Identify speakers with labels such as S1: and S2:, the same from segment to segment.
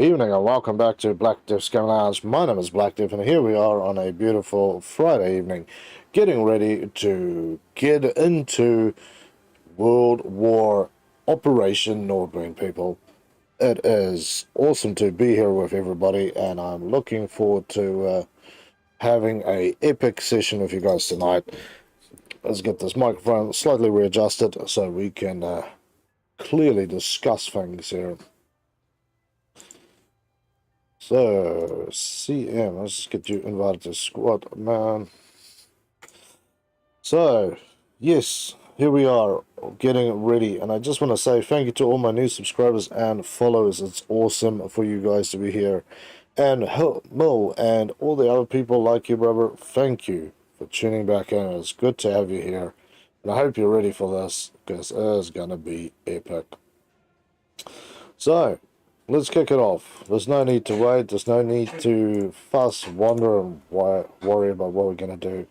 S1: evening and welcome back to Black Death's Game Lounge. My name is Black Death and here we are on a beautiful Friday evening getting ready to get into World War Operation Nordwind, people. It is awesome to be here with everybody and I'm looking forward to having a epic session with you guys tonight. Let's get this microphone slightly readjusted so we can clearly discuss things here. So, CM, let's just get you invited to squad, man. So, yes, here we are, getting ready, and I just want to say thank you to all my new subscribers and followers. It's awesome for you guys to be here. And Mo and all the other people like you, brother, thank you for tuning back in. It's good to have you here. And I hope you're ready for this, because it is going to be epic. So, let's kick it off. There's no need to wait. There's no need to fuss, wonder, and worry about what we're going to do.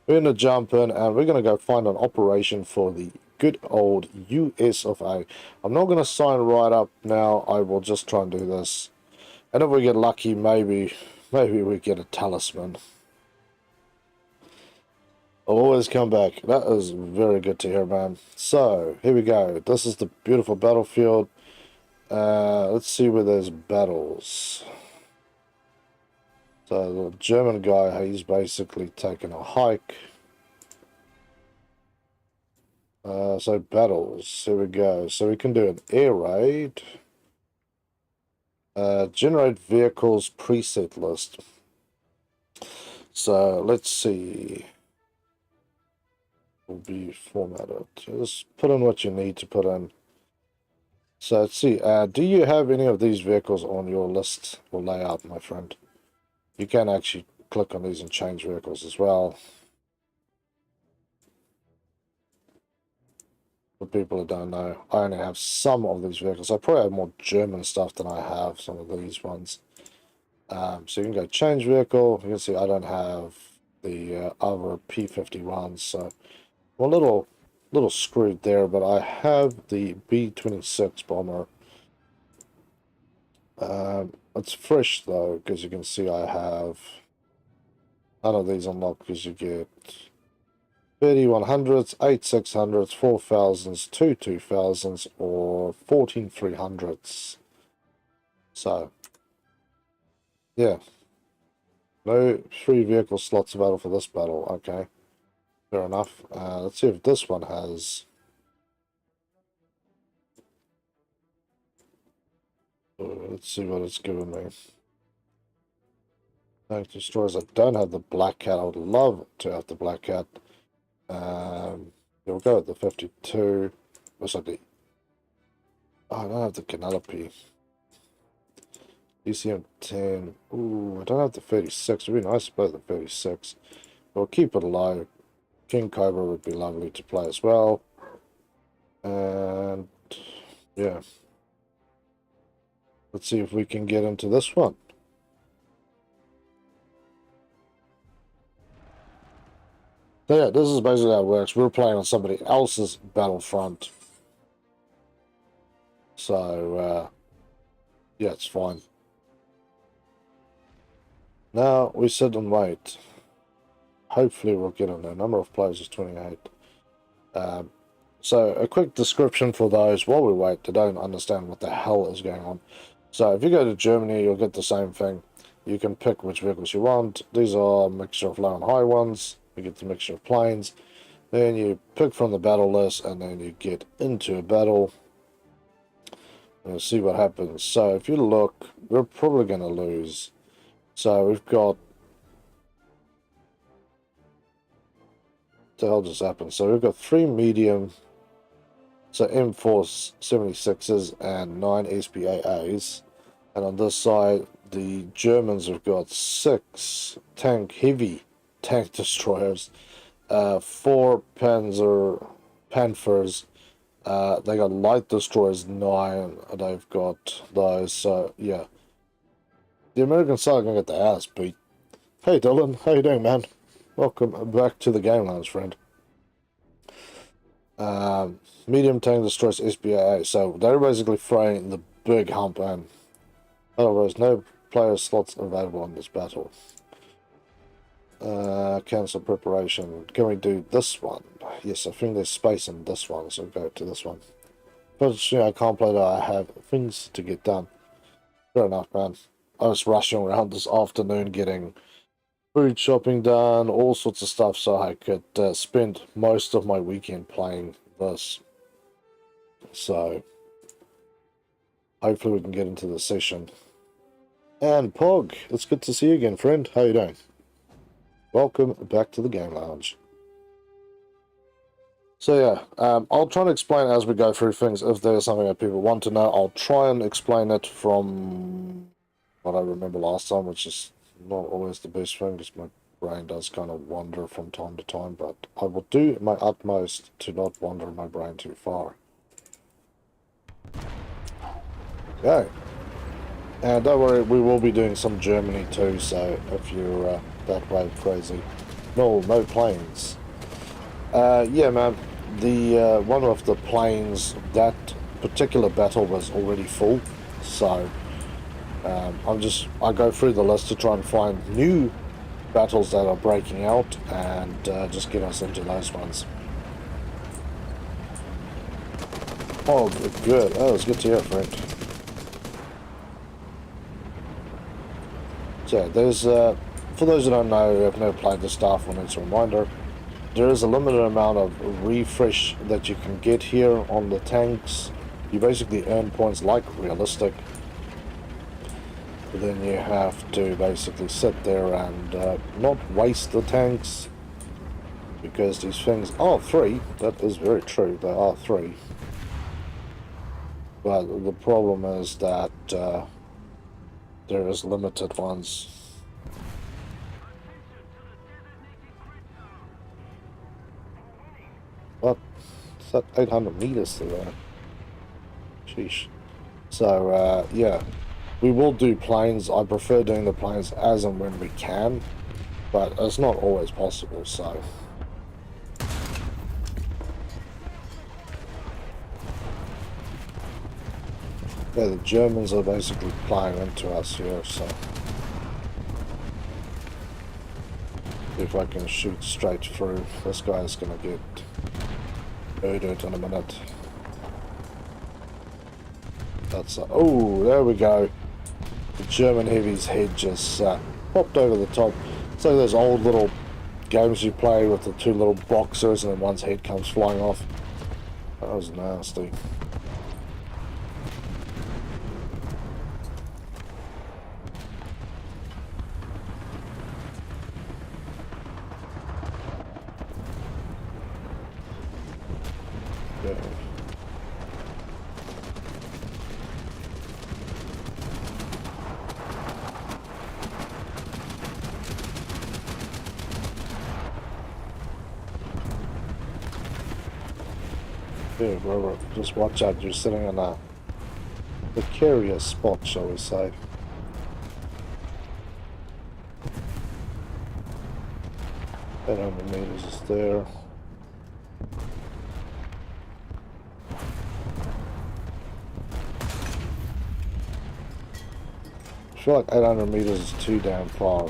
S1: We're going to jump in and we're going to go find an operation for the good old US of A. I'm not going to sign right up now. I will just try and do this. And if we get lucky, maybe we get a talisman. I'll always come back. That is very good to hear, man. So, here we go. This is the beautiful battlefield. Let's see where there's battles. So the German guy, he's basically taken a hike. So battles, here we go. So we can do an air raid. Generate vehicles preset list. So let's see. Will be formatted. Just put in what you need to put in. So let's see, do you have any of these vehicles on your list or layout, my friend? You can actually click on these and change vehicles as well. For people who don't know, I only have some of these vehicles. I probably have more German stuff than I have some of these ones. So you can go change vehicle. You can see I don't have the other P-51s, so I'm a little screwed there, but I have the B-26 bomber. It's fresh though, because you can see I have none of these unlocked, because you get 3100s, 8600s, 4000s, 2000s, or 14300s. So, yeah. No free vehicle slots available for this battle. Okay. Fair enough. Let's see if this one has. Let's see what it's given me. Tank destroyers. I don't have the Black Cat. I would love to have the Black Cat. We'll go with the 52. What's that? Oh, I don't have the Canopy. DCM 10. Ooh, I don't have the 36. It'd be nice to play the 36. We'll keep it low. King Cobra would be lovely to play as well. And yeah. Let's see if we can get into this one. So yeah, this is basically how it works. We're playing on somebody else's battlefront. So, yeah, it's fine. Now, we sit and wait. Hopefully we'll get in there. Number of players is 28. So, a quick description for those while we wait. They don't understand what the hell is going on. So, if you go to Germany, you'll get the same thing. You can pick which vehicles you want. These are a mixture of low and high ones. You get the mixture of planes. Then you pick from the battle list, and then you get into a battle. And see what happens. So if you look, we're probably going to lose. So we've got. What the hell just happened? So we've got 3 medium. So M476s and 9 SPAAs. And on this side, the Germans have got 6 heavy tank destroyers, 4 Panthers. They got light destroyers 9. They've got those. So yeah, the American side are gonna get the ass beat. Hey Dylan, how you doing, man? Welcome back to the game lounge, friend. Medium tank destroyers SPAA. So they're basically throwing the big hump in. Otherwise, no player slots available in this battle. Cancel preparation. Can we do this one? Yes, I think there's space in this one, so go to this one. Unfortunately, I can't play that. I have things to get done. Fair enough, man. I was rushing around this afternoon getting food shopping done, all sorts of stuff, so I could spend most of my weekend playing this. So, hopefully we can get into the session. And Pog, it's good to see you again, friend. How you doing? Welcome back to the Game Lounge. So yeah, I'll try and explain as we go through things. If there's something that people want to know, I'll try and explain it from what I remember last time, which is not always the best thing, because my brain does kind of wander from time to time, but I will do my utmost to not wander my brain too far. Okay. And don't worry, we will be doing some Germany too, so if you're that way crazy. No planes. Yeah, man. The one of the planes, that particular battle was already full, so I go through the list to try and find new battles that are breaking out and just get us into those ones. Oh, good. Oh, it's good to hear, friend. So there's for those who don't know, who have never played the stuff, and it's a reminder. There is a limited amount of refresh that you can get here on the tanks. You basically earn points like realistic. But then you have to basically sit there and not waste the tanks. Because these things are free. That is very true. They are free. But the problem is that there is limited ones. What? It's at 800 meters to there. Sheesh. So, yeah. We will do planes. I prefer doing the planes as and when we can. But it's not always possible, so... Yeah, the Germans are basically playing into us here, so... If I can shoot straight through, this guy's gonna get murdered in a minute. That's oh, there we go. The German heavy's head just popped over the top. It's like those old little games you play with the two little boxers and then one's head comes flying off. That was nasty. Yeah. Yeah, bro, just watch out, you're sitting in a precarious spot, shall we say. That 100 meters is there. I feel like 800 meters is too damn far.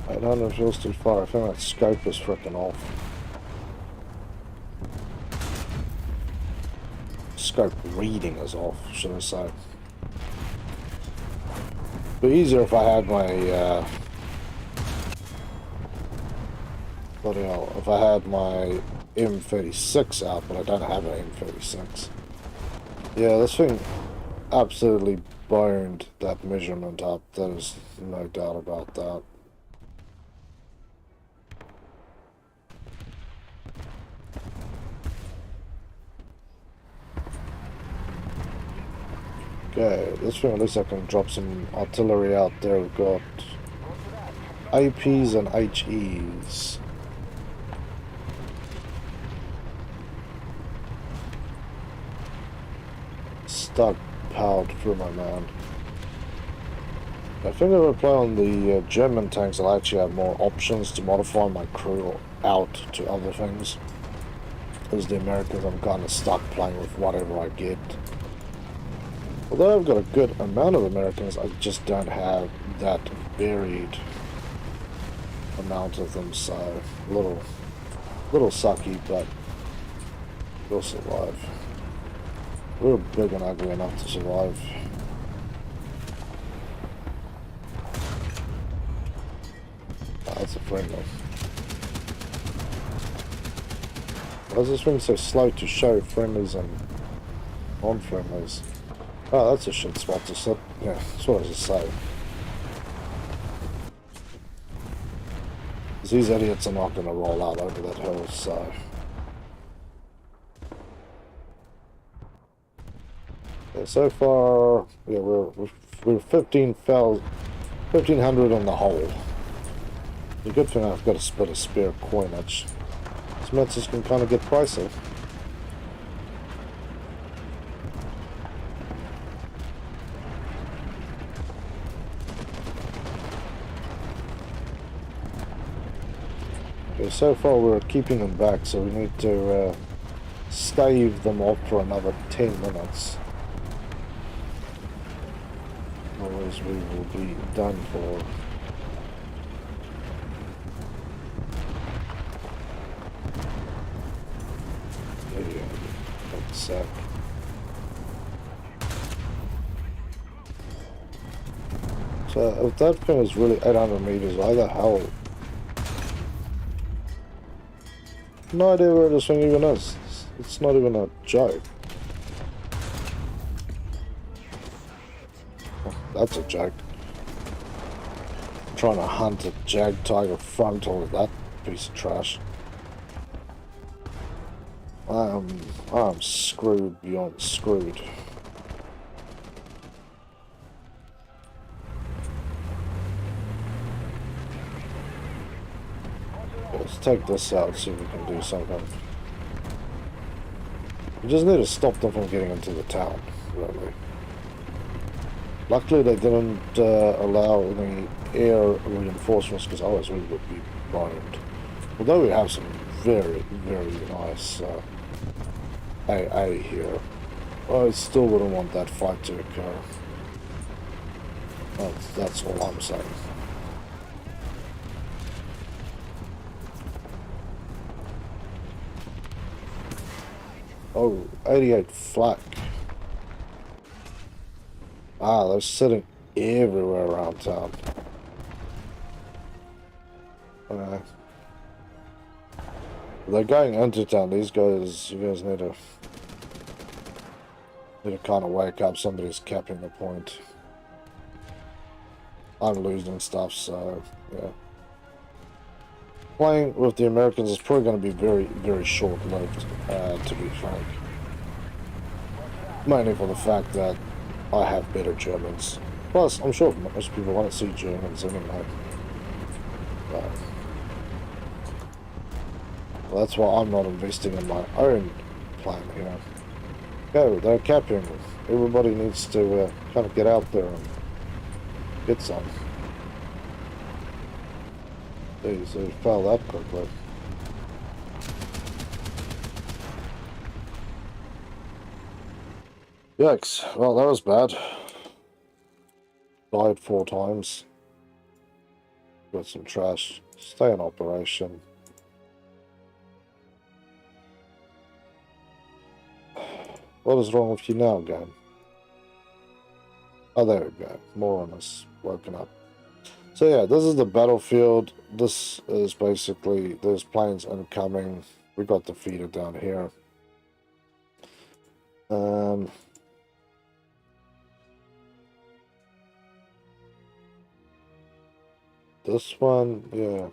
S1: 800 feels too far. I think that scope is freaking off. Scope reading is off, should I say. But easier if I had my bloody hell, if I had my M36 out, but I don't have an M36. Yeah, this thing absolutely boned that measurement up. There's no doubt about that. Okay, this thing at least I can drop some artillery out there. We've got APs and HEs. Start powered through my man. I think if I play on the German tanks, I'll actually have more options to modify my crew out to other things. as the Americans, I'm kind of stuck playing with whatever I get. Although I've got a good amount of Americans, I just don't have that varied amount of them, so a little sucky, but we'll survive. We're big and ugly enough to survive. Oh, that's a friendly. Why is this thing so slow to show friendlies and non-friendlies? Oh, that's a shit spot to sit. Yeah, that's what I was just saying. These idiots are not going to roll out over that hill, so... Yeah, so far, yeah, we're 1500 on the whole. The good thing I've got a bit of spare coinage. This metals can kind of get pricey. Okay, so far we're keeping them back, so we need to stave them off for another 10 minutes. Otherwise we will be done for. Yeah, that's a sec. So if that thing is really 800 meters, why the hell? No idea where this thing even is. It's not even a joke. Oh, that's a joke. I'm trying to hunt a jag tiger frontal with that piece of trash. I'm screwed beyond screwed. Let's take this out, see if we can do something. We just need to stop them from getting into the town, really. Luckily they didn't allow any air reinforcements, because otherwise we would be boned. Although we have some very, very nice AA here. I still wouldn't want that fight to occur. That's all I'm saying. Oh, 88 flak. Ah, they're sitting everywhere around town. They're going into town. These guys, you guys need to kind of wake up. Somebody's capping the point. I'm losing stuff, so yeah. Playing with the Americans is probably going to be very, very short-lived, to be frank. Mainly for the fact that I have better Germans. Plus, I'm sure most people want to see Germans anyway. But, well, that's why I'm not investing in my own plan, you know. Go, they're capping. Everybody needs to kind of get out there and get some. Jeez, they fell that quickly. Yikes. Well, that was bad. Died 4 times. Got some trash. Stay in operation. What is wrong with you now, game? Oh, there we go. More on us. Woken up. So yeah, this is the battlefield. This is basically, there's planes incoming. We got the feeder down here. This one, yeah.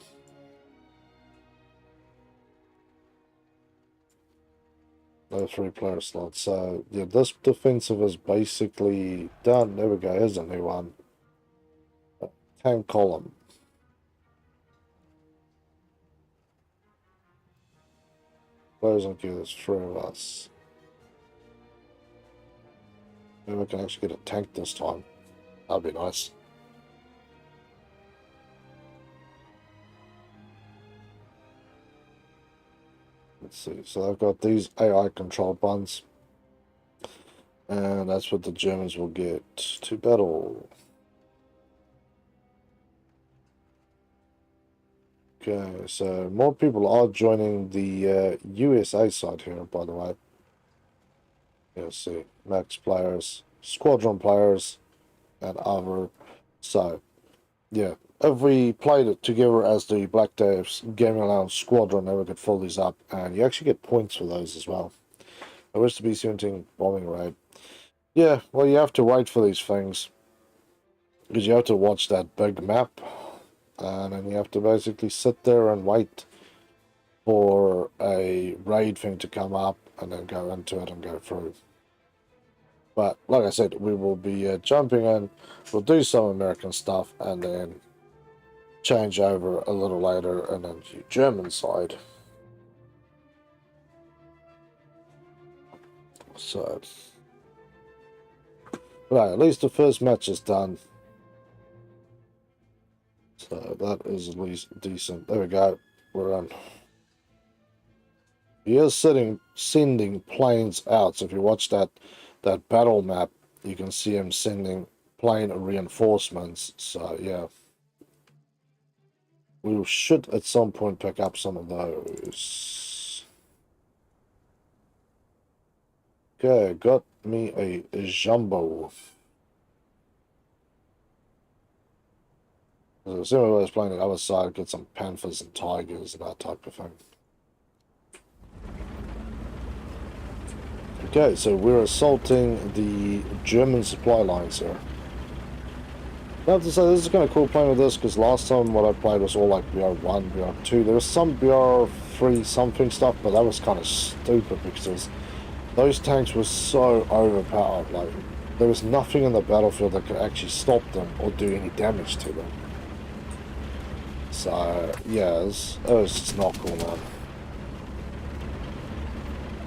S1: No 3-player slots. So yeah, this defensive is basically done. There we go. Here's a new one. Tank column. Close and queue, there's 3 of us. Maybe we can actually get a tank this time. That'd be nice. let's see. So I've got these AI controlled ones. And that's what the Germans will get to battle. Okay, so more people are joining the USA side here, by the way. You'll see max players, squadron players, and other. So, yeah, if we played it together as the Black Devs Gaming Lounge squadron, then we could fill these up, and you actually get points for those as well. I wish to be 17 bombing raid. Yeah, well, you have to wait for these things because you have to watch that big map, and then you have to basically sit there and wait for a raid thing to come up and then go into it and go through. But like I said, we will be jumping in, we'll do some American stuff and then change over a little later and then the German side. So, right, at least the first match is done. So that is at least decent. There we go. We're on. He is sending planes out. So if you watch that battle map, you can see him sending plane reinforcements. So yeah, we should at some point pick up some of those. Okay, got me a jumbo. So similar to I was playing the other side, get some panthers and tigers and that type of thing. Okay, so we're assaulting the German supply lines here. I have to say, this is kind of cool playing with this, because last time what I played was all like BR1, BR2. There was some BR3 something stuff, but that was kind of stupid, because those tanks were so overpowered. Like, there was nothing in the battlefield that could actually stop them or do any damage to them. So, yeah, it was just not cool, man.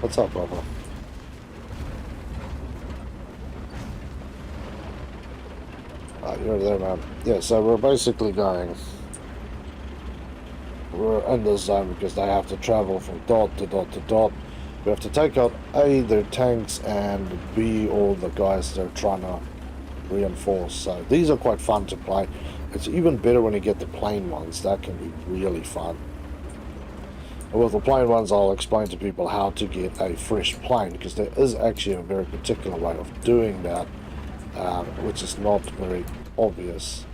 S1: What's up, brother? You're there, man. Yeah, so we're basically going. We're in this zone because they have to travel from dot to dot to dot. We have to take out A, their tanks, and B, all the guys they're trying to reinforce. So these are quite fun to play. It's even better when you get the plane ones. That can be really fun. And with the plane ones, I'll explain to people how to get a fresh plane, because there is actually a very particular way of doing that, which is not very obvious.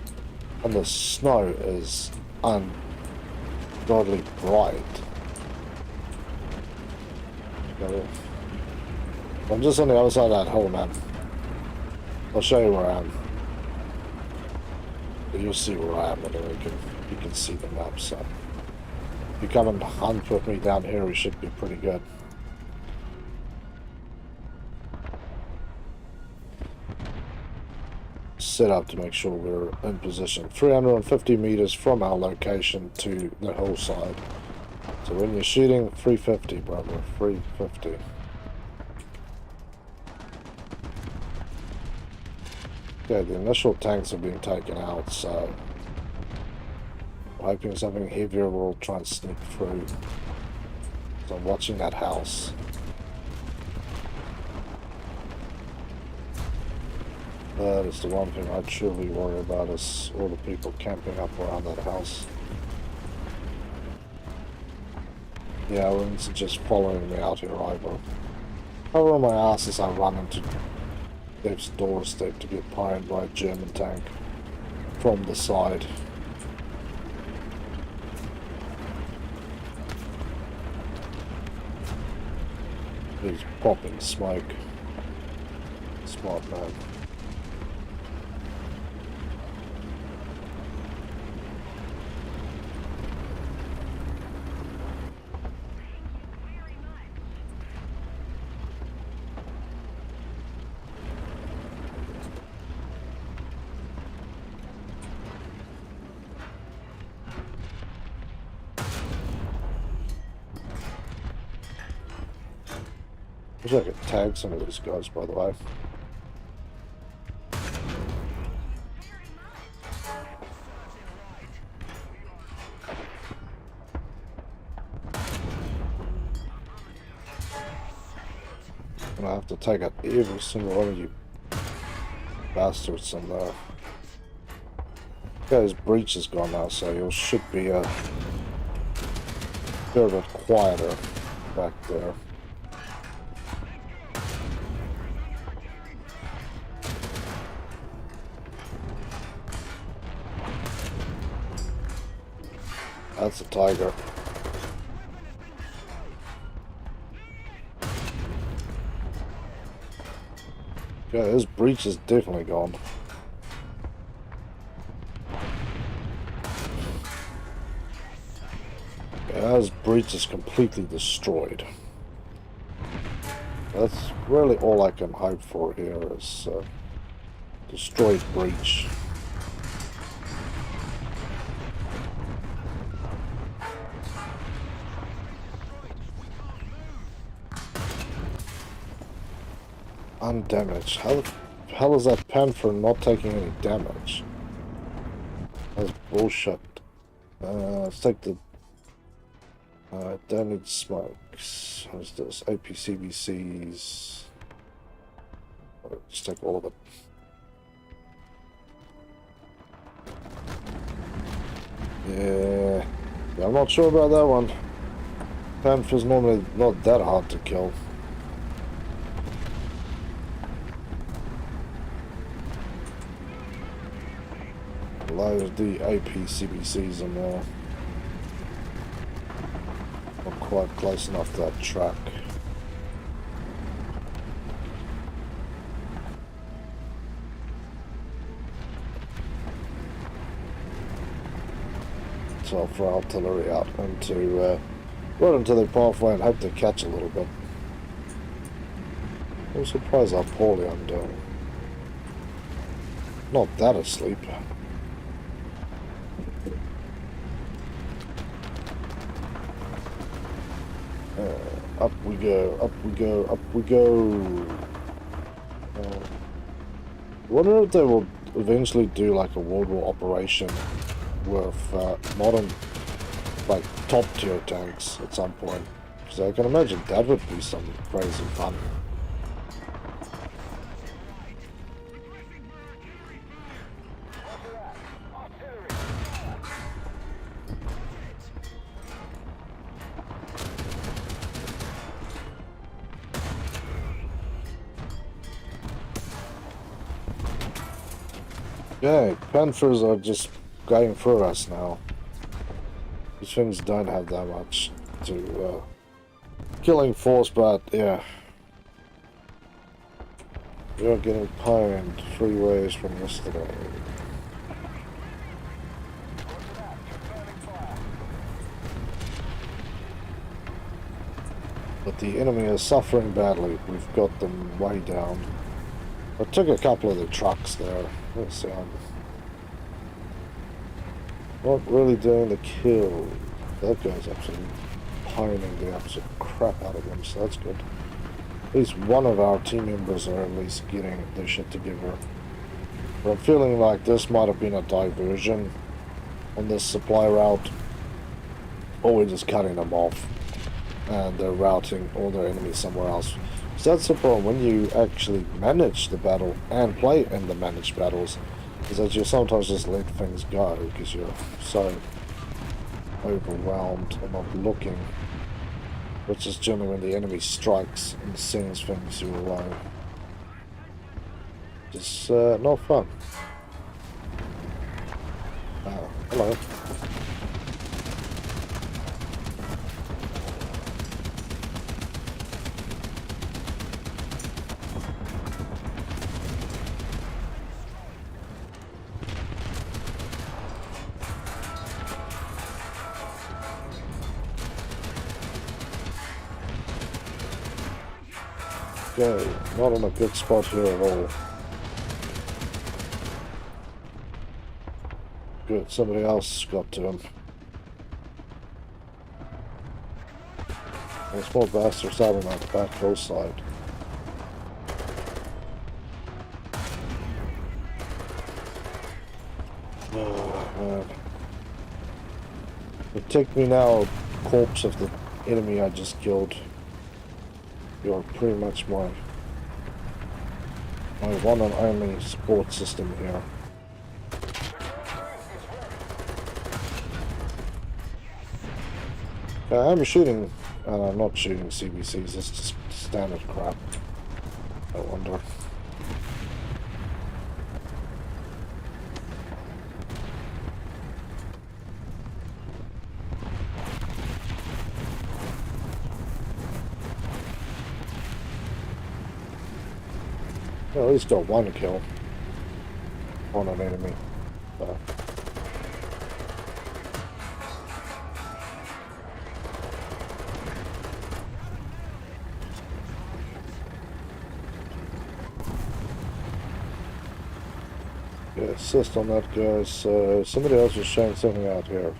S1: And the snow is ungodly bright. I'm just on the other side of that hill, man. I'll show you where I am. But you'll see where I am, and then you can see the map. So if you come and hunt with me down here, we should be pretty good. Set up to make sure we're in position 350 meters from our location to the hillside. So when you're shooting, 350, brother, 350. Okay, the initial tanks are being taken out, so I'm hoping something heavier will try and sneak through. So I'm watching that house. That is the one thing I truly worry about, is all the people camping up around that house. Yeah, Owens are just following me out here either. Over my ass as I run into Dev's doorstep to get pinned by a German tank from the side. He's popping smoke. Smart man. Wish I could tag some of these guys, by the way. gonna have to take out every single one of you bastards in there. Okay, his breach is gone now, so you should be a bit quieter back there. That's a tiger. Yeah, his breach is definitely gone. Yeah, his breach is completely destroyed. That's really all I can hope for here is destroyed breach. Undamaged. How the hell is that Panther not taking any damage? That's bullshit. Let's take the don't need smokes. What's this? APCBCs. Let's take all of it. Yeah, I'm not sure about that one. Panther's normally not that hard to kill. Load the APCBCs in there. Not quite close enough to that track. So I'll throw artillery out into right into the pathway and hope to catch a little bit. I'm surprised how poorly I'm doing. Not that asleep. Up we go, up we go, up we go. I wonder if they will eventually do like a World War operation with modern, like, top tier tanks at some point. Because I can imagine that would be some crazy fun. Yeah, Panthers are just going through us now. These things don't have that much to killing force, but yeah. We are getting pwned 3 ways from yesterday. But the enemy is suffering badly. We've got them way down. I took a couple of the trucks there. Let's see. Not really doing the kill. That guy's absolutely pining the absolute crap out of him, so that's good. At least one of our team members are at least getting their shit together. But I'm feeling like this might have been a diversion on this supply route. Or we're just cutting them off. And they're routing all their enemies somewhere else. So that's the problem when you actually manage the battle and play in the managed battles, is that you sometimes just let things go because you're so overwhelmed and not looking. Which is generally when the enemy strikes and sends things your way. Just not fun. Hello. Okay, not in a good spot here at all. Good, somebody else got to him. There's more bastards out on that back hillside. Oh man. Take me now, corpse of the enemy I just killed. You're pretty much my My one and only support system here. I'm shooting, and I'm not shooting CBCs, it's just standard crap. I wonder. Well, he's got one kill on an enemy. So. Yeah, assist on that, guys. Somebody else is showing something out here.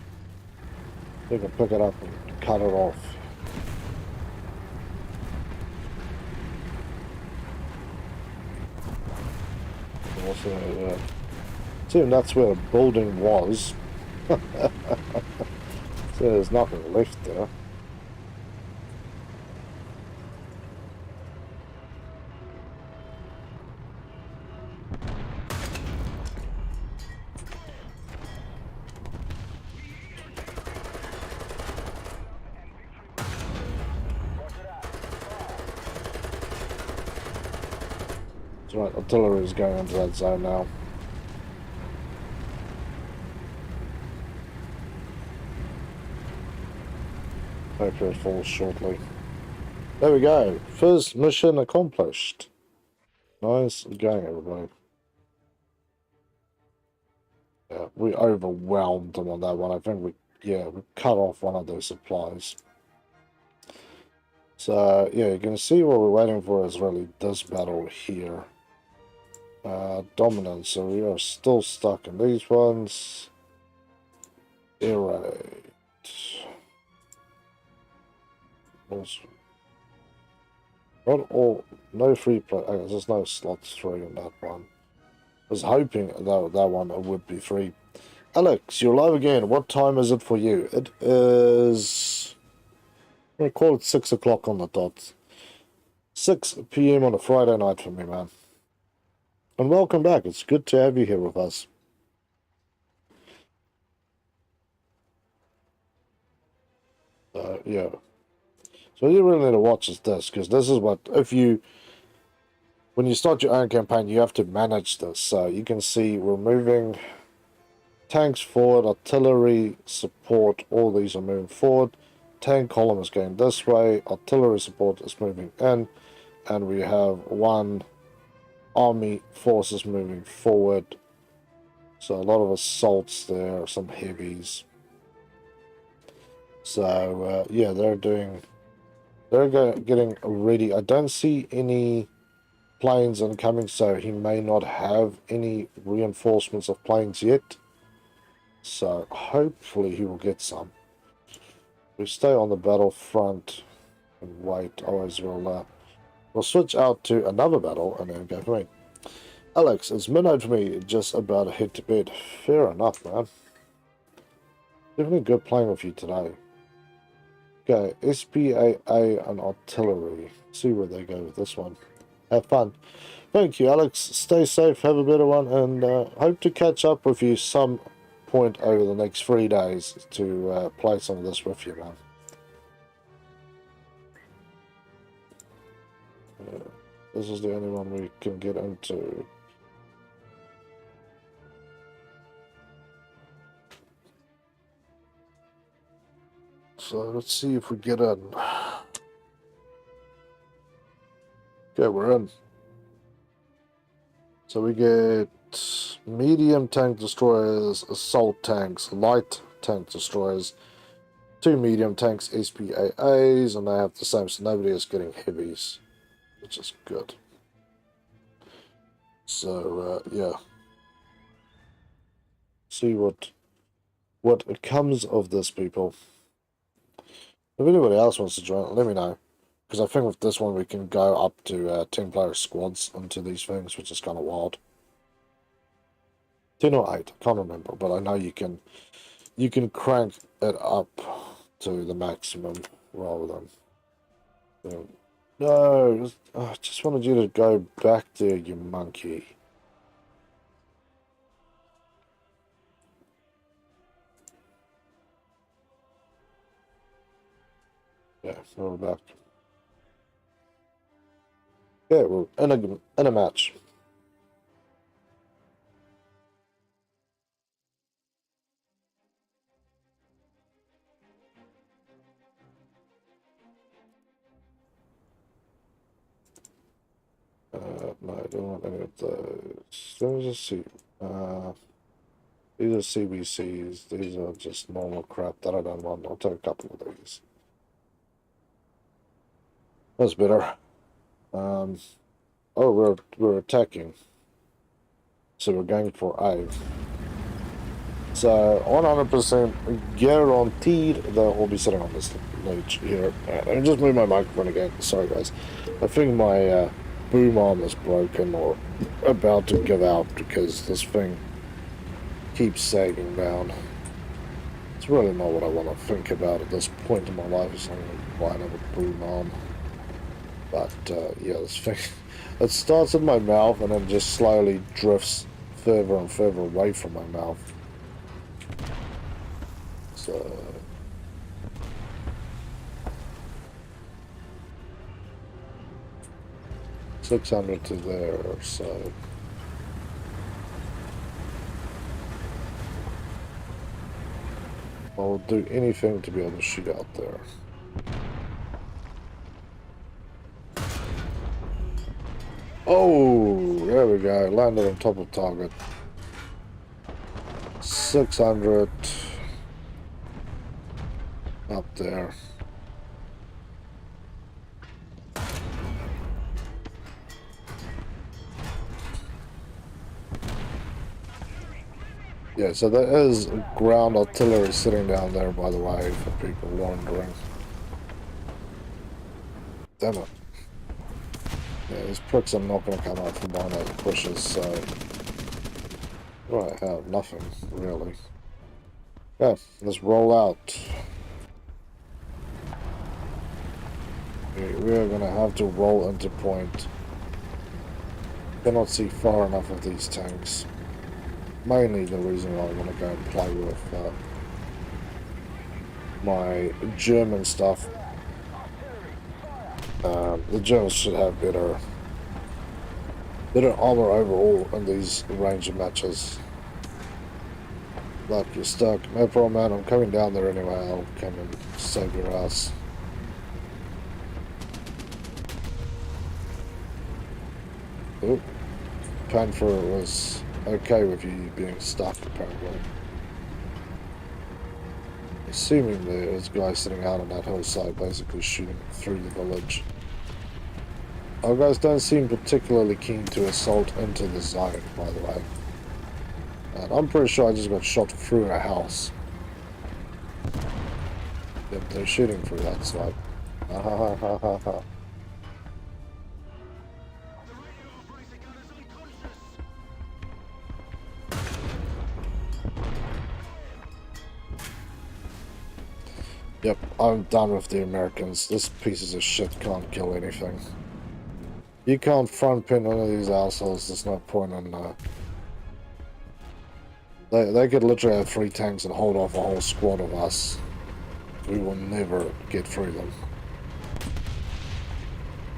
S1: They can pick it up and cut it off. Also, seeing that's where a building was. So there's nothing left there. That's right, artillery is going into that zone now. Hopefully it falls shortly. There we go. First mission accomplished. Nice going, everybody. Yeah, we overwhelmed them on that one. I think we cut off one of those supplies. So, yeah, you can see what we're waiting for is really this battle here. Dominance, so we are still stuck in these ones. Air raid. Not all, no free play. Okay, there's no slots free on that one. I was hoping that one would be free. Alex, you're live again. What time is it for you? It is... I'm going to call it 6 o'clock on the dot. 6 p.m. on a Friday night for me, man. And welcome back. It's good to have you here with us. Yeah. So you really need to watch this, because this is what, when you start your own campaign, you have to manage this. So you can see we're moving tanks forward, artillery support, all these are moving forward. Tank column is going this way, artillery support is moving in, and we have one army forces moving forward. So a lot of assaults there, some heavies. So yeah, they're getting ready. I don't see any planes incoming, so he may not have any reinforcements of planes yet. So hopefully he will get some. We stay on the battlefront and wait. Always we'll switch out to another battle and then go for me. Alex, it's midnight for me. Just about to head to bed. Fair enough, man. Definitely good playing with you today. Okay, SPAA and artillery. See where they go with this one. Have fun. Thank you, Alex. Stay safe. Have a better one, and hope to catch up with you some point over the next 3 days to play some of this with you, man. This is the only one we can get into. So let's see if we get in. Okay, we're in. So we get medium tank destroyers, assault tanks, light tank destroyers, 2 medium tanks, SPAAs, and they have the same, so nobody is getting heavies, which is good. So yeah, see what comes of this, people. If anybody else wants to join, let me know, because I think with this one we can go up to 10-player squads into these things, which is kind of wild. 10 or 8, I can't remember, but I know you can crank it up to the maximum rather than No, I just wanted you to go back there, you monkey. Yeah, we're back. Yeah, we're in a match. No, I don't want any of those. Let me just see. These are CBCs. These are just normal crap that I don't want. I'll take a couple of these. That's better. Oh, we're attacking. So we're going for A. So 100% guaranteed that we'll be sitting on this ledge here. Let me just move my microphone again. Sorry guys. I think my boom arm is broken or about to give out because this thing keeps sagging down. It's really not what I want to think about at this point in my life. It's only why I have a boom arm. But yeah, this thing, it starts in my mouth and then just slowly drifts further and further away from my mouth. So 600 to there, so I'll do anything to be able to shoot out there. Oh, there we go. Landed on top of target. 600 up there. Yeah, so there is ground artillery sitting down there, by the way, for people wondering. Damn it. Yeah, these pricks are not going to come out from behind those bushes, so... Right, I have nothing, really. Yeah, let's roll out. We are going to have to roll into point. Cannot see far enough of these tanks. Mainly the reason why I want to go and play with my German stuff. The Germans should have better armor overall in these range of matches. Like you're stuck. No problem, man. I'm coming down there anyway. I'll come and save your ass. Oop. Panfer was okay with you being stuck, apparently. Assuming there's guys sitting out on that hillside basically shooting through the village. Our guys don't seem particularly keen to assault into the zone, by the way. And I'm pretty sure I just got shot through a house. Yep, they're shooting through that side. Ha ha ha ha ha. Yep, I'm done with the Americans. This pieces of shit can't kill anything. You can't front pin one of these assholes. There's no point in they could literally have 3 tanks and hold off a whole squad of us. We will never get through them.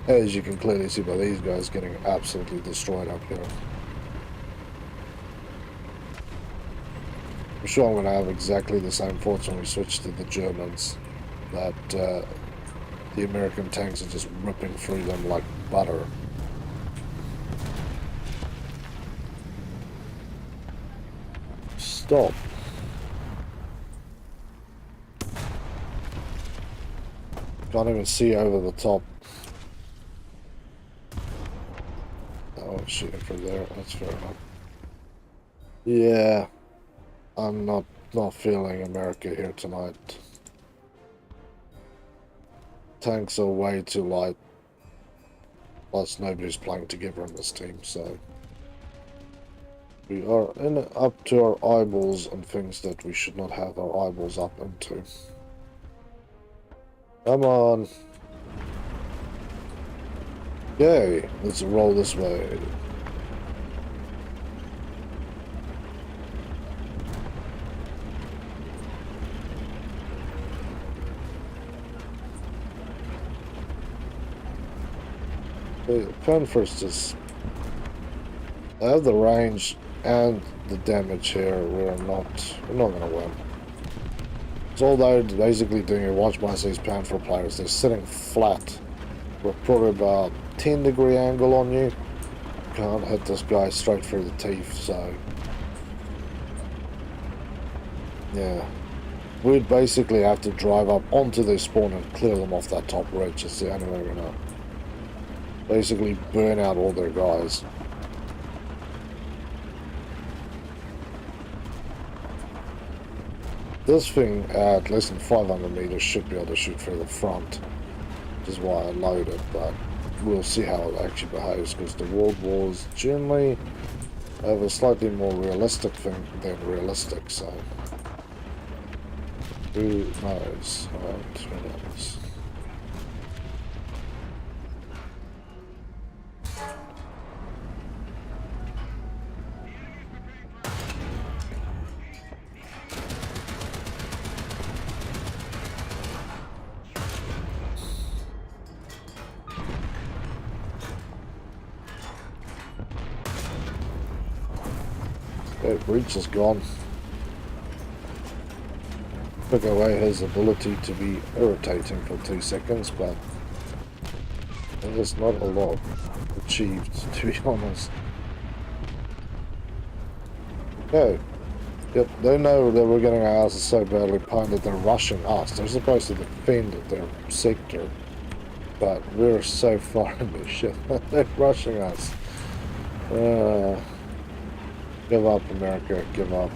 S1: As you can clearly see by these guys getting absolutely destroyed up here. I'm sure I'm going to have exactly the same thoughts when we switch to the Germans. That the American tanks are just ripping through them like butter. Stop. Can't even see over the top. Oh, shooting from there. That's fair enough. Yeah. I'm not feeling America here tonight. Tanks are way too light. Plus nobody's playing together in this team, so we are up to our eyeballs on things that we should not have our eyeballs up into. Come on. Okay, let's roll this way. The plan first is I have the range and the damage here. We're not gonna win. So all they're basically doing is watch my these Panther players. They're sitting flat with probably about 10-degree angle on you. Can't hit this guy straight through the teeth, so yeah. We'd basically have to drive up onto their spawn and clear them off that top ridge. It's the only way we're gonna basically burn out all their guys. This thing at less than 500 meters should be able to shoot through the front, which is why I loaded, but we'll see how it actually behaves, because the World Wars generally have a slightly more realistic thing than realistic, so who knows? Alright, who knows? Okay, Breach is gone. Took away his ability to be irritating for 2 seconds, but there's not a lot achieved, to be honest. Okay. Yep, they know that we're getting our asses so badly pinned that they're rushing us. They're supposed to defend their sector, but we're so far in the shit that they're rushing us. Give up, America, give up.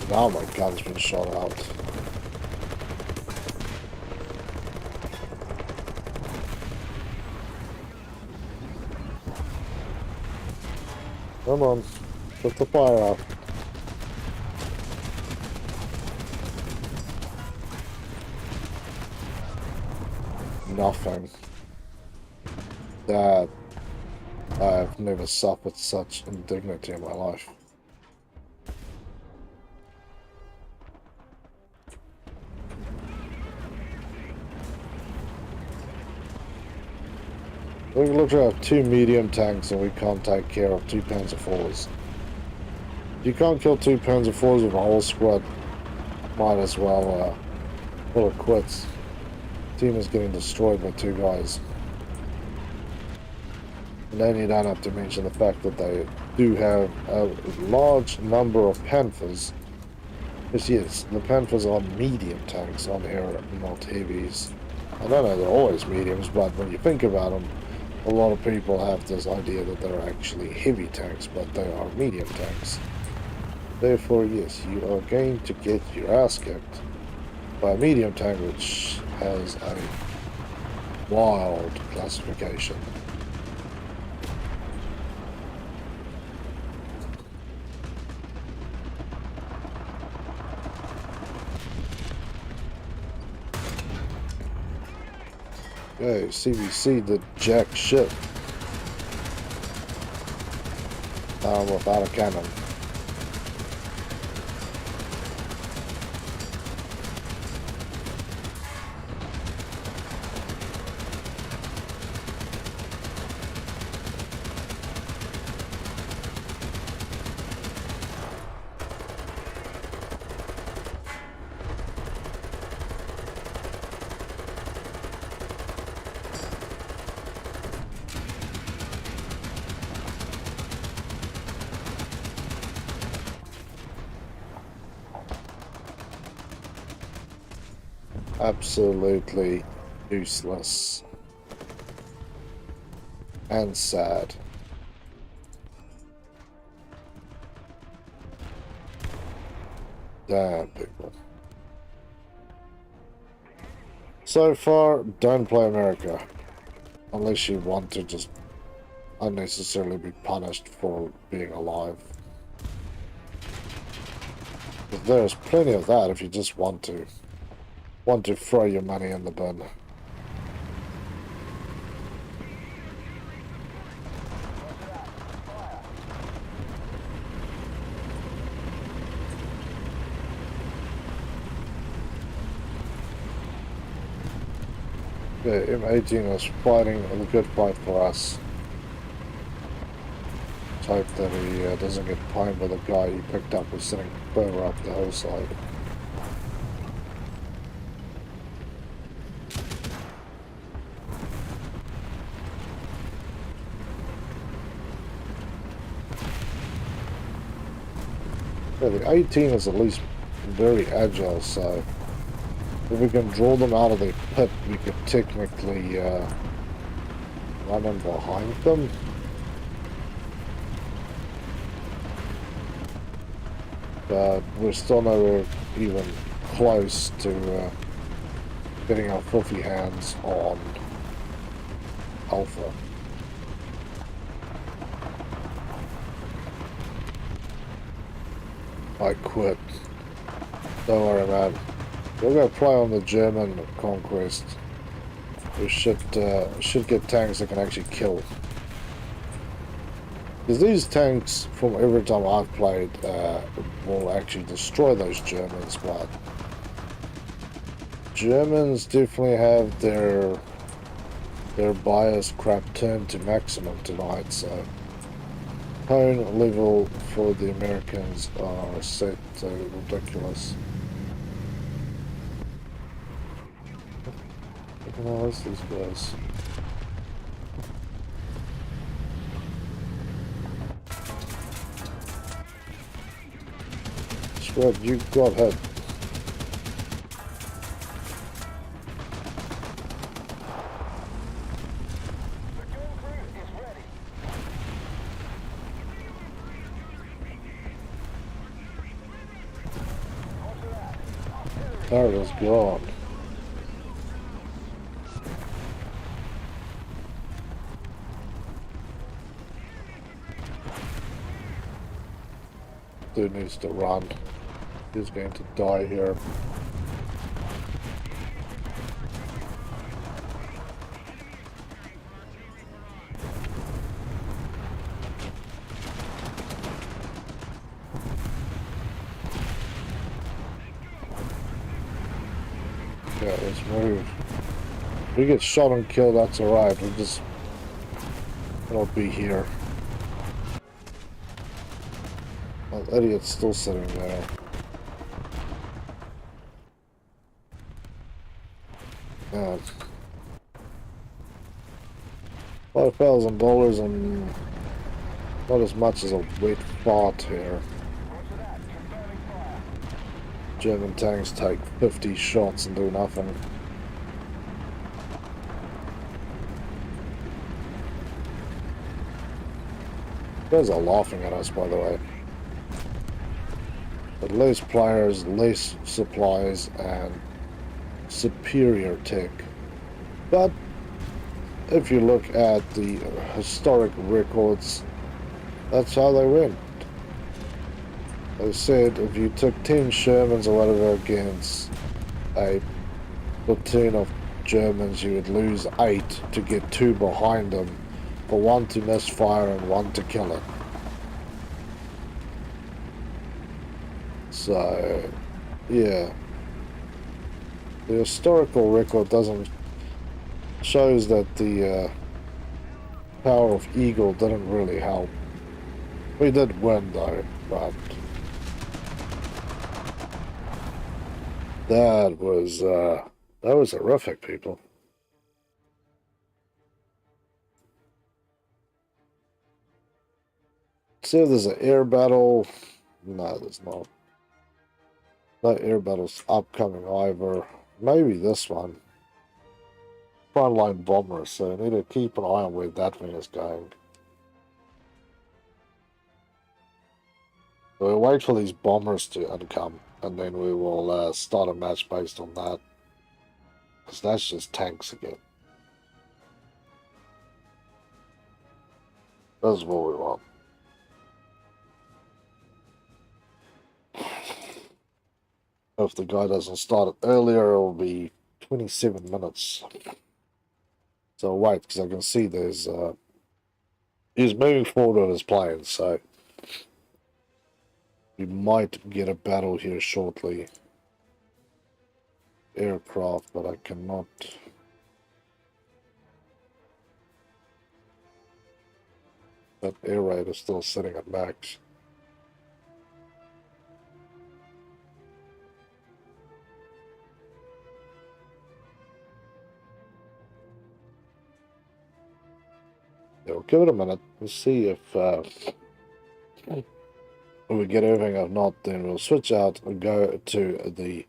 S1: Now my gun's been shot out. Come on, put the fire out. Nothing. That I've never suffered such indignity in my life. We literally have 2 medium tanks and we can't take care of 2 Panzer IVs. You can't kill 2 Panzer IVs with a whole squad. Might as well call it quits. Team is getting destroyed by 2 guys. And then you don't have to mention the fact that they do have a large number of Panthers. Yes, the Panthers are medium tanks on here, not heavies. I don't know, they're always mediums, but when you think about them, a lot of people have this idea that they're actually heavy tanks, but they are medium tanks. Therefore, yes, you are going to get your ass kicked by a medium tank, which has a wild classification. Okay, CBC did jack shit. Without a cannon. Absolutely useless. and sad. Damn, people. So far, don't play America. Unless you want to just unnecessarily be punished for being alive. But there's plenty of that if you just want to throw your money in the bin. Yeah, M18 is fighting a good fight for us. Let's hope that he doesn't get pwned by the guy he picked up who's sitting further up the hillside. Yeah, the 18 is at least very agile, so if we can draw them out of their pit, we could technically run in behind them. But we're still nowhere even close to getting our filthy hands on Alpha. I quit. Don't worry, man. We're gonna play on the German conquest. We should get tanks that can actually kill. Because these tanks, from every time I've played, will actually destroy those Germans, but Germans definitely have their bias crap turned to maximum tonight, so tone level for the Americans are set to ridiculous. Recognize these guys. Scrub, you got hit. There it is gone. Dude needs to run. He's going to die here. Yeah, let's move. If we get shot and killed, that's alright. We just won't be here. That idiot's still sitting there. Yeah. $5,000 and not as much as a wet fart here. German tanks take 50 shots and do nothing. Guys are laughing at us, by the way. But less players, less supplies, and superior tech. But if you look at the historic records, that's how they went. They said if you took 10 Shermans or whatever against a platoon of Germans, you would lose 8 to get 2 behind them, for 1 to misfire and 1 to kill it. So, yeah. The historical record shows that the power of Eagle didn't really help. We did win though, but that was horrific, people. See if there's an air battle. No, there's not. No air battles upcoming either. Maybe this one. frontline bombers, so I need to keep an eye on where that thing is going. We'll wait for these bombers to uncome, and then we will start a match based on that. Because that's just tanks again. This is what we want. If the guy doesn't start it earlier, it'll be 27 minutes. So I'll wait, because I can see there's... he's moving forward on his plane, so... we might get a battle here shortly. Aircraft, but I cannot... that air raid is still sitting at max. Yeah, we'll give it a minute. We'll see if we get everything. If not, then we'll switch out and go to the...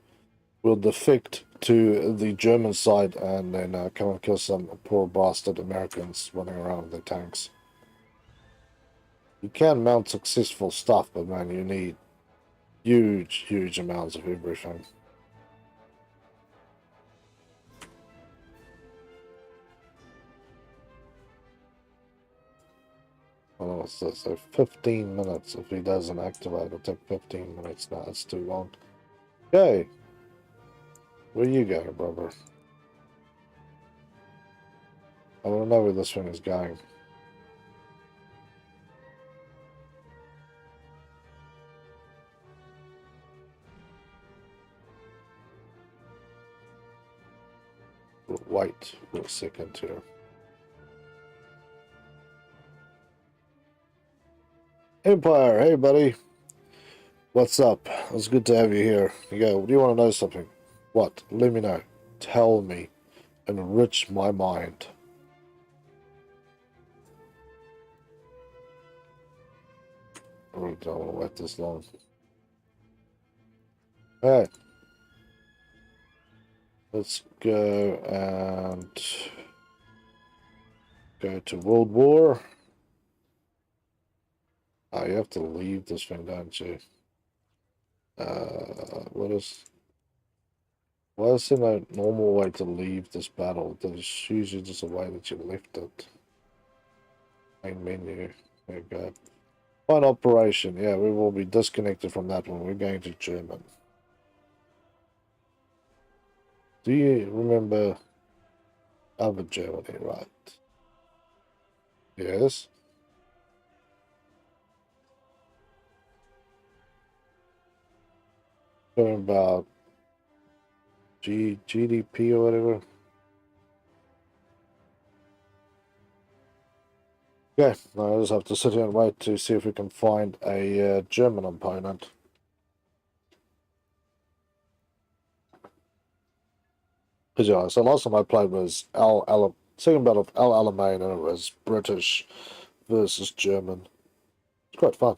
S1: we'll defect to the German side and then come and kill some poor bastard Americans running around with their tanks. You can mount successful stuff, but man, you need huge, huge amounts of everything. Oh, so 15 minutes. If he doesn't activate, it'll take 15 minutes. No, that's too long. Okay. Where you going, brother? I want to know where this thing is going. Wait for a second here. Empire, hey buddy. What's up? It's good to have you here. You go, do you want to know something? What? Let me know. Tell me. Enrich my mind. I really don't want to wait this long. Alright. Let's go and go to World War. Oh, you have to leave this thing, don't you? Why is there no normal way to leave this battle? There's usually just a way that you left it. Main menu. There you go. Fine operation. Yeah, we will be disconnected from that one. We're going to German. Do you remember other Germany, right? Yes. Talking about GDP or whatever. Okay, now I just have to sit here and wait to see if we can find a German opponent. Because yeah, so last time I played was second battle of El Alamein, and it was British versus German. It's quite fun.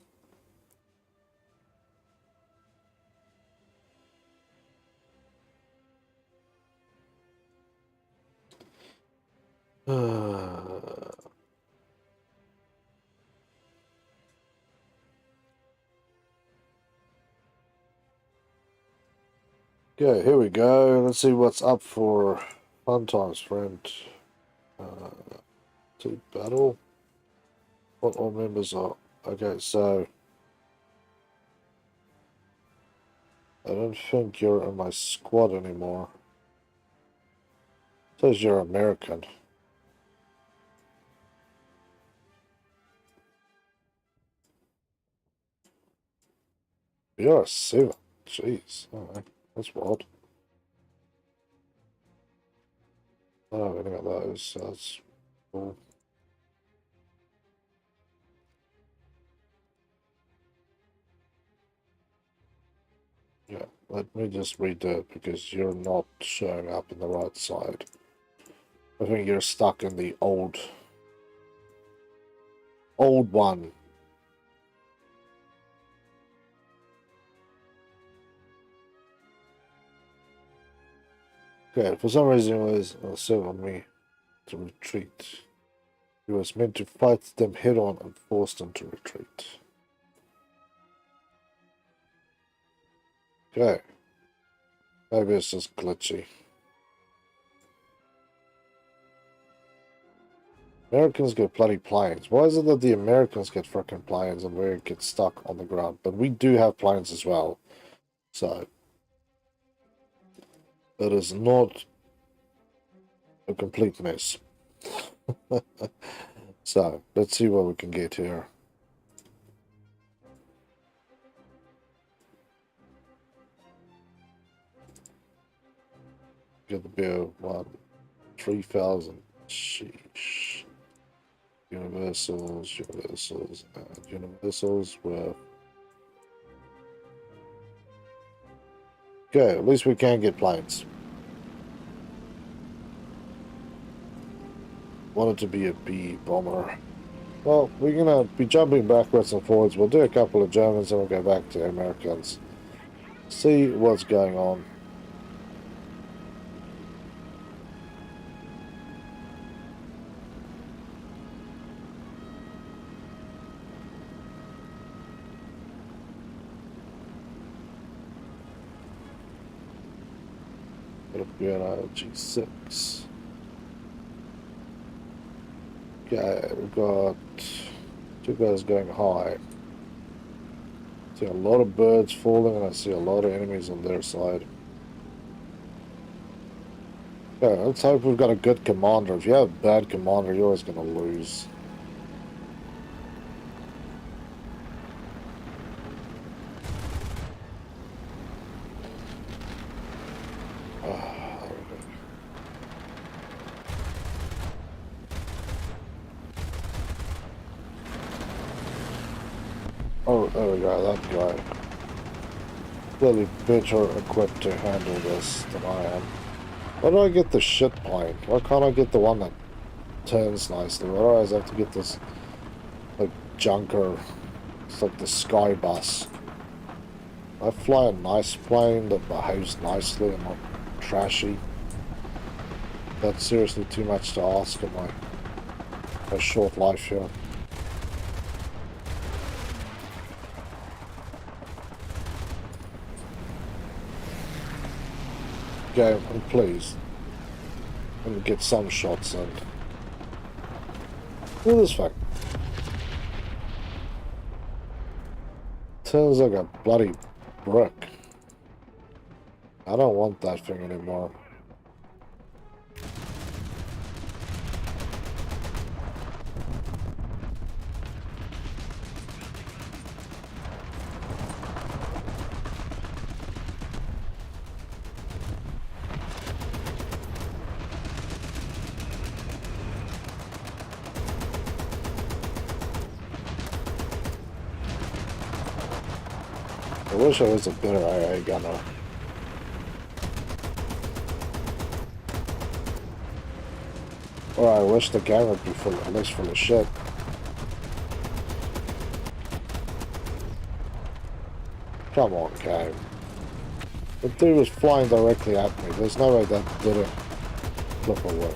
S1: Okay, here we go. Let's see what's up for fun times, friend. To battle. What all members are. Okay, so I don't think you're in my squad anymore. It says you're American. You're a 7. Jeez. Alright. That's wild. I don't have any of those, so that's cool. Yeah, let me just redo it because you're not showing up in the right side. I think you're stuck in the old one. Okay, for some reason it was 7 on me. to retreat. He was meant to fight them head on and force them to retreat. Okay. Maybe it's just glitchy. Americans get bloody planes. Why is it that the Americans get frickin' planes and we get stuck on the ground? But we do have planes as well. So, it is not a complete mess. So, let's see what we can get here. Get the beer, 3,000. Sheesh. Universals, and universals were... Okay, at least we can get planes. Want it to be a B bomber. Well, we're gonna be jumping backwards and forwards. We'll do a couple of Germans and we'll go back to Americans. See what's going on. G6. Okay, we've got two guys going high. See a lot of birds falling and I see a lot of enemies on their side. Okay, let's hope we've got a good commander. If you have a bad commander, you're always going to lose. Oh, there we go, that guy. Clearly better equipped to handle this than I am. Why do I get the shit plane? Why can't I get the one that turns nicely? Why do I always have to get this, like, junker? It's like the sky bus. I fly a nice plane that behaves nicely and not trashy. That's seriously too much to ask in my short life here. Okay, and please, let me get some shots in. Look at this fuck. Turns like a bloody brick. I don't want that thing anymore. I wish I was a better AA gunner. Or I wish the game would be full, at least full of shit. Come on, game. The dude was flying directly at me. There's no way that didn't flip away.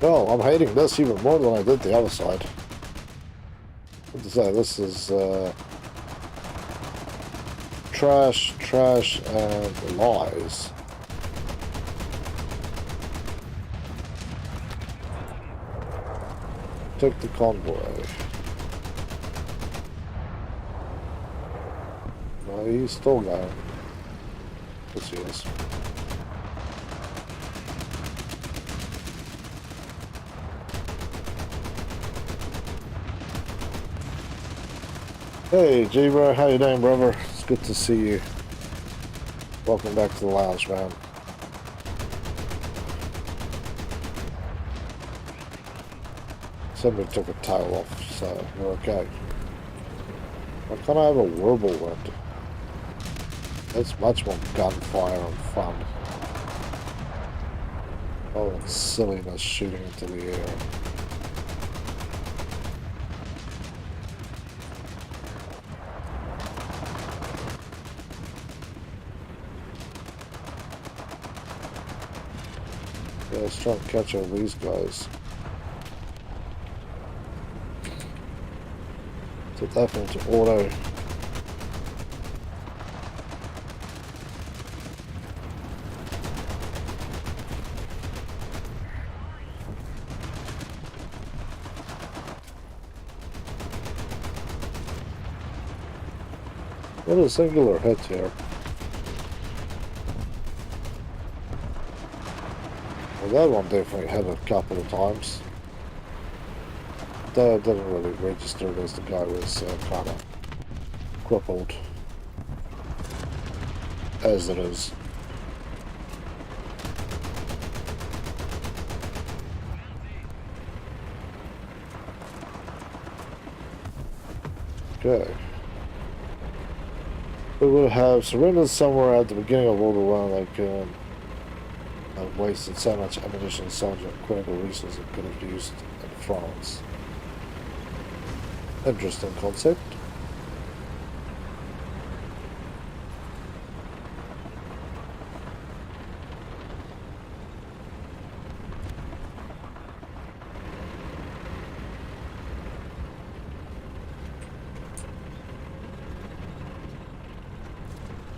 S1: Well, I'm hating this even more than I did the other side. What to say, this is trash, and lies. Take the convoy. No, he's still going. Yes, he is. Hey, G-Bro, how you doing, brother? It's good to see you. Welcome back to the lounge, man. Somebody took a tail off, so we're okay. Why can't I have a whirlwind? That's much more gunfire and fun. Oh, and silliness shooting into the air. let's try and catch all these guys. Set that into auto. What a singular hit here. Well, that one definitely hit a couple of times. That didn't really register as the guy was kind of crippled. As it is. Okay. We would have surrendered somewhere at the beginning of World War I, like, I've wasted so much ammunition and soldier critical resources it could have used in France. Interesting concept.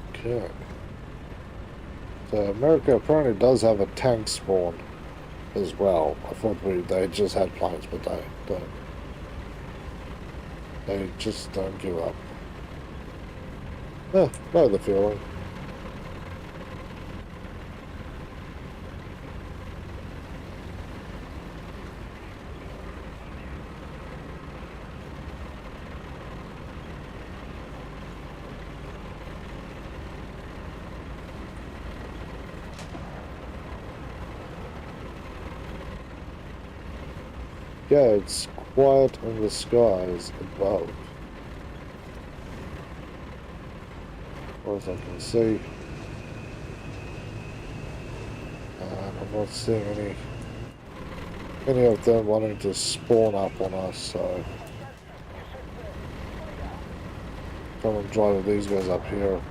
S1: Okay. So America apparently does have a tank spawn as well. I thought they just had planes, but they don't. They just don't give up. Know the feeling. Yeah, it's quiet in the skies above. As I can see. And I'm not seeing any of them wanting to spawn up on us, so come and drive these guys up here.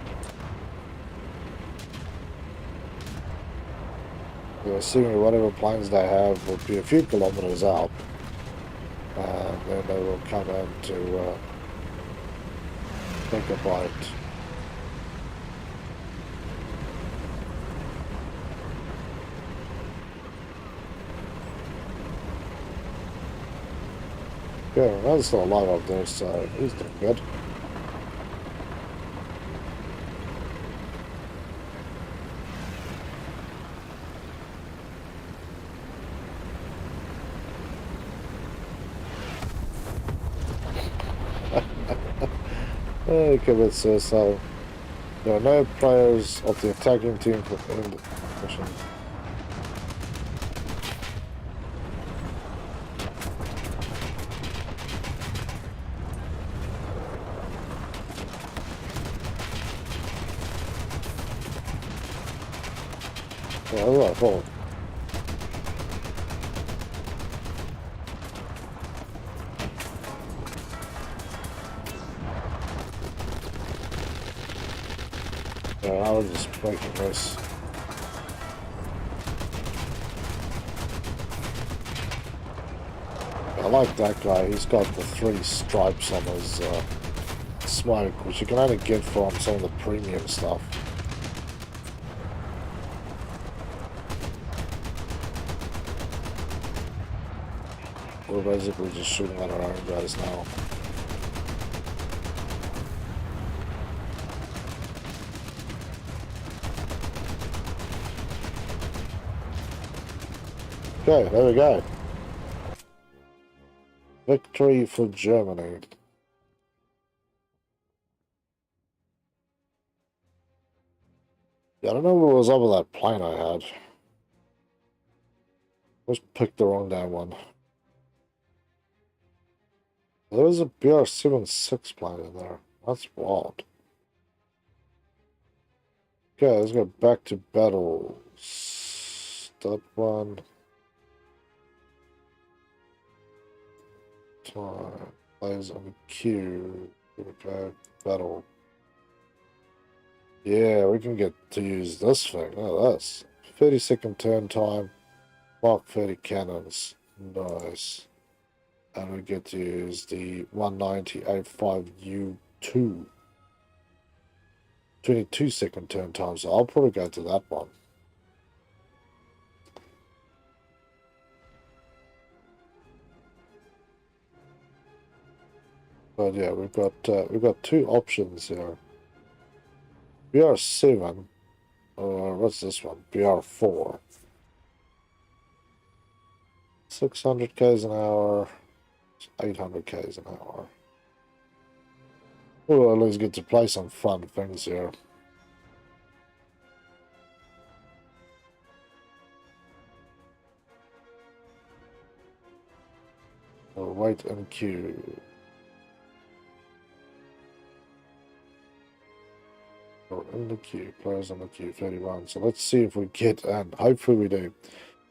S1: They're assuming whatever planes they have will be a few kilometers out. And then they will come in to take a bite. Yeah, another still alive up there, so he's doing good. Commit suicide. There are no players of the attacking team for end mission. Yeah, that's what I thought. Yeah, I was just breaking this. I like that guy. He's got the 3 stripes on his smoke, which you can only get from some of the premium stuff. We're basically just shooting at our own guys now. Okay, there we go. Victory for Germany. Yeah, I don't know what was up with that plane I had. Just picked the wrong damn one. There was a BR-76 plane in there. That's wild. Okay, let's go back to battle. Step 1. Time. Plays on the queue. Okay, battle. Yeah, we can get to use this thing. Look at this. 30-second turn time. Mark 30 cannons. Nice. And we get to use the 190A5U2. 22-second turn time, so I'll probably go to that one. But yeah, we've got two options here. BR7, or what's this one? BR4. 600 k's an hour, 800 k's an hour. We'll at least get to play some fun things here. We'll wait in queue. We're in the queue, players in the queue, 31. So let's see if we get, and hopefully we do.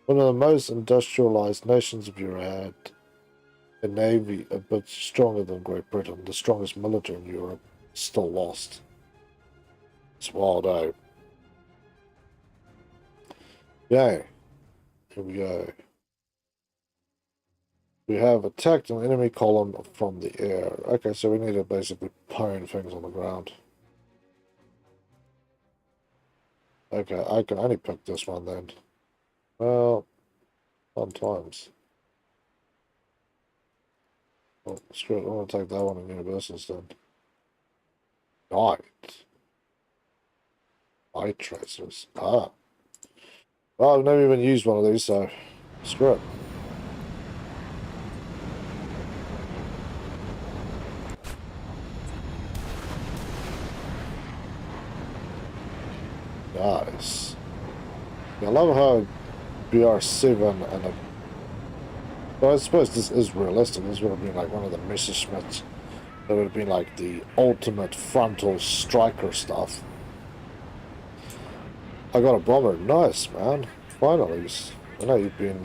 S1: One of the most industrialized nations of Europe had a navy a bit stronger than Great Britain. The strongest military in Europe still lost. It's wild, eh? Yay. Here we go. We have attacked an enemy column from the air. Okay, so we need to basically pwn things on the ground. Okay, I can only pick this one then. Well, sometimes. Oh, screw it, I want to take that one in universals then. Night. Night tracers. Ah. Well, I've never even used one of these, so screw it. Nice. I love how BR7 and a... Well, I suppose this is realistic. This would have been like one of the Messerschmitts. That would have been like the ultimate frontal striker stuff. I got a bomber. Nice, man. Finally. I know you've been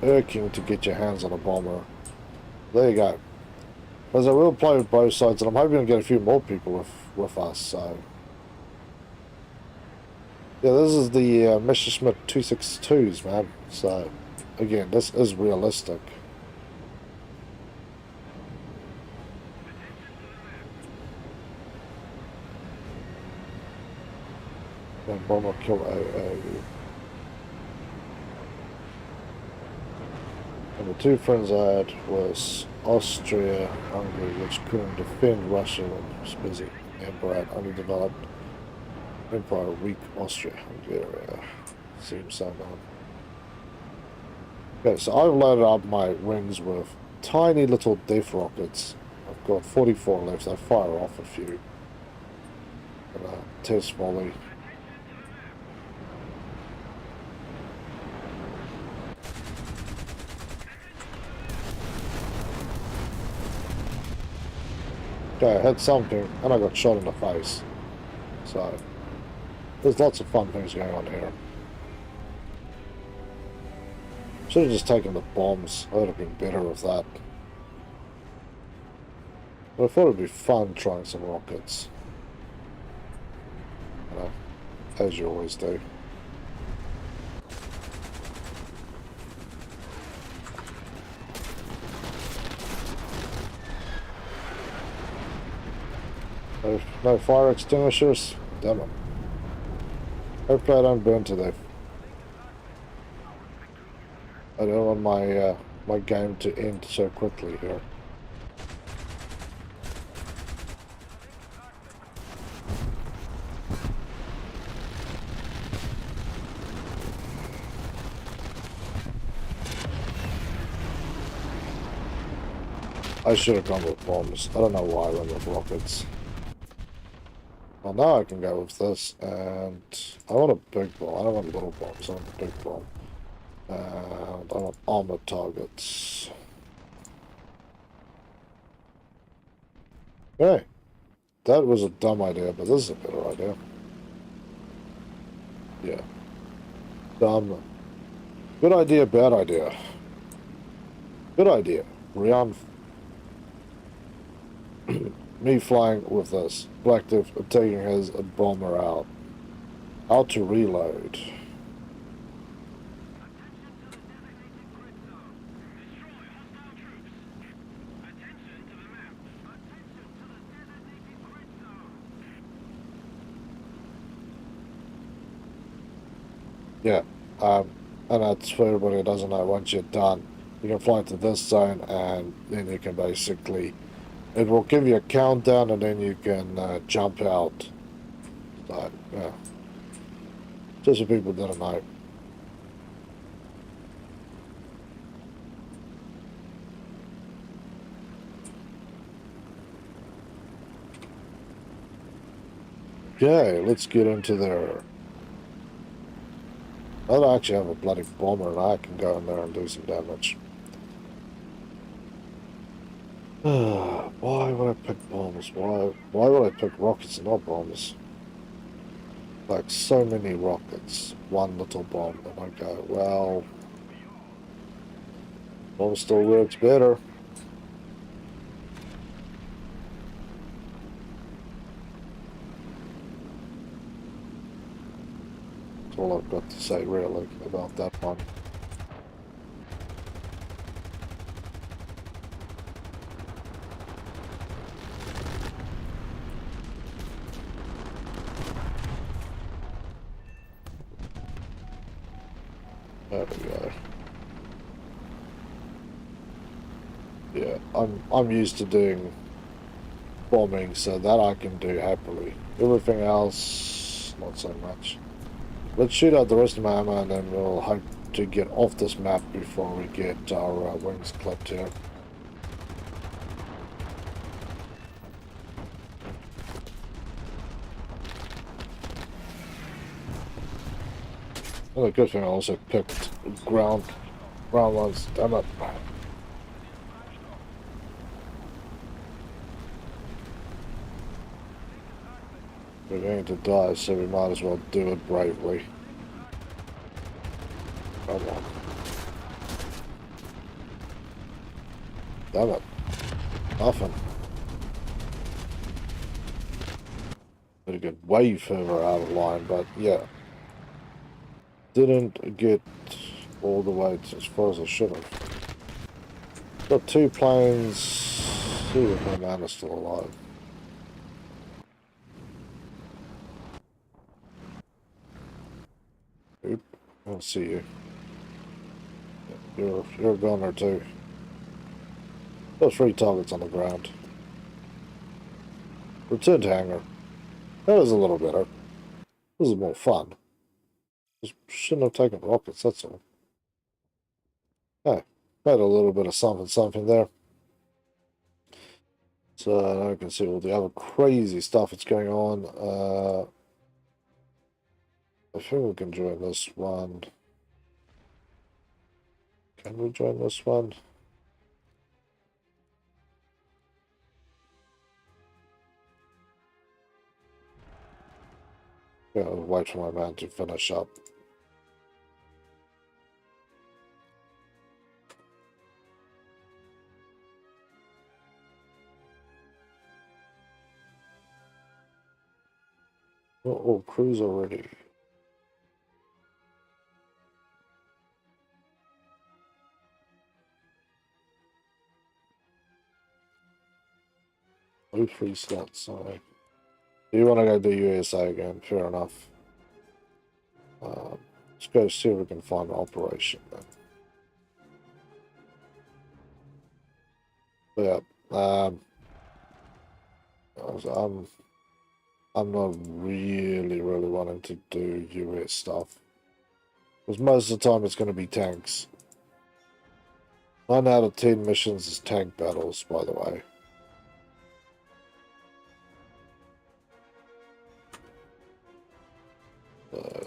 S1: irking to get your hands on a bomber. There you go. As I will play with both sides, and I'm hoping to get a few more people with us, so... Yeah, this is the Messerschmitt 262s, man. So, again, this is realistic. And bomber kill AA. And the two friends I had was Austria, Hungary, which couldn't defend Russia when it was busy. Empire had underdeveloped. Empire weak Austria, Hungary. Seems so on. Okay, so I've loaded up my wings with tiny little death rockets. I've got 44 left. I fire off a few. And test volley. Okay, I hit something and I got shot in the face. So, there's lots of fun things going on here. Should have just taken the bombs. I would have been better with that. But I thought it'd be fun trying some rockets. You know, as you always do. No fire extinguishers? Damn it. Hopefully I don't burn to death. I don't want my game to end so quickly here. I should have gone with bombs. I don't know why I went with rockets. Well, now I can go with this, and I want a big bomb. I don't want little bombs, I want a big bomb. And I want armored targets. Okay. That was a dumb idea, but this is a better idea. Yeah. Dumb. Good idea, bad idea. Good idea. Rian. Me flying with this. Blackdiff taking his bomber out. How to reload. Yeah, and that's for everybody who doesn't know. Once you're done, you can fly to this zone, and then you can basically, it will give you a countdown, and then you can jump out. So, yeah, just for people that don't know. Okay, let's get into there. I don't actually have a bloody bomber, and I can go in there and do some damage. Why would I pick bombs? Why would I pick rockets and not bombs? Like, so many rockets, one little bomb, and I go, well, bomb still works better. That's all I've got to say, really, about that one. There we go. Yeah, I'm used to doing bombing, so that I can do happily. Everything else, not so much. Let's shoot out the rest of my ammo, and then we'll hope to get off this map before we get our wings clipped here. Well, the good thing I also picked ground ones. Damn it. We're going to die, so we might as well do it bravely. Come on. Damn it. Nothing. Better get way further out of line, but yeah. Didn't get all the way as far as I should have. Got two planes. See if my man is still alive. Oop. I don't see you. You're a gunner too. Got 3 targets on the ground. Return to hangar. That was a little better. This is more fun. Just shouldn't have taken rockets, that's all. Hey, made a little bit of something there. So now you can see all the other crazy stuff that's going on. I think we can join this one. Can we join this one? Yeah, I'll wait for my man to finish up. Oh, cruise already. Oh, 3 slots, sorry. You want to go do USA again? Fair enough. Let's go see if we can find an operation then. But yeah, I'm not really wanting to do US stuff. Because most of the time it's going to be tanks. 9 out of 10 missions is tank battles, by the way.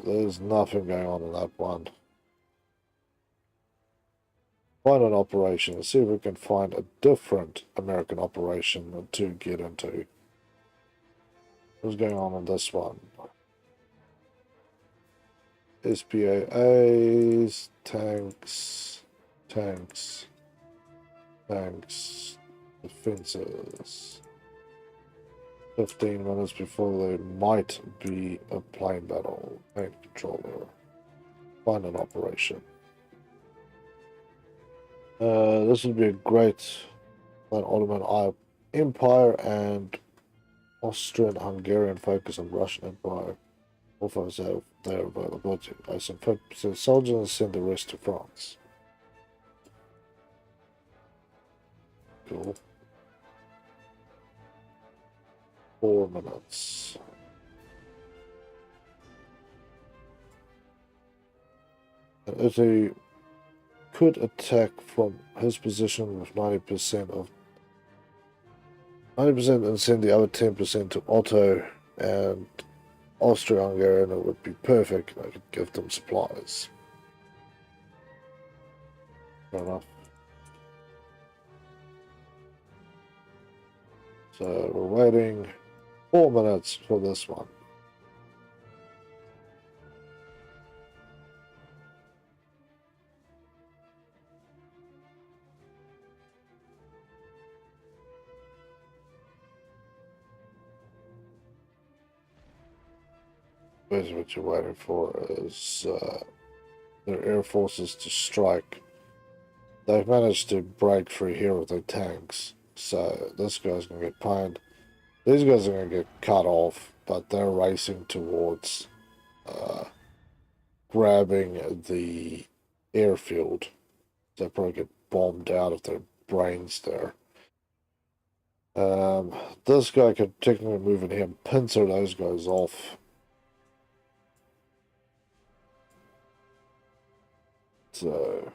S1: There's nothing going on in that one. Find an operation. Let's see if we can find a different American operation to get into. What's going on in this one? SPAAs, tanks, defenses. 15 minutes before there might be a plane battle. Plane controller. Find an operation. This would be a great Ottoman Empire and Austrian-Hungarian focus on Russian Empire. Offers have their availability. I send 50% soldiers and send the rest to France. Cool. 4 minutes. And Italy could attack from his position with 90% of 90% and send the other 10% to Otto and Austria-Hungary, and it would be perfect. I could give them supplies. Fair enough. So we're waiting 4 minutes for this one. Basically what you're waiting for is their air forces to strike. They've managed to break through here with their tanks, so this guy's going to get pined. These guys are going to get cut off, but they're racing towards grabbing the airfield. They'll probably get bombed out of their brains there. This guy could technically move in here and pincer those guys off. So,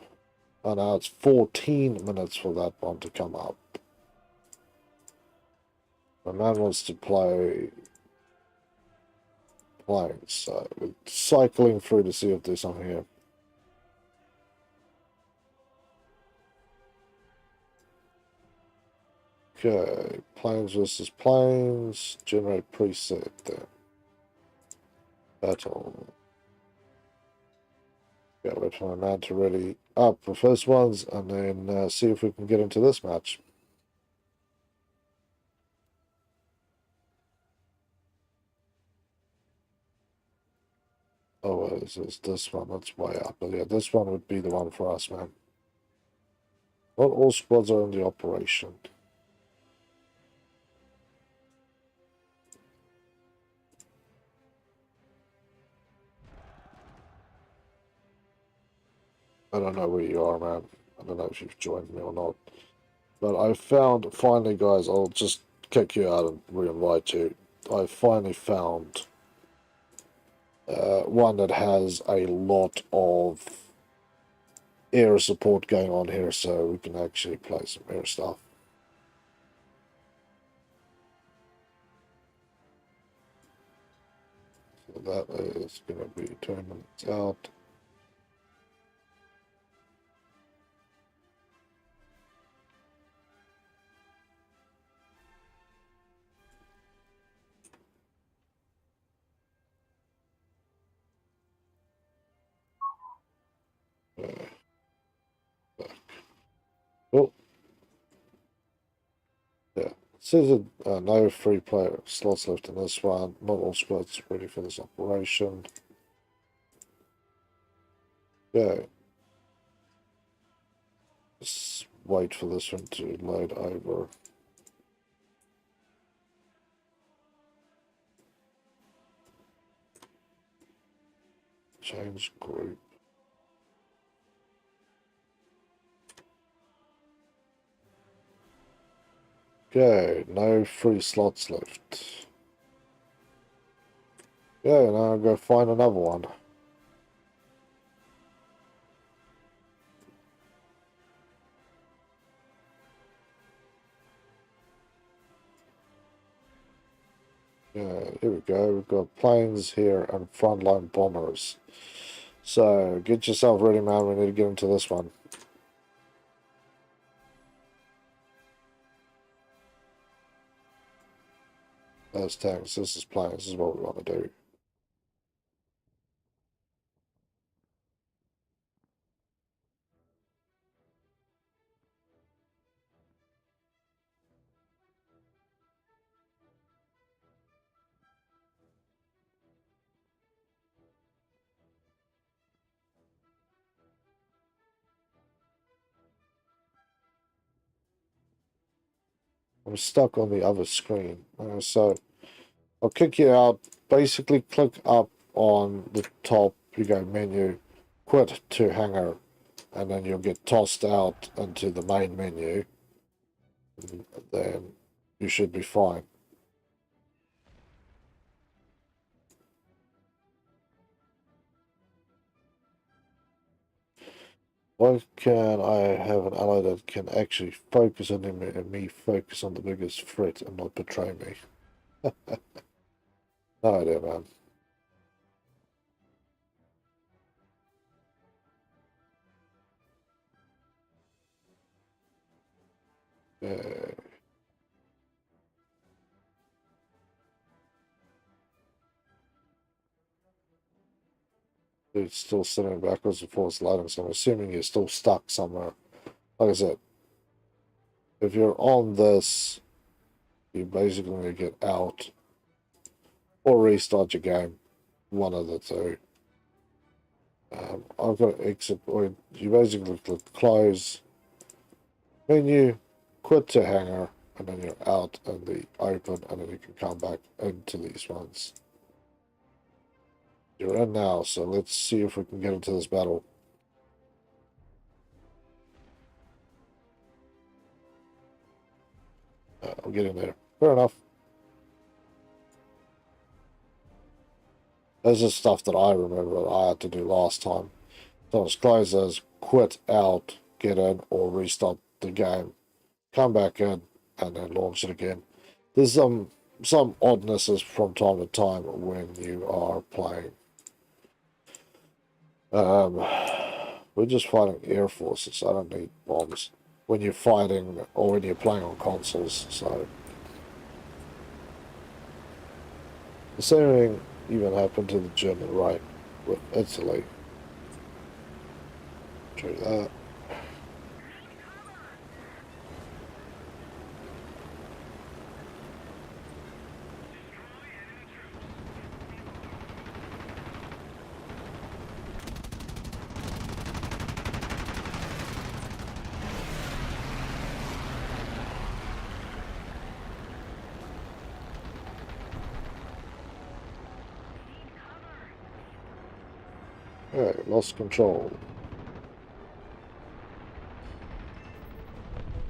S1: and now it's 14 minutes for that one to come up. My man wants to play planes, so we're cycling through to see if there's something here. Okay, planes versus planes, generate preset there. Battle. Yeah, wait for my man to ready up the first ones, and then see if we can get into this match. Oh, is this one? That's way up. But yeah, this one would be the one for us, man. Not all squads are in the operation. I don't know where you are, man. I don't know if you've joined me or not. But I found, finally, guys, I'll just kick you out and re-invite you. I finally found one that has a lot of air support going on here, so we can actually play some air stuff. So that is going to be 2 minutes out. Oh, yeah. It says that no free player slots left in this one. Not all squads ready for this operation. Okay. Just wait for this one to load over. Change group. Okay, no free slots left. Yeah, now I'll go find another one. Yeah, here we go. We've got planes here and frontline bombers. So get yourself ready, man. We need to get into this one. Those tanks. This is planes. This is what we want to do. I'm stuck on the other screen. So I'll kick you out. Basically, click up on the top, you go menu, quit to hangar, and then you'll get tossed out into the main menu. And then you should be fine. Why can I have an ally that can actually focus on him and me focus on the biggest threat and not betray me? No idea, man. Yeah. It's still sitting backwards and forwards loading, so I'm assuming you're still stuck somewhere. Like I said, if you're on this, you basically going to get out or restart your game. One of the two. I've got to exit, or you basically click close, menu, quit to hangar, and then you're out in the open, and then you can come back into these ones. You're in now, so let's see if we can get into this battle. I'm getting there. Fair enough. This is stuff that I remember that I had to do last time. So it's close as quit out, get in, or restart the game. Come back in, and then launch it again. There's some oddnesses from time to time when you are playing. We're just fighting air forces. I don't need bombs when you're fighting or when you're playing on consoles. So the same thing even happened to the German right with Italy. True that. Okay, lost control.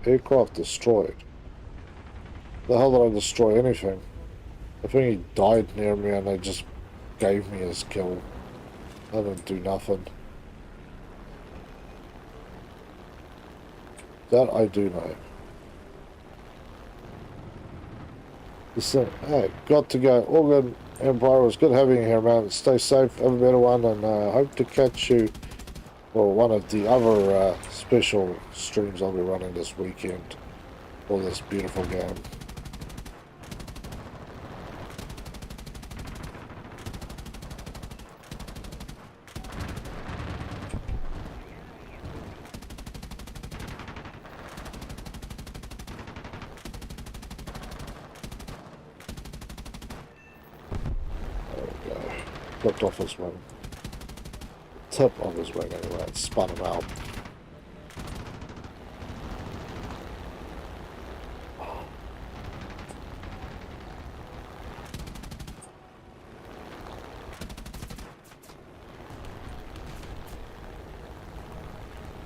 S1: Aircraft destroyed. The hell did I destroy anything? I think he died near me and they just gave me his kill. I didn't do nothing. That I do know. Listen, hey, got to go. All good, Empire. It was good having you here, man. Stay safe, have a better one, and hope to catch you for one of the other special streams I'll be running this weekend for this beautiful game. There we go. Flipped off his wing. Tip of his wing anyway, and spun him out.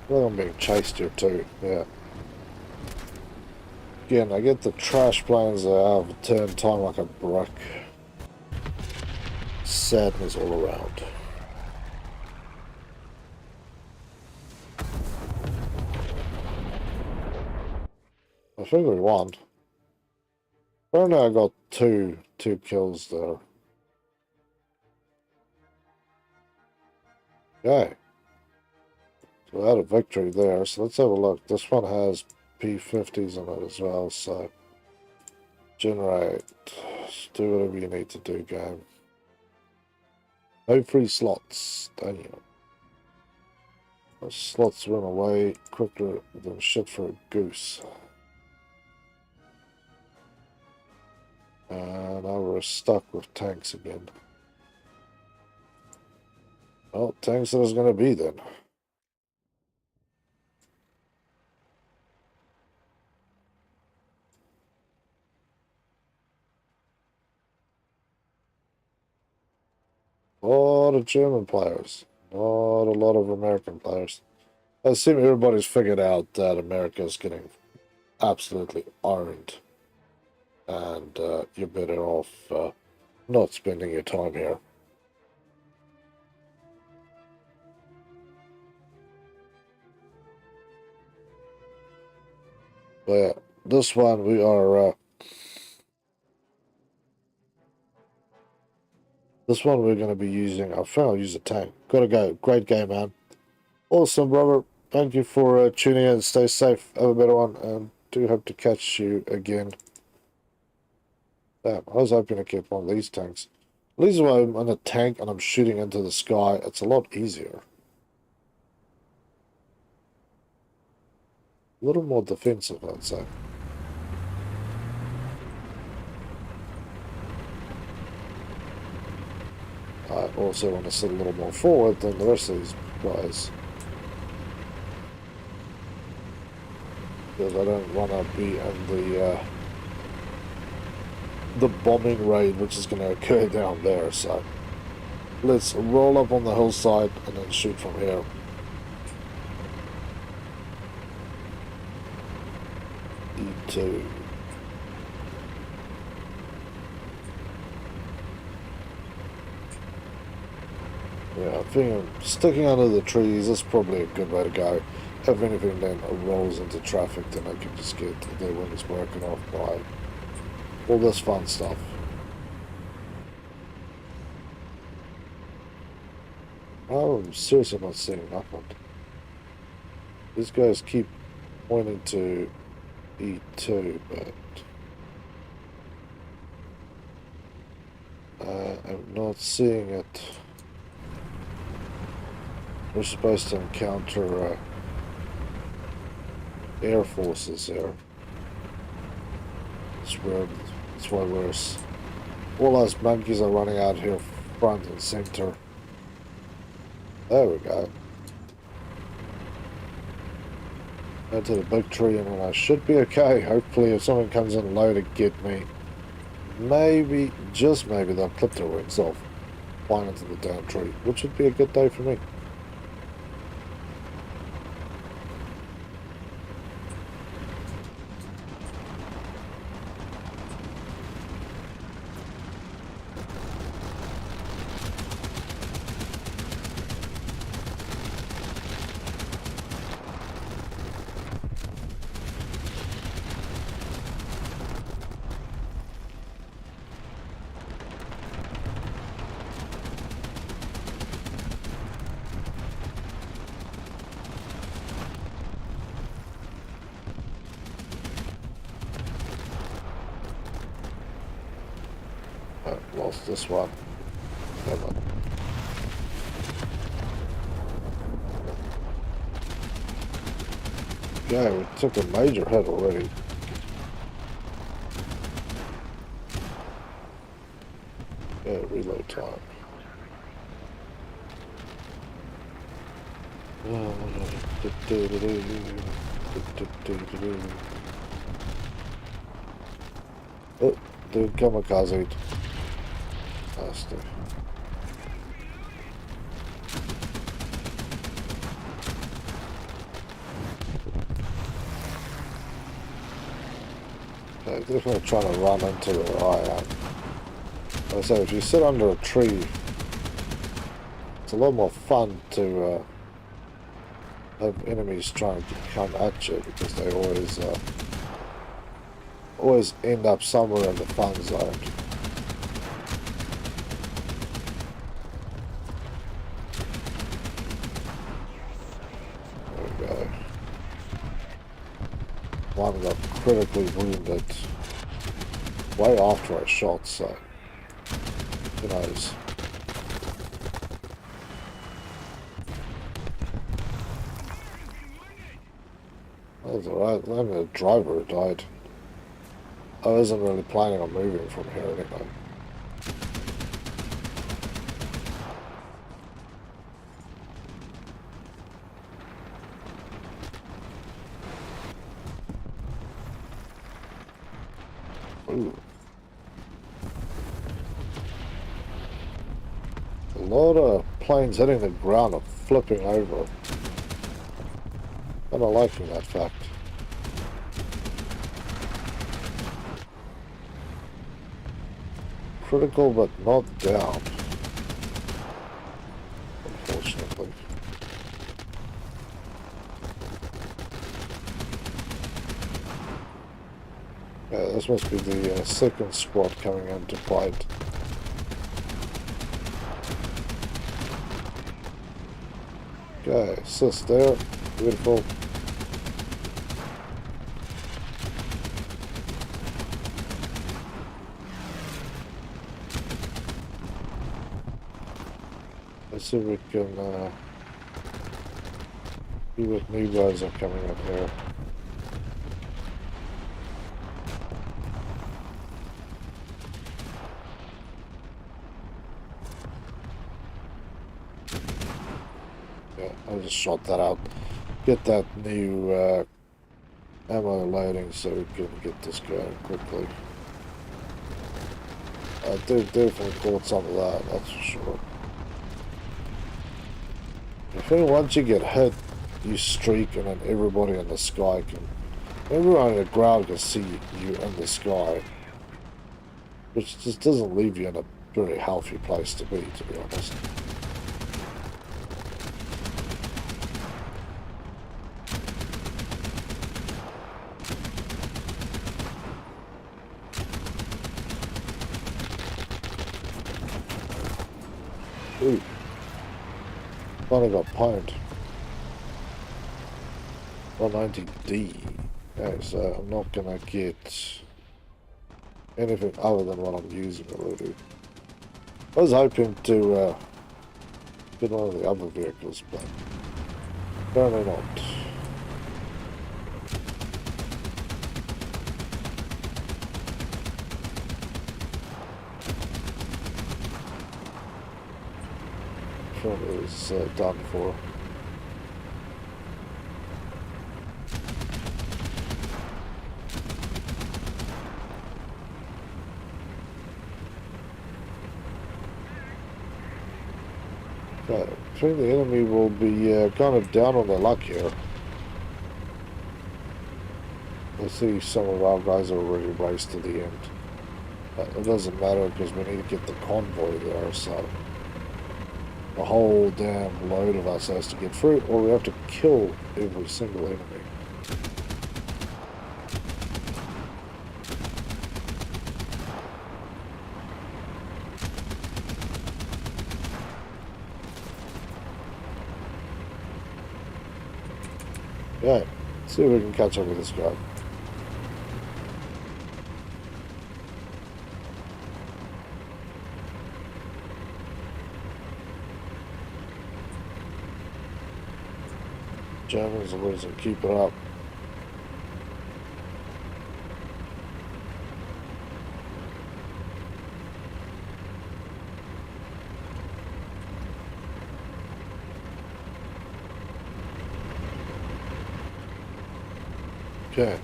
S1: Well, I'm being chased here too, yeah. Again, I get the trash planes that have turned time like a brick. Sadness all around. I think we won. Apparently I got two kills there. Okay. So we had a victory there. So let's have a look. This one has P50s in it as well. So generate. Do whatever you need to do, game. No free slots. Dang you. The slots run away quicker than shit for a goose. And now we're stuck with tanks again. Well, tanks there's going to be then. lot of German players, not a lot of American players. I assume everybody's figured out that America's getting absolutely owned, and you're better off not spending your time here. But yeah, this one we are. This one we're going to be using. I think I'll use a tank. Gotta go. Great game, man. Awesome, brother. Thank you for tuning in. Stay safe. Have a better one, and do hope to catch you again. Damn, I was hoping to get one of these tanks. At least when I'm in a tank and I'm shooting into the sky, it's a lot easier. A little more defensive, I'd say. I also want to sit a little more forward than the rest of these guys. Because I don't want to be in the bombing raid, which is going to occur down there. So let's roll up on the hillside and then shoot from here. E2. Yeah, I think sticking under the trees is probably a good way to go. If anything then rolls into traffic, then I can just get their wings broken off by all this fun stuff. I'm seriously not seeing nothing. These guys keep pointing to E2, but I'm not seeing it. We're supposed to encounter air forces there. It's weird. That's why all those monkeys are running out here front and center. There we go. Into the big tree, and then I should be okay. Hopefully, if someone comes in low to get me, maybe, just maybe, they'll clip their wings off, flying into the damn tree, which would be a good day for me. Lost this one. Never mind. Yeah, we took a major hit already. Yeah, reload time. Oh, dude, kamikaze. Bastard. Okay, definitely trying to run into where I am. Like I said, if you sit under a tree, it's a lot more fun to have enemies trying to come at you, because they always end up somewhere in the fun zone. One got critically wounded way after I shot, so who knows. That was alright, only the driver died. I wasn't really planning on moving from here anyway. Ooh. lot of planes hitting the ground and flipping over. I'm not liking that fact. Critical but not down. Unfortunately. Yeah, this must be the second squad coming in to fight. Okay, assist there. Beautiful. Let's see if we can see what new guys are coming in here. Yeah, I just shot that out. Get that new ammo loading so we can get this going quickly. I definitely caught some of that, that's for sure. I think once you get hit, you streak and then everybody in the sky can... Everyone on the ground can see you in the sky. Which just doesn't leave you in a very healthy place to be honest. Ooh. Finally got pwned. 190D. Okay, so I'm not gonna get anything other than what I'm using already. I was hoping to get one of the other vehicles, but apparently not. Front is done for. Okay, I think the enemy will be kind of down on their luck here. I see some of our guys are already raced to the end. It doesn't matter because we need to get the convoy there, so the whole damn load of us has to get through, or we have to kill every single enemy. Yeah, see if we can catch up with this guy. Germans are losing, keep it up. Okay.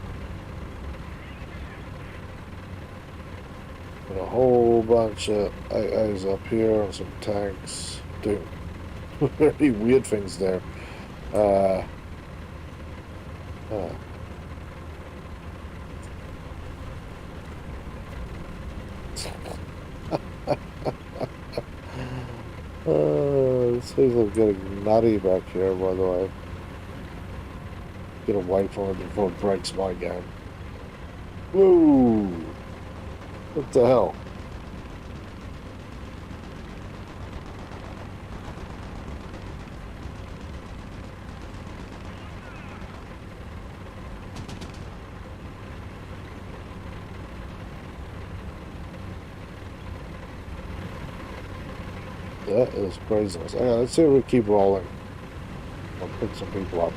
S1: And a whole bunch of AAs up here and some tanks doing very weird things there. This thing's like getting nutty back here, by the way. Get away from it before it breaks my game. Whoa! What the hell? That is craziness. Okay, let's see if we keep rolling. I'll pick some people up.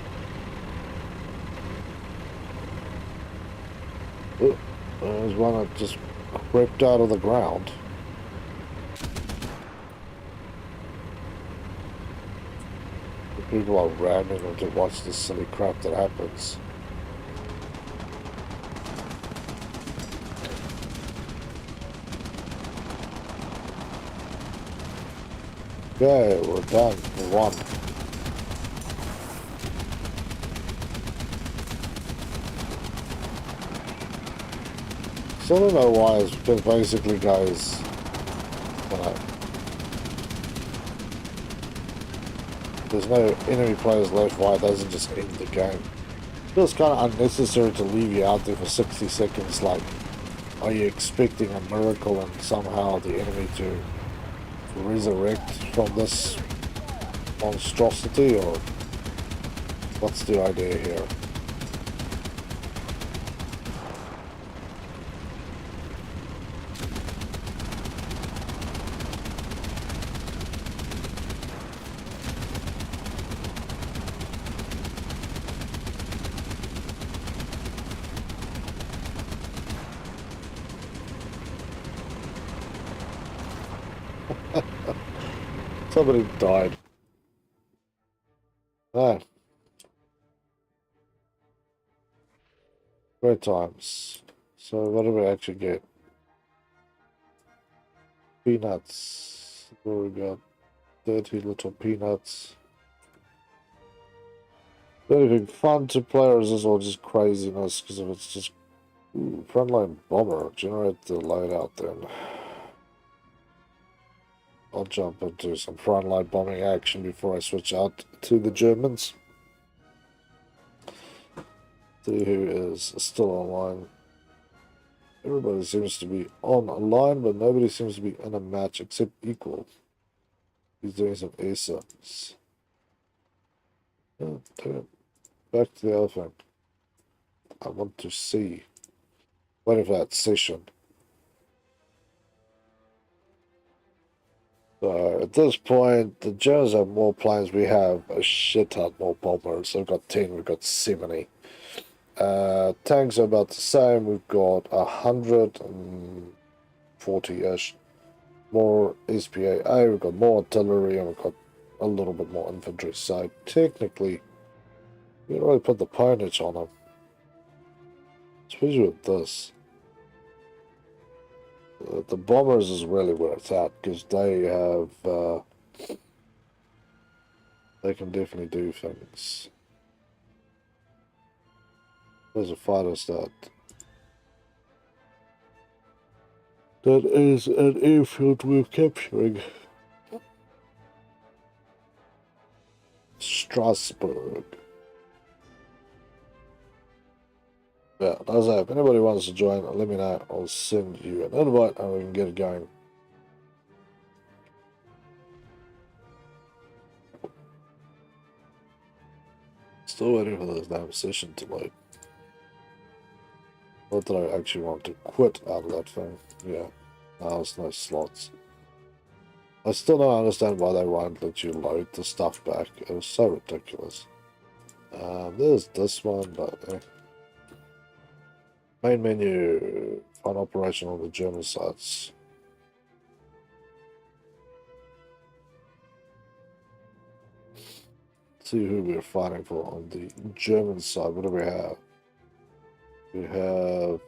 S1: Oh, there's one that just ripped out of the ground. The people are ramming them to watch this silly crap that happens. Okay, we're done. We won. So I don't know why, it's because basically, guys, you know, there's no enemy players left. Why it doesn't just end the game? Feels kind of unnecessary to leave you out there for 60 seconds. Like, are you expecting a miracle and somehow the enemy to resurrect from this monstrosity, or what's the idea here? Somebody died. Ah, great times. So what do we actually get? Peanuts. What we got? 30 little peanuts. Anything fun to play, or is this all just craziness? Because if it's just frontline bomber, generate the loadout then. I'll jump into some frontline bombing action before I switch out to the Germans. See who is still online. Everybody seems to be online, but nobody seems to be in a match except Equal. He's doing some ASAPs. Oh, damn. Back to the elephant. I want to see. What if that session? So at this point, the Germans have more planes. We have a shit ton more bombers. So we've got 10, we've got 70. Tanks are about the same. We've got 140-ish. More SPAA, we've got more artillery, and we've got a little bit more infantry. So technically, you can really put the ponage on them. Especially with this. The bombers is really where it's at, because they have, they can definitely do things. There's a fighter stat. That is an airfield we're capturing. Strasbourg. Yeah, that's it. If anybody wants to join, let me know. I'll send you an invite and we can get it going. Still waiting for this damn session to load. Not that I actually want to quit out of that thing. Yeah, now there's no slots. I still don't understand why they won't let you load the stuff back. It was so ridiculous. There's this one, but main menu, find operation on the German sites. See who we're fighting for on the German side. What do we have? We have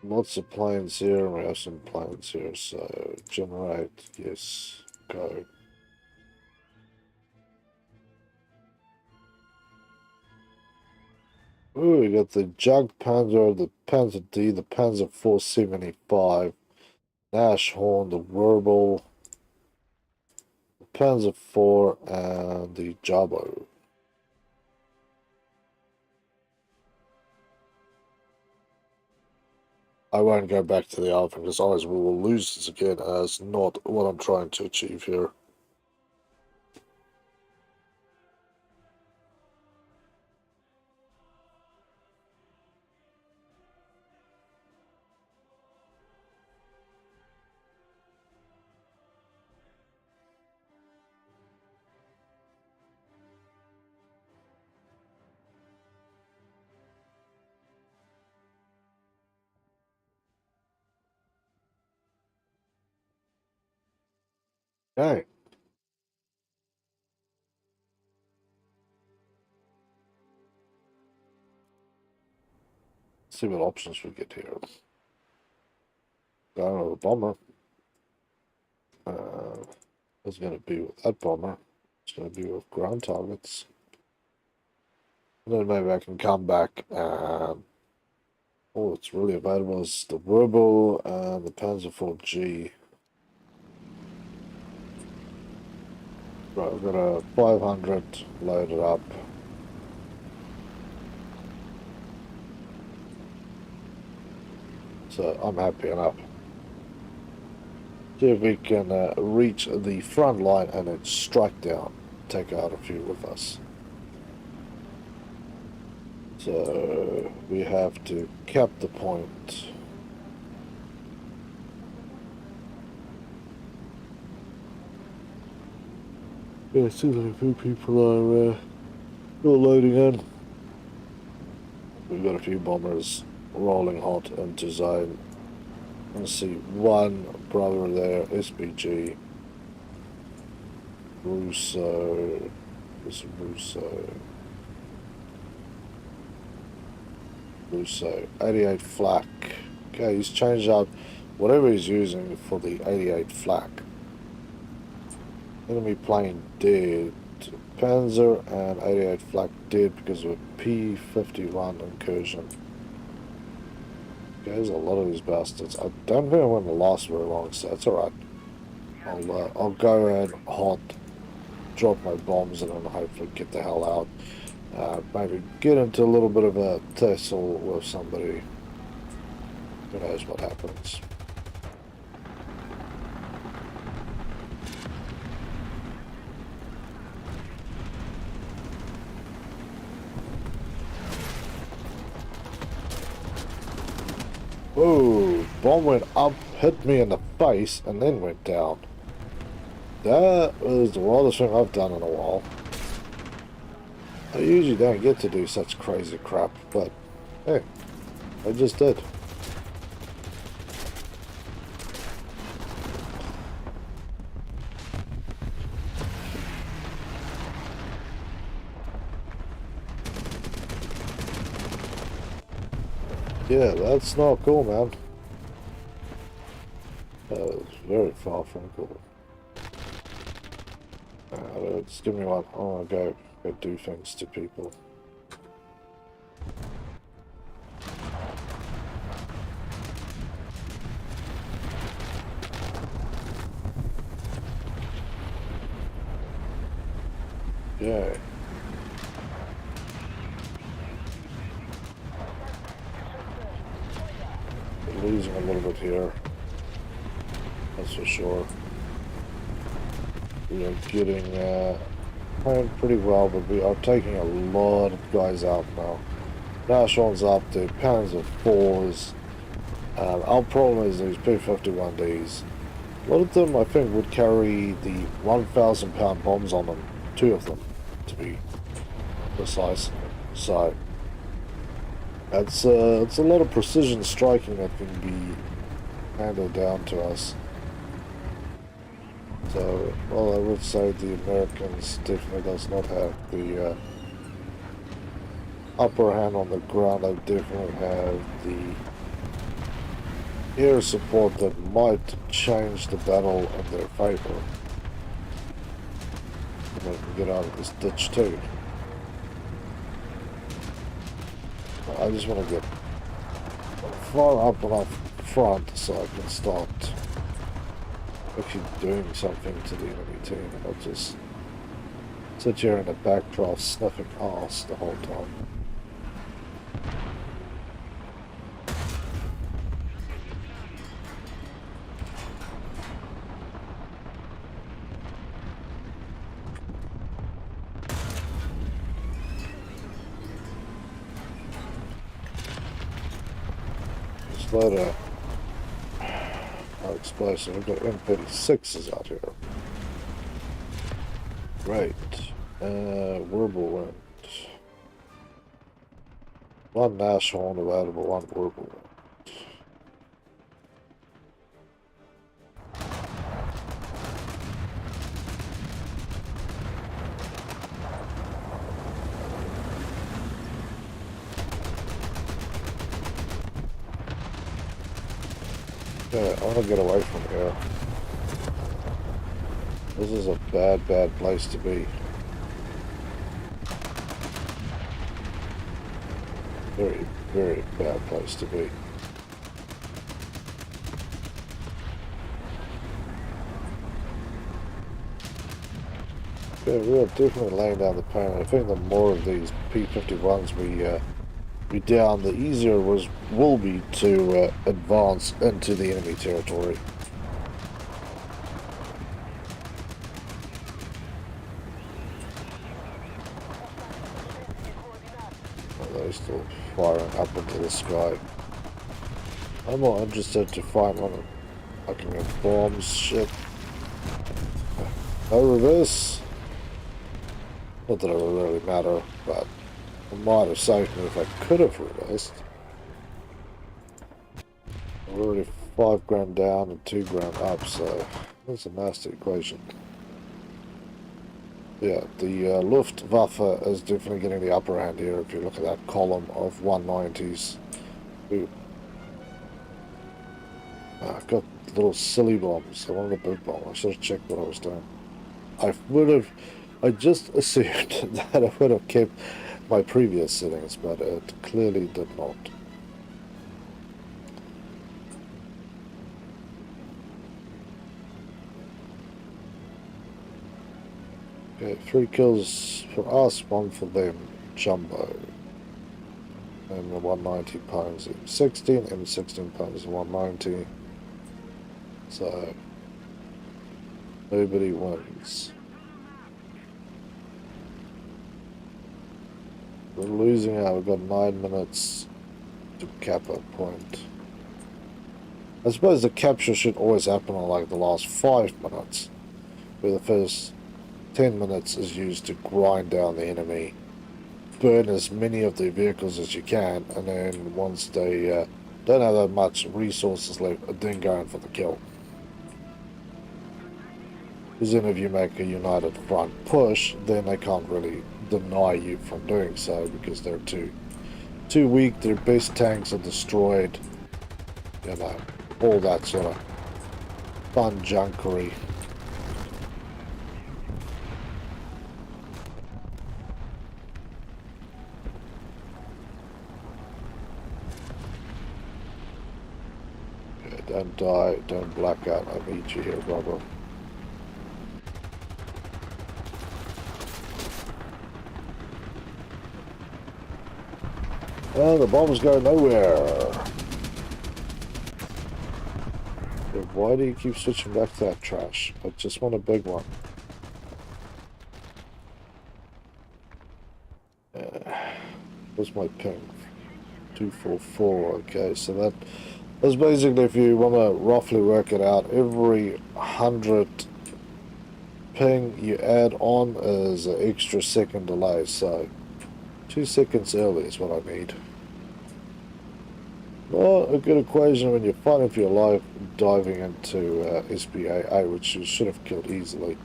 S1: lots of planes here, and we have some planes here. So generate, yes, go. Ooh, we got the Jug Panzer, the Panzer D, the Panzer 475, Nashorn, the Werbel, the Panzer 4, and the Jabo. I won't go back to the Alpha because otherwise we will lose this again. That's not what I'm trying to achieve here. Okay. See what options we get here. Got another bomber. It's going to be with that bomber. It's going to be with ground targets. And then maybe I can come back and... all it's really available is the Verbal and the Panzer IV-G. Right, we've got a 500 loaded up. So I'm happy enough. See if we can reach the front line and then strike down, take out a few with us. So we have to cap the point. Yeah, it seems like a few people are still loading in. We've got a few bombers rolling hot into zone. Let's see, one brother there, SPG. Russo. This is Russo. Russo. 88 flak. Okay, he's changed out whatever he's using for the 88 flak. Enemy plane dead. Panzer and 88 flak dead because of a P-51 incursion. There's a lot of these bastards. I don't think I'm going to last very long, so that's alright. I'll go and hot, drop my bombs, and then hopefully get the hell out. Maybe get into a little bit of a tussle with somebody. Who knows what happens. Whoa, bomb went up, hit me in the face, and then went down. That was the wildest thing I've done in a while. I usually don't get to do such crazy crap, but hey, I just did. Yeah, that's not cool, man. That was very far from cool. Just give me one. I want to go do things to people. Yeah. Losing a little bit here, that's for sure. We are getting playing pretty well, but we are taking a lot of guys out now. Nashorn's up, the Panzer IVs. Our problem is these P-51Ds. A lot of them, I think, would carry the 1,000 pound bombs on them. 2 of them, to be precise. So it's a lot of precision striking that can be handed down to us. So, well, I would say the Americans definitely does not have the upper hand on the ground. They definitely have the air support that might change the battle in their favor. And we can get out of this ditch too. I just want to get far up enough front so I can start actually doing something to the enemy team and not just sit here in the backdrop sniffing ass the whole time. Just let our explosive. We've got M36s out here. Right. Whirlwind. One Nashorn available, one Whirlwind. Yeah, I want to get away from here. This is a bad, bad place to be. Very, very bad place to be. Yeah, we are definitely laying down the pain. I think the more of these P-51s we down, the easier it will be to advance into the enemy territory. They're still firing up into the sky. I'm more interested to find one of fucking bombs, shit. No reverse. Not that it would really matter, but it might have saved me if I could have reversed. I'm already 5 grand down and 2 grand up, so that's a nasty equation. Yeah, the Luftwaffe is definitely getting the upper hand here if you look at that column of 190s. I've got little silly bombs. I wanted a big bomb. I should have checked what I was doing. I just assumed that I would have kept my previous settings, but it clearly did not. Okay, 3 kills for us, 1 for them. Jumbo. And the 190 pounds M16, M16 pounds 190. So nobody wins. We're losing out. We've got 9 minutes to cap a point. I suppose the capture should always happen on like the last 5 minutes, where the first 10 minutes is used to grind down the enemy, burn as many of their vehicles as you can, and then once they don't have that much resources left, then going for the kill. Because then if you make a united front push, then they can't really deny you from doing so, because they're too weak, their best tanks are destroyed, you know, all that sort of fun junkery. Okay, don't die, don't black out, I need you here, brother. Oh, the bombs go nowhere. Why do you keep switching back to that trash? I just want a big one. What's my ping? 244. Okay, so that's basically, if you want to roughly work it out, every 100 ping you add on is an extra second delay. So 2 seconds early is what I need. Not a good equation when you're fighting for your life, diving into SPAA, which you should have killed easily,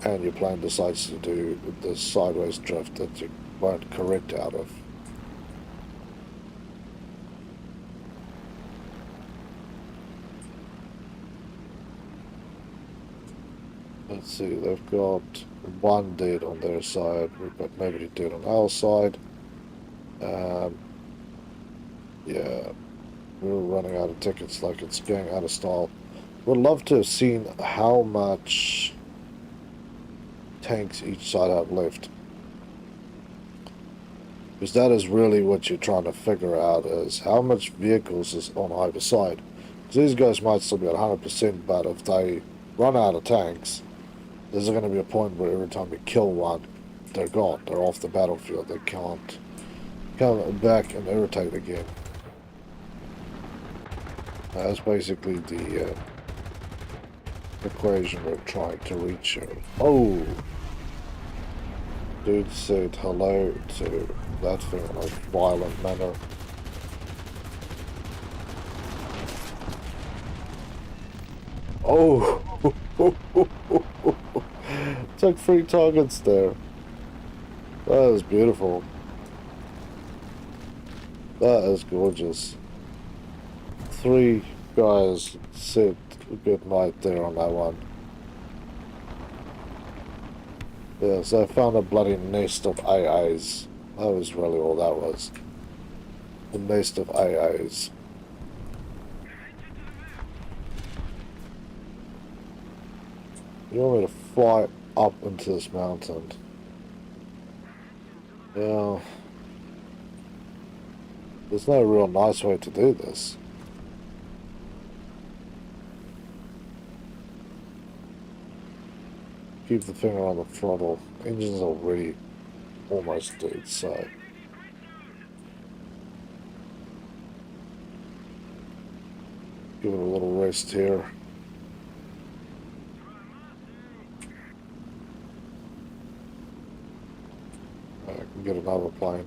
S1: and your plane decides to do the sideways drift that you won't correct out of. Let's see, they've got 1 dead on their side, we've got nobody dead on our side. Yeah, we're running out of tickets, like it's going out of style. Would love to have seen how much tanks each side have left, because that is really what you're trying to figure out, is how much vehicles is on either side. Because these guys might still be at 100%, but if they run out of tanks, there's going to be a point where every time you kill one, they're gone, they're off the battlefield, they can't come back and irritate again. That's basically the equation we're trying to reach here. Oh! Dude said hello to that thing in a violent manner. Oh! Took 3 targets there. That is beautiful. That is gorgeous. 3 guys said good night there on that one. Yeah, so I found a bloody nest of AAs. That was really all that was. A nest of AAs. You want me to fly up into this mountain? Yeah. There's no real nice way to do this. Keep the finger on the throttle. Engine's already almost dead, so... Give it a little rest here. I can get another plane.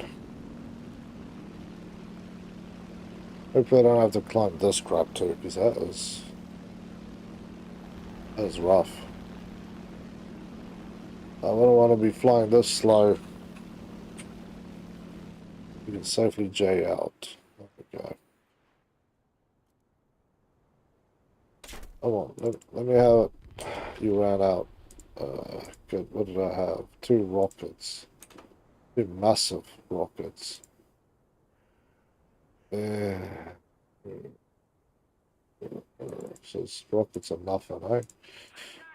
S1: Hopefully I don't have to climb this crap too, because that is rough. I wouldn't want to be flying this slow. You can safely J out. There we go. Come on, let me have it. You ran out. Good. What did I have? 2 rockets. 2 massive rockets. So rockets are nothing, eh?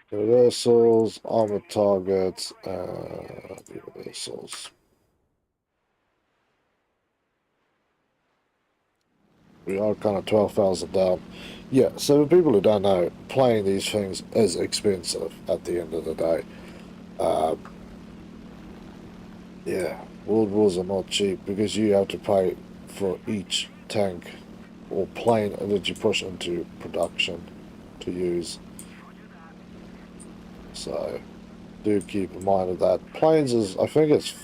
S1: Reversals, armor targets, reversals. We are kind of 12,000 down. Yeah, so for people who don't know, playing these things is expensive at the end of the day. Yeah, World Wars are not cheap because you have to pay for each tank or plane that you push into production to use. So, do keep in mind of that. Planes is, I think it's,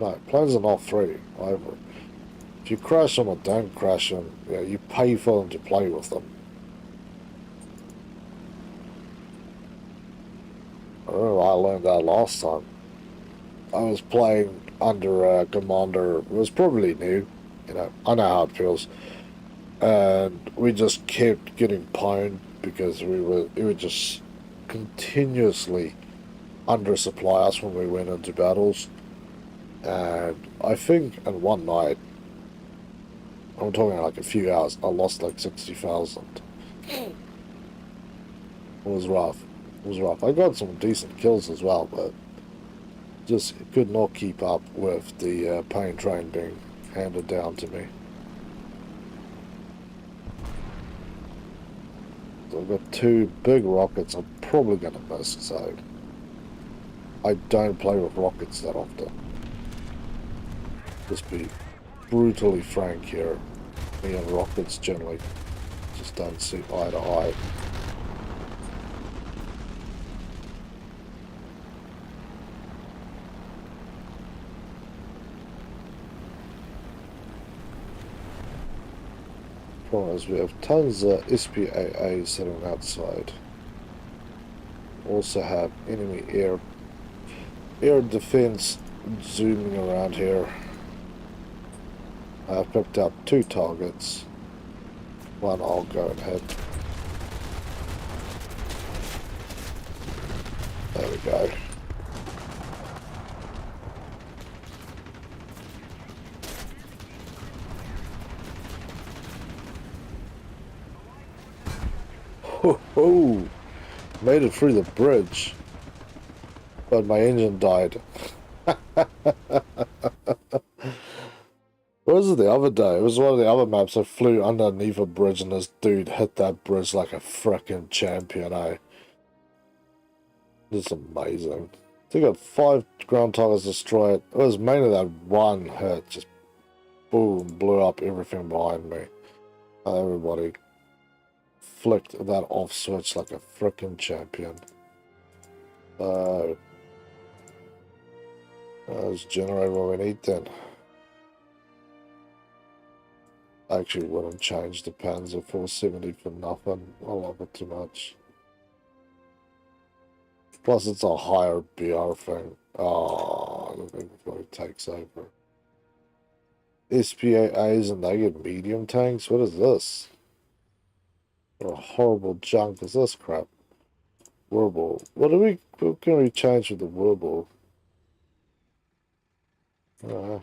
S1: no, planes are not free, either. If you crash them or don't crash them, yeah, you pay for them to play with them. I remember I learned that last time. I was playing under a commander, it was probably new, you know, I know how it feels. And we just kept getting pwned because it would just continuously undersupply us when we went into battles. And I think in one night, I'm talking like a few hours, I lost like 60,000. It was rough. It was rough. I got some decent kills as well, but just could not keep up with the pain train being handed down to me. So I've got 2 big rockets I'm probably going to miss, so I don't play with rockets that often. Just be brutally frank here. Me and rockets generally just don't see eye to eye. Problem is we have tons of SPAA sitting outside. Also have enemy air defense zooming around here. I've picked up 2 targets. One I'll go and hit. There we go. Ho ho! Made it through the bridge. But my engine died. What was it the other day? It was one of the other maps. I flew underneath a bridge and this dude hit that bridge like a frickin' champion, eh? It's amazing. They got 5 ground targets destroyed. It was mainly that one hit. Just boom, blew up everything behind me. Everybody flicked that off switch like a frickin' champion. Let's generate what we need then. I actually wouldn't change the Panzer 470 for nothing. I love it too much. Plus it's a higher BR thing. Oh, I think it takes over. SPAAs and they get medium tanks? What is this? What a horrible junk is this crap? Whirlball. What can we change with the Whirlball? No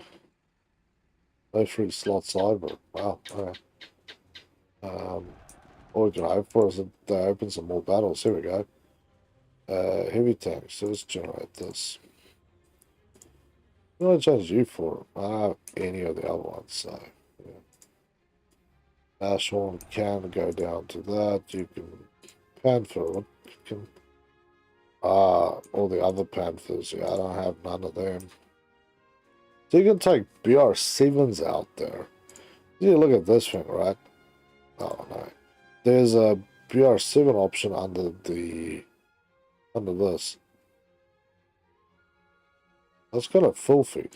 S1: 3 slots either. Wow. Alright. All we can hope for is that they open some more battles. Here we go. Heavy tanks. So let's generate this. What do I change you for? Any of the other ones. So, yeah. Ashhorn can go down to that. You can Panther. What can? All the other Panthers. Yeah, I don't have none of them. So you can take BR7s out there. You look at this thing, right? Oh no. There's a BR7 option under this. That's kind of filthy.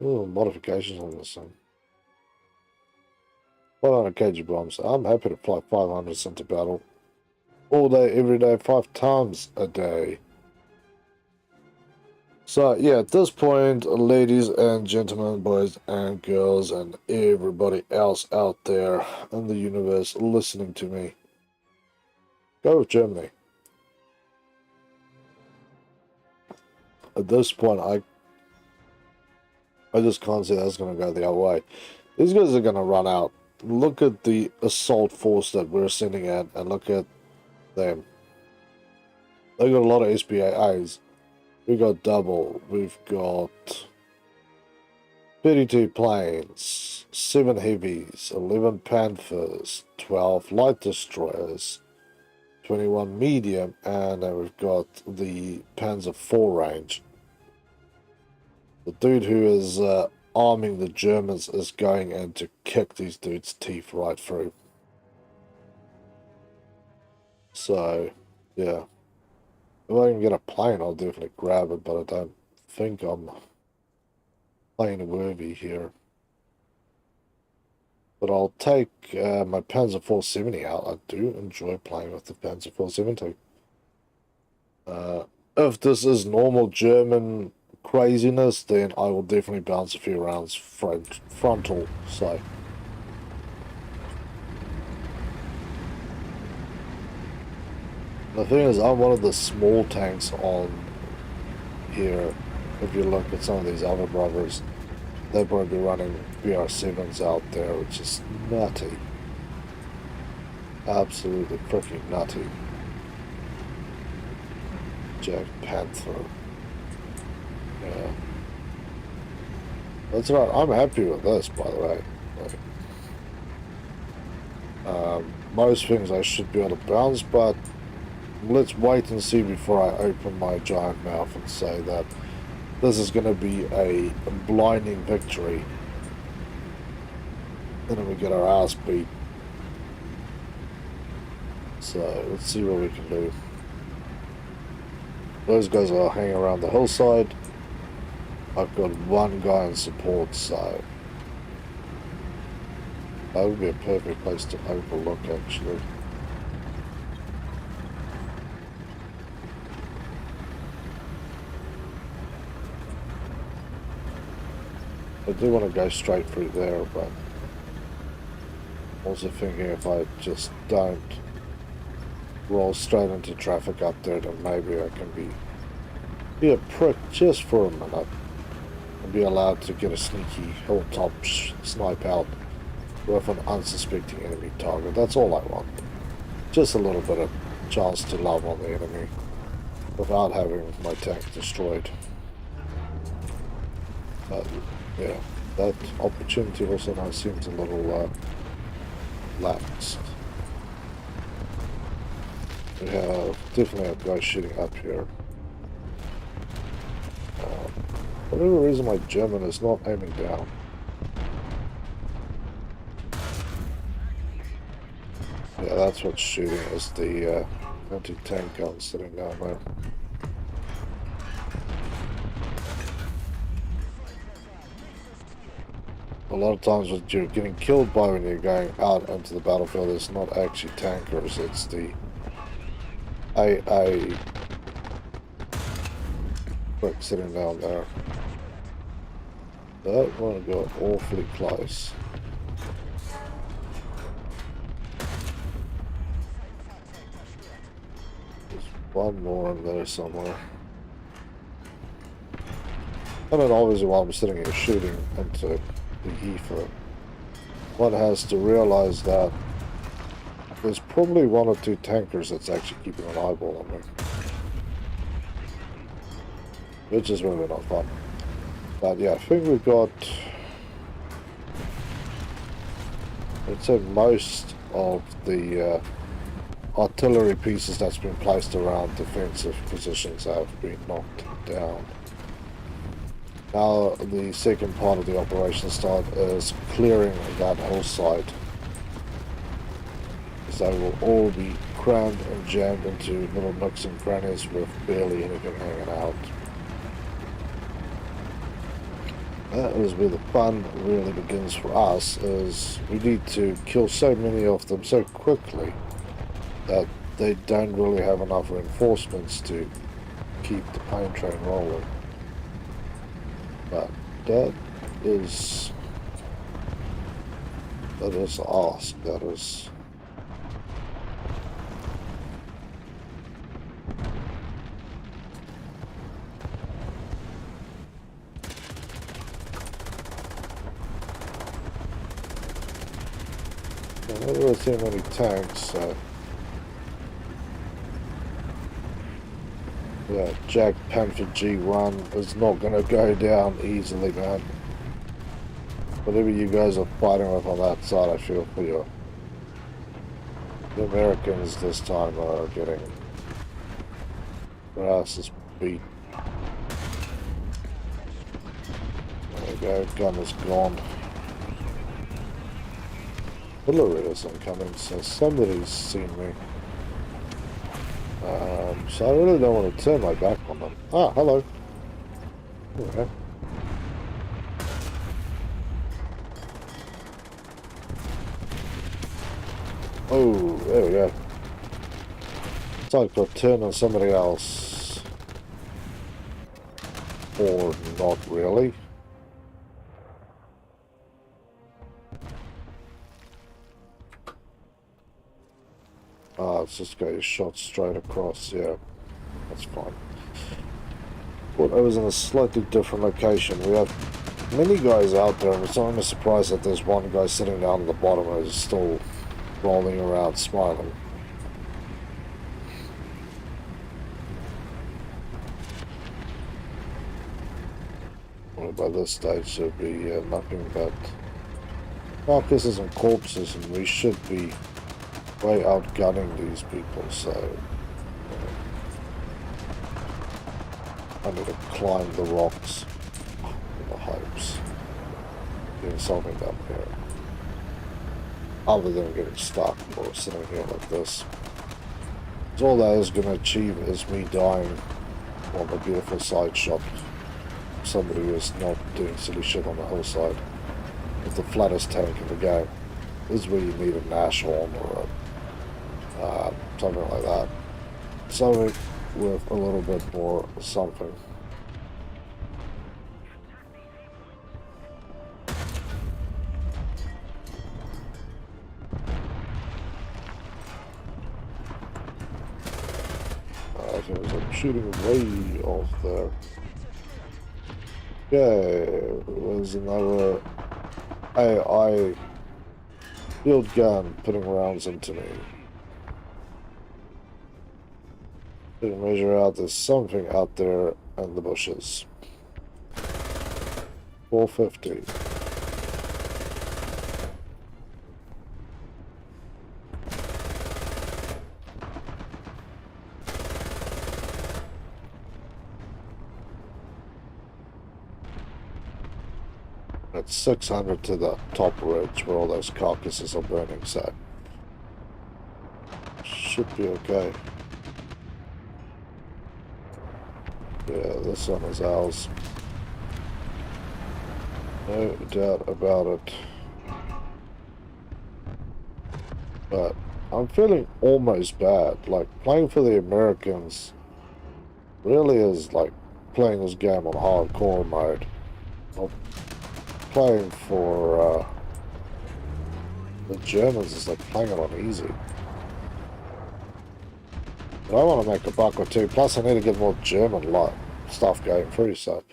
S1: Oh, modifications on this thing. 500 kg bombs. I'm happy to fly 500s into battle. All day, every day, 5 times a day. So, yeah, at this point, ladies and gentlemen, boys and girls, and everybody else out there in the universe listening to me, go with Germany. At this point, I just can't see that's going to go the other way. These guys are going to run out. Look at the assault force that we're sending at, and look at them. They got a lot of SPAAs. We got double. We've got 32 planes, 7 heavies, 11 Panthers, 12 light destroyers, 21 medium, and then we've got the Panzer IV range. The dude who is arming the Germans is going in to kick these dudes' teeth right through. So, yeah. If I can get a plane, I'll definitely grab it, but I don't think I'm plane worthy here. But I'll take my Panzer 470 out. I do enjoy playing with the Panzer 470. If this is normal German craziness, then I will definitely bounce a few rounds frontal. So. The thing is, I'm one of the small tanks on here. If you look at some of these other brothers, they'll probably be running BR7s out there, which is nutty. Absolutely freaking nutty. Jack Panther. Yeah. That's right, I'm happy with this, by the way. Most things I should be able to bounce, but let's wait and see before I open my giant mouth and say that this is going to be a blinding victory. And then we get our ass beat. So let's see what we can do. Those guys are hanging around the hillside. I've got one guy in support, so that would be a perfect place to overlook, actually. I do want to go straight through there, but I'm also thinking if I just don't roll straight into traffic up there, then maybe I can be a prick just for a minute and be allowed to get a sneaky hilltop snipe out with an unsuspecting enemy target. That's all I want. Just a little bit of chance to love on the enemy without having my tank destroyed. But yeah, that opportunity also now seems a little lapsed. We have definitely a guy shooting up here. For whatever reason, my German is not aiming down. Yeah, that's what's shooting, is the anti-tank gun sitting down there. A lot of times what you're getting killed by when you're going out into the battlefield is not actually tankers, it's the AA prick sitting down there. That want to go awfully close. One more in there somewhere. And then obviously while I'm sitting here shooting into the ether, one has to realize that there's probably one or two tankers that's actually keeping an eyeball on me. Which is really not fun. But yeah, I think we've got, I'd say most of the artillery pieces that's been placed around defensive positions have been knocked down. Now the second part of the operation start is clearing that hillside. They will all be crammed and jammed into little nooks and crannies with barely anything hanging out. That is where the fun really begins for us, is we need to kill so many of them so quickly that they don't really have enough reinforcements to keep the pain train rolling. But that is ask, that is. I don't really see many tanks, so yeah, Jack Panther G1 is not going to go down easily, man. Whatever you guys are fighting with on that side, I feel for you. The Americans this time are getting their asses beat. There we go, gun is gone. Artillery is incoming, so somebody's seen me. So I really don't want to turn my back on them. Ah, hello. Okay. Oh, there we go. It's like I'll turn on somebody else. Or not really. It's just got your shot straight across, yeah. That's fine. But I was in a slightly different location. We have many guys out there, and it's only a surprise that there's one guy sitting down at the bottom and is still rolling around smiling. Well, by this stage there'll be nothing but carcasses and corpses, and we should be way outgunning these people, so I need to climb the rocks in the hopes of doing something down here other than getting stuck or sitting here like this. Because all that is going to achieve is me dying on a beautiful side shot. Somebody who is not doing silly shit on the hillside with the flattest tank in the game. This is where you need a Nashorn or something like that. Something with a little bit more something. I'm shooting way off there. Okay, there's another AI field gun putting rounds into me. Didn't measure out, there's something out there in the bushes. 450. It's 600 to the top ridge where all those carcasses are burning, so should be okay. Yeah, this one is ours. No doubt about it. But I'm feeling almost bad. Like, playing for the Americans really is like playing this game on hardcore mode. Not playing for the Germans is like playing it on easy. But I want to make a buck or two. Plus, I need to get more German stuff going through, so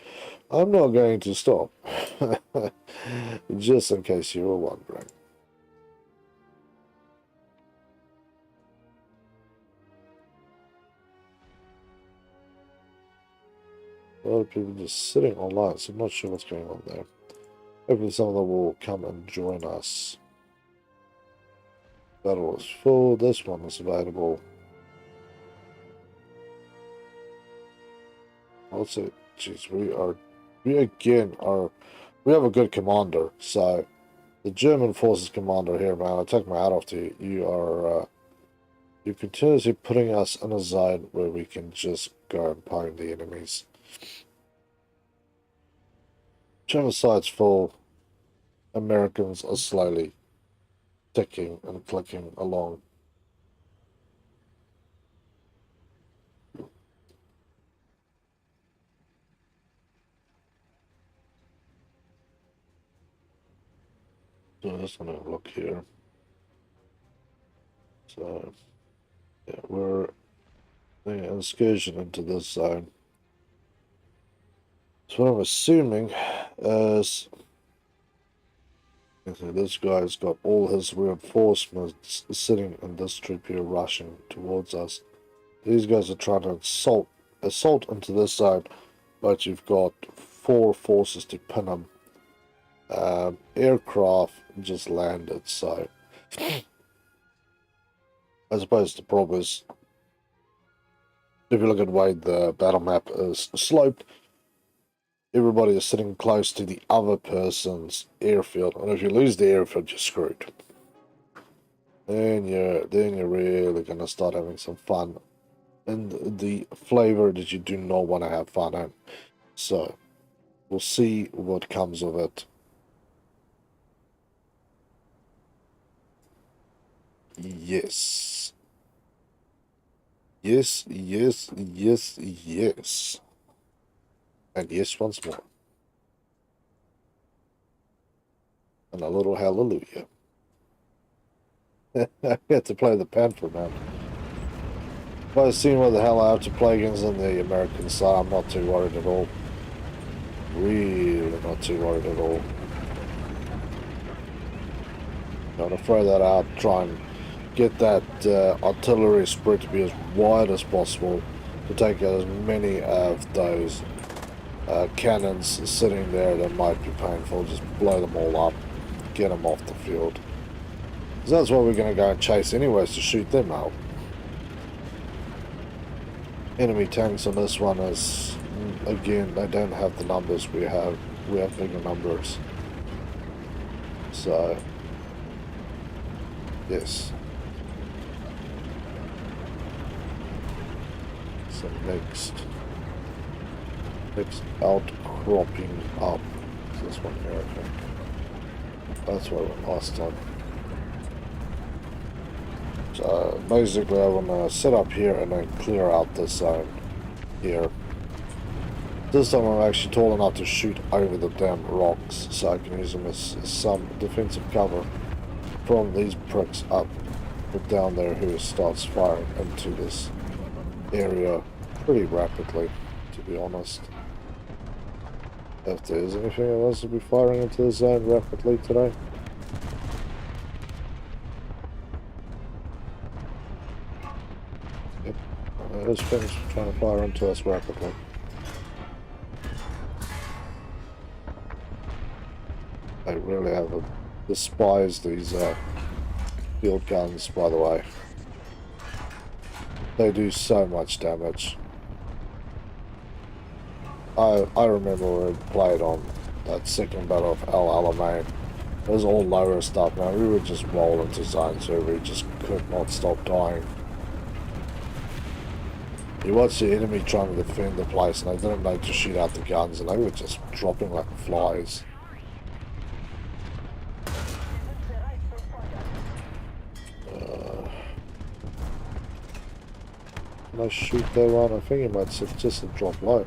S1: I'm not going to stop. Just in case you were wondering. A lot of people just sitting online, so I'm not sure what's going on there. Hopefully some of them will come and join us. Battle is full. This one is available. Also, geez, we have a good commander. So the German forces commander here, man, I take my hat off to you. You're continuously putting us in a zone where we can just go and pound the enemies. Whichever side's full, Americans are slowly ticking and clicking along. So let's have a look here. So yeah, we're doing an excursion into this zone. So what I'm assuming is this guy's got all his reinforcements sitting in this troop here rushing towards us. These guys are trying to assault into this zone, but you've got 4 forces to pin them. Aircraft just landed, so I suppose the problem is, if you look at the way the battle map is sloped, everybody is sitting close to the other person's airfield, and if you lose the airfield, you're screwed. Then you're really gonna start having some fun, and the flavor that you do not want to have fun in. So we'll see what comes of it. Yes. Yes, yes, yes, yes. And yes once more. And a little hallelujah. I get to play the Panther, man. If I've seen what the hell I have to play against on the American side, I'm not too worried at all. Really not too worried at all. I'm going to throw that out, try and get that artillery spread to be as wide as possible to take out as many of those cannons sitting there that might be painful. Just blow them all up, get them off the field. Because that's what we're going to go and chase anyways, to shoot them out. Enemy tanks on this one is, again, they don't have the numbers we have. We have bigger numbers. So, yes. So next outcropping up. Is this one here, I think. That's where we went last time. So basically I want to set up here and then clear out this zone here. This time I'm actually tall enough to shoot over the damn rocks, so I can use them as some defensive cover from these pricks up or down there who starts firing into this area pretty rapidly, to be honest. If there is anything that wants to be firing into the zone rapidly today. Yep, there's things trying to fire into us rapidly. I really have despised these field guns, by the way. They do so much damage. I remember when we played on that second battle of El Alamein. It was all lower stuff, man. We would just roll into zones where we just could not stop dying. You watch the enemy trying to defend the place, and they didn't know to shoot out the guns, and they were just dropping like flies. Can I shoot that one? I think it might just drop low.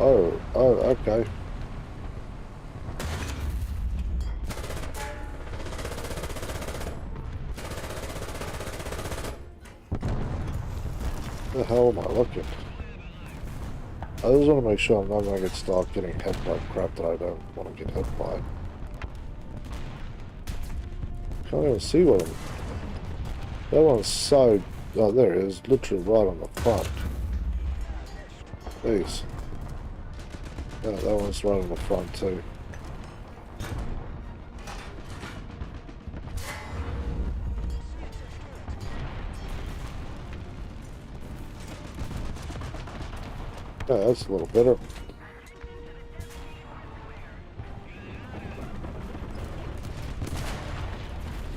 S1: Oh, okay. The hell am I looking? I just want to make sure I'm not going to start getting hit by crap that I don't want to get hit by. Can't even see what I'm... That one's so... Oh, there it is. Literally right on the front. Jeez. Yeah, that one's right on the front too. Yeah, that's a little better.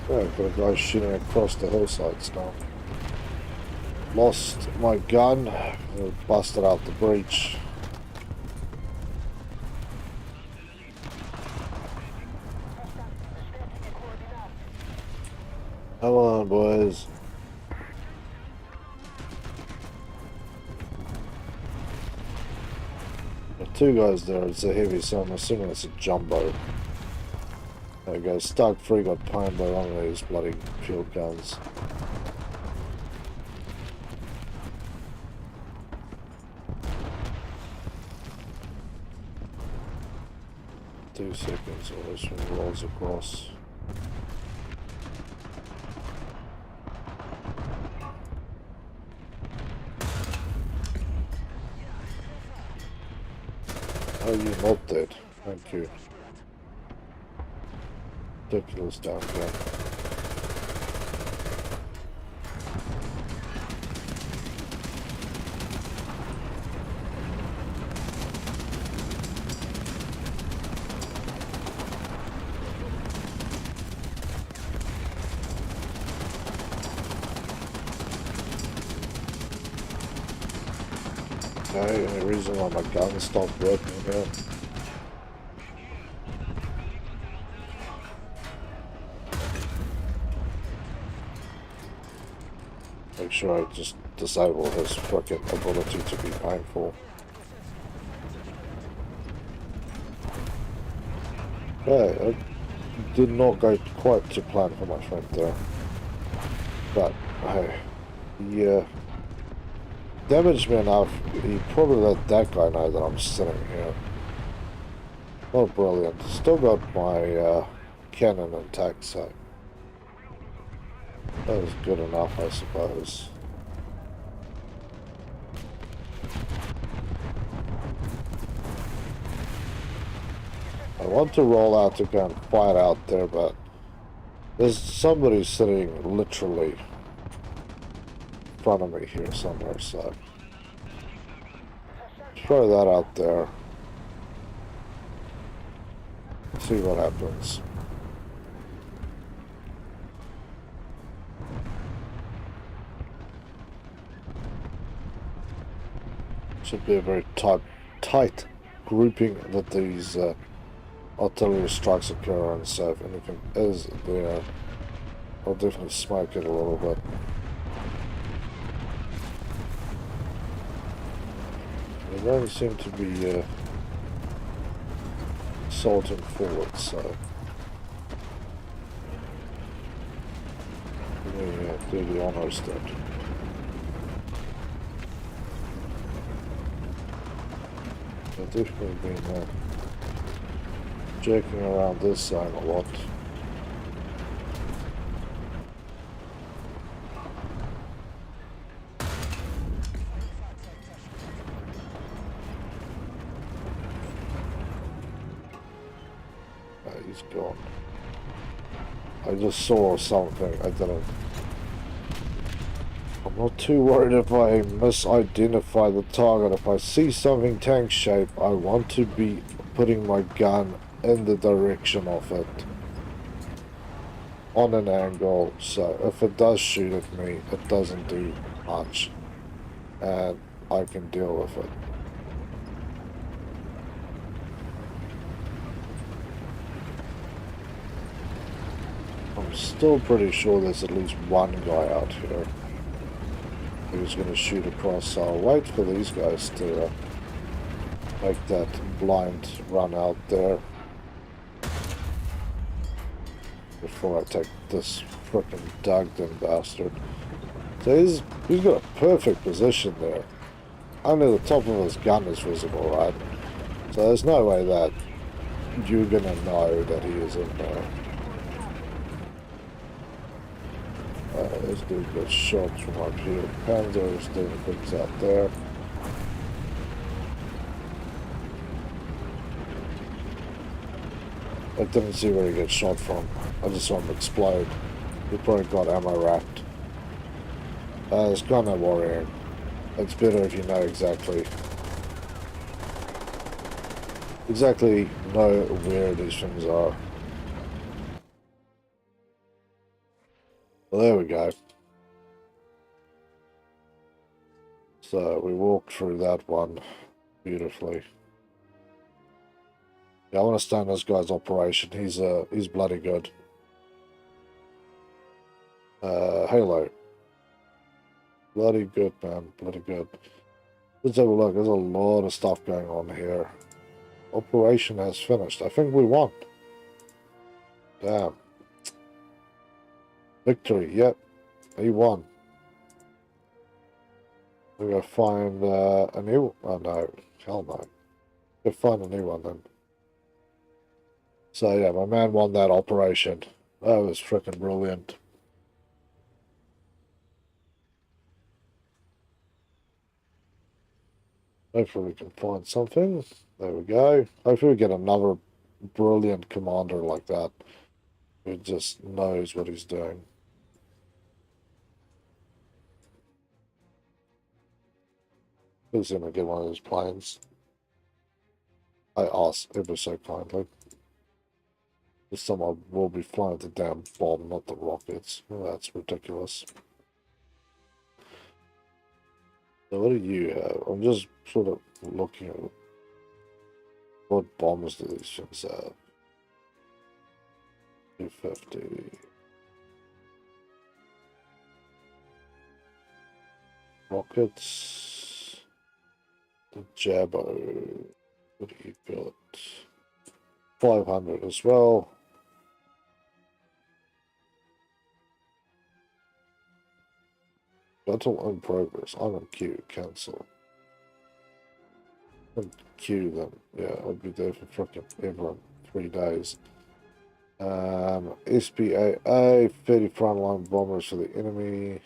S1: Yeah, I've got a guy shooting across the hillsides now. Lost my gun. Busted out the breach. Come on, boys. Two guys there, it's a heavy, so I'm assuming it's a jumbo. There we go, Stark 3 got pwned by one of these bloody field guns. Two seconds or this one rolls across. Oh, you're not dead. Thank you. Ridiculous down here. Okay, any reason why my gun stopped working here? Make sure I just disable his fucking ability to be painful. Okay, I did not go quite to plan for my friend there. But, hey, yeah. Damaged me enough, he probably let that guy know that I'm sitting here. Not brilliant. Still got my cannon intact, so that was good enough, I suppose. I want to roll out to go and fight out there, but there's somebody sitting literally in front of me here somewhere, so throw that out there. See what happens. Should be a very tight grouping that these artillery strikes occur on, so if anything is there, I'll definitely smoke it a little bit. They don't seem to be assaulting forward, so yeah, do the honors then. I've definitely been jerking around this side a lot. He's gone. I just saw something. I didn't. I'm not too worried if I misidentify the target. If I see something tank shape, I want to be putting my gun in the direction of it on an angle, so if it does shoot at me, it doesn't do much and I can deal with it. I'm still pretty sure there's at least one guy out here who's going to shoot across, so I'll wait for these guys to make that blind run out there before I take this frickin' dug-in bastard So he's got a perfect position there. Only the top of his gun is visible, right? So there's no way that you're gonna know that he is in there. Let's do good shots from up here. Panzer is doing things out there. I didn't see where he gets shot from. I just saw him explode. He probably got ammo wrapped. There's got no warrior. It's better if you know exactly know where these things are. Well, there we go. So we walked through that one beautifully. Yeah, I want to stun this guy's operation. He's bloody good. Halo. Bloody good, man. Bloody good. Let's have a look. There's a lot of stuff going on here. Operation has finished. I think we won. Damn. Victory. Yep. He won. We gotta find a new... Oh, no. Hell no. We'll find a new one then. So, yeah, my man won that operation. That was freaking brilliant. Hopefully we can find something. There we go. Hopefully we get another brilliant commander like that who just knows what he's doing. Who's gonna get one of those planes? I asked ever so kindly. This time I will be flying the damn bomb, not the rockets. Well, that's ridiculous. So what do you have? I'm just sort of looking at what bombs do these things have. 250. Rockets. The Jabbo. What do you got? 500 as well. Battle in progress. I'm on queue. Cancel. I'm queue them. Yeah, I'll be there for frickin' ever. 3 days. SPAA. 30 frontline bombers for the enemy.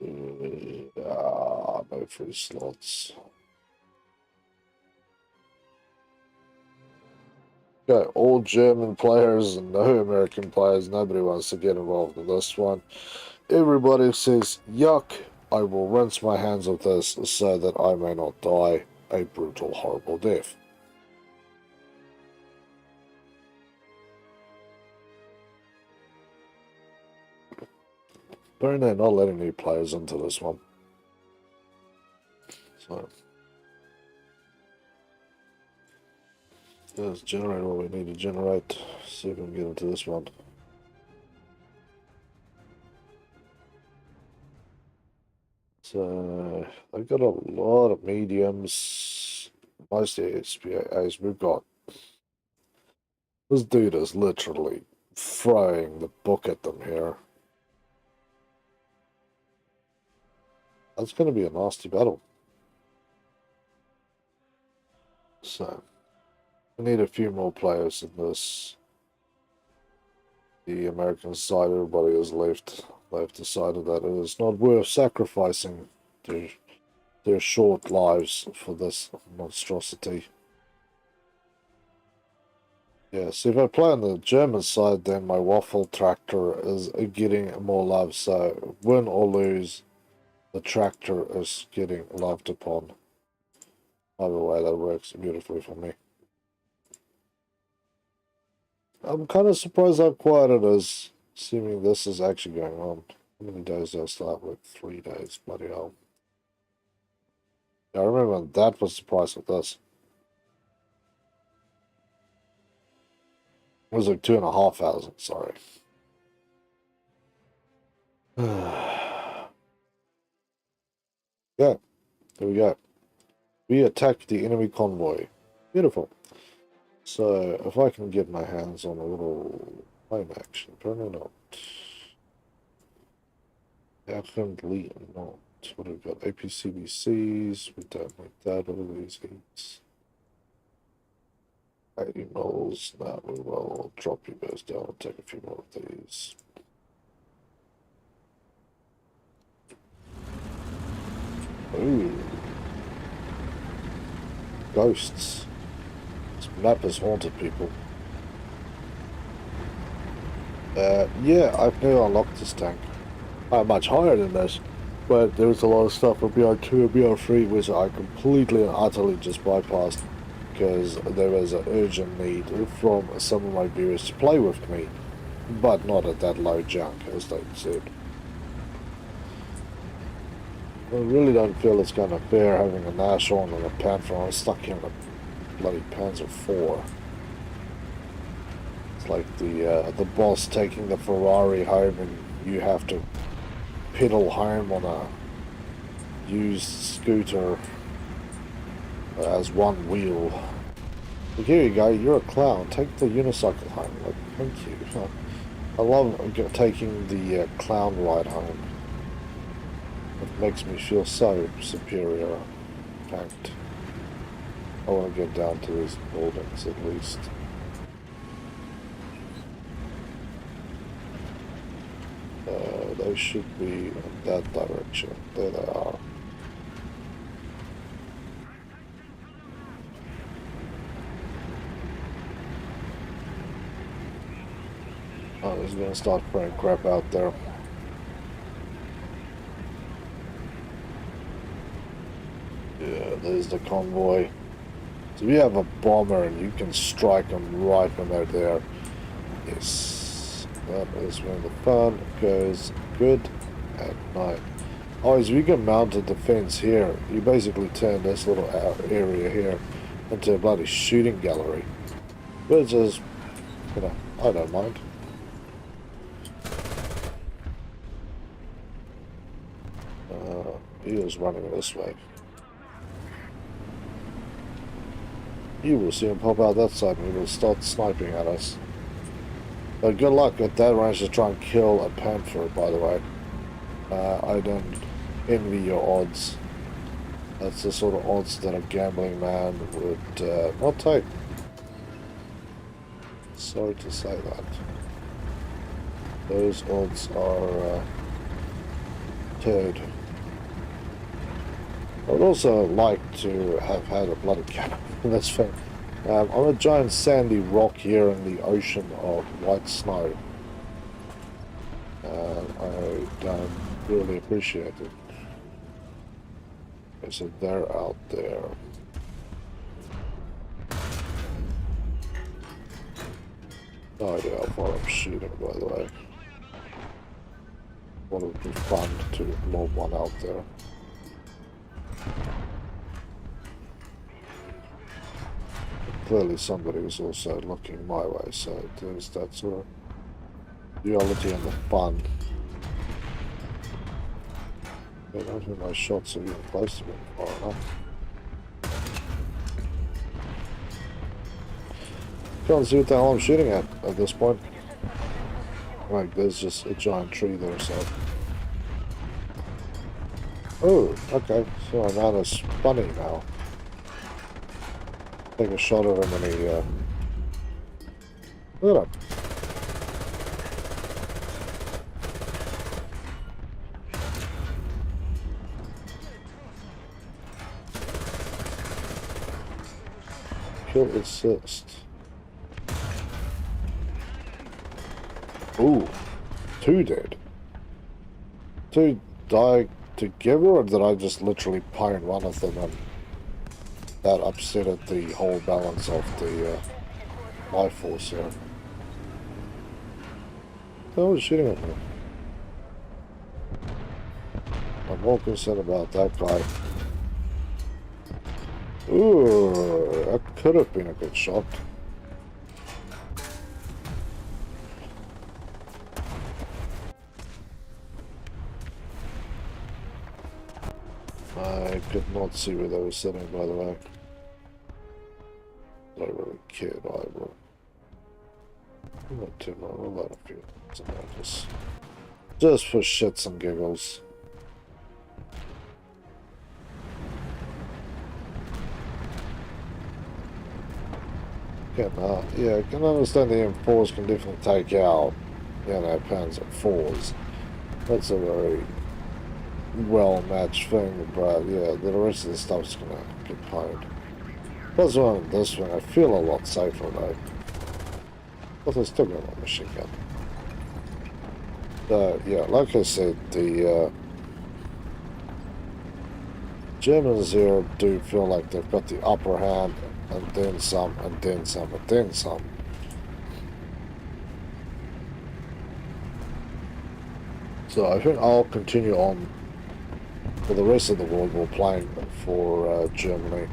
S1: No free slots. Okay, all German players and no American players. Nobody wants to get involved in this one. Everybody says, yuck, I will rinse my hands of this so that I may not die a brutal, horrible death. Apparently they're not letting new players into this one. So let's generate what we need to generate. See if we can get into this one. So they've got a lot of mediums, mostly SPAs. We've got this dude is literally throwing the book at them here. That's going to be a nasty battle. So we need a few more players in this. The American side, everybody has left. They've decided that it is not worth sacrificing their short lives for this monstrosity. Yeah, so if I play on the German side, then my waffle tractor is getting more love. So win or lose, the tractor is getting loved upon. Either way, that works beautifully for me. I'm kind of surprised how quiet it is, assuming this is actually going on. How many days do I start with? 3 days, bloody hell. I remember that was the price of this. It was like 2,500, sorry. Yeah, there we go. We attack the enemy convoy. Beautiful. So, if I can get my hands on a little plane action, apparently not. Definitely not. What have we got? APCBCs. We don't like that. What are these heats? 80 moles. Nah, we will. I'll drop you guys down and take a few more of these. Ooh. Ghosts. This map has haunted people. Yeah, I've now unlocked this tank. I'm much higher than this, but there was a lot of stuff on BR2 and BR3 which I completely and utterly just bypassed because there was an urgent need from some of my viewers to play with me, but not at that low junk, as they said. I really don't feel it's kind of fair having a Nash on and a Panther. I'm stuck in a bloody Panzer IV. It's like the boss taking the Ferrari home and you have to pedal home on a used scooter as one wheel. But here you go, you're a clown. Take the unicycle home. Like, thank you. I love taking the clown ride home. It makes me feel so superior. In fact, I want to get down to these buildings at least. Those should be in that direction. There they are. Oh, he's gonna start throwing crap out there. Yeah, there's the convoy. So we have a bomber and you can strike them right when they're there. Yes, that is when the fun goes good at night. Oh, as we can mount a defense here, you basically turn this little area here into a bloody shooting gallery. Which is, you know, I don't mind. He was running this way. You will see him pop out that side and he will start sniping at us. But good luck at that range to try and kill a Panther, by the way. I don't envy your odds. That's the sort of odds that a gambling man would not take. Sorry to say that. Those odds are turd. I would also like to have had a bloody cannon. That's fair. I'm a giant sandy rock here in the ocean of white snow. I don't really appreciate it. So they're out there. No idea how far I'm shooting, by the way. It would be fun to lob one out there. Clearly somebody was also looking my way, so there's that sort of duality and the fun. But I don't think my shots are even close to being far enough. Can't see what the hell I'm shooting at this point. Like, there's just a giant tree there, so... Oh, okay, so I'm out of funny now. Take a shot at him and he, look at him. Kill assist. Ooh, 2 dead. 2 died together, or did I just literally pwn one of them and that upset the whole balance of the life force here? I was shooting at me. I'm more concerned about that guy. Ooh, that could have been a good shot. I could not see where they were sitting, by the way. I don't really cared either. Not too much, I'll let a few to notice. Just for shits and giggles. Yeah, I can understand the M4s can definitely take out, you know, Panzer IVs. That's a very well-matched thing, but yeah, the rest of the stuff's gonna get pwned. Plus on this one, I feel a lot safer though. But I still got my machine gun. Yeah, like I said, the Germans here do feel like they've got the upper hand, and then some, and then some, and then some. So I think I'll continue on for the rest of the World War playing for Germany.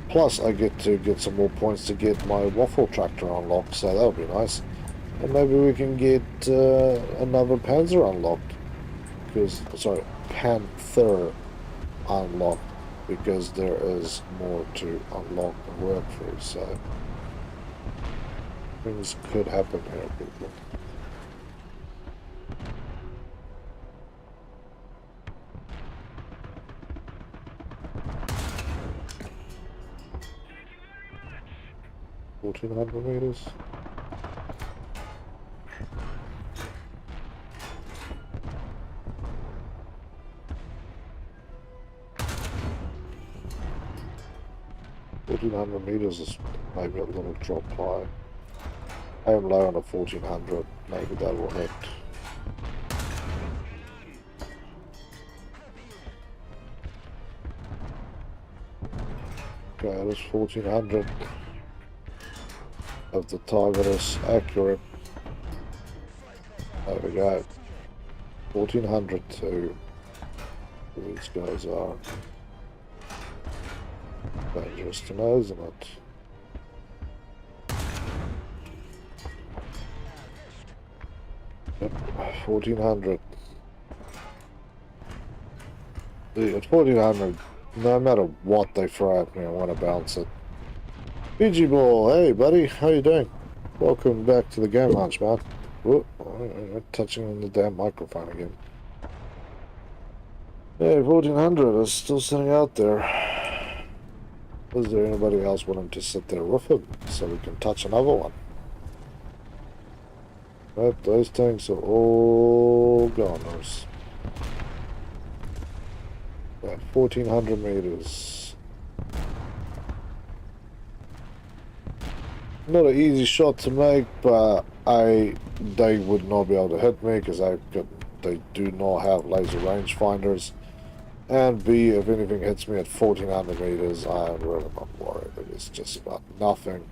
S1: Plus I get to get some more points to get my waffle tractor unlocked, so that'll be nice. And maybe we can get another Panzer unlocked. Because, sorry, Panther unlocked. Because there is more to unlock and work through, so things could happen here, people. $1,400 meters. $1,400 is maybe a little drop high. I am low on a 1400. Maybe that will hit. Okay, it is 1400. If the target is accurate. There we go. 1400 to these guys are dangerous to know, isn't it? Yep, 1400. At 1400, no matter what they throw at me, I want to bounce it. Fiji Ball, hey buddy, how you doing? Welcome back to the game lunch, man. Whoop, I'm touching on the damn microphone again. Yeah, 1400 is still sitting out there. Is there anybody else willing to sit there with him so we can touch another one? Right, those tanks are all goners. About 1400 meters. Not an easy shot to make, but they would not be able to hit me because they do not have laser rangefinders. And B, if anything hits me at 1400 meters, I am really not worried. It is just about nothing.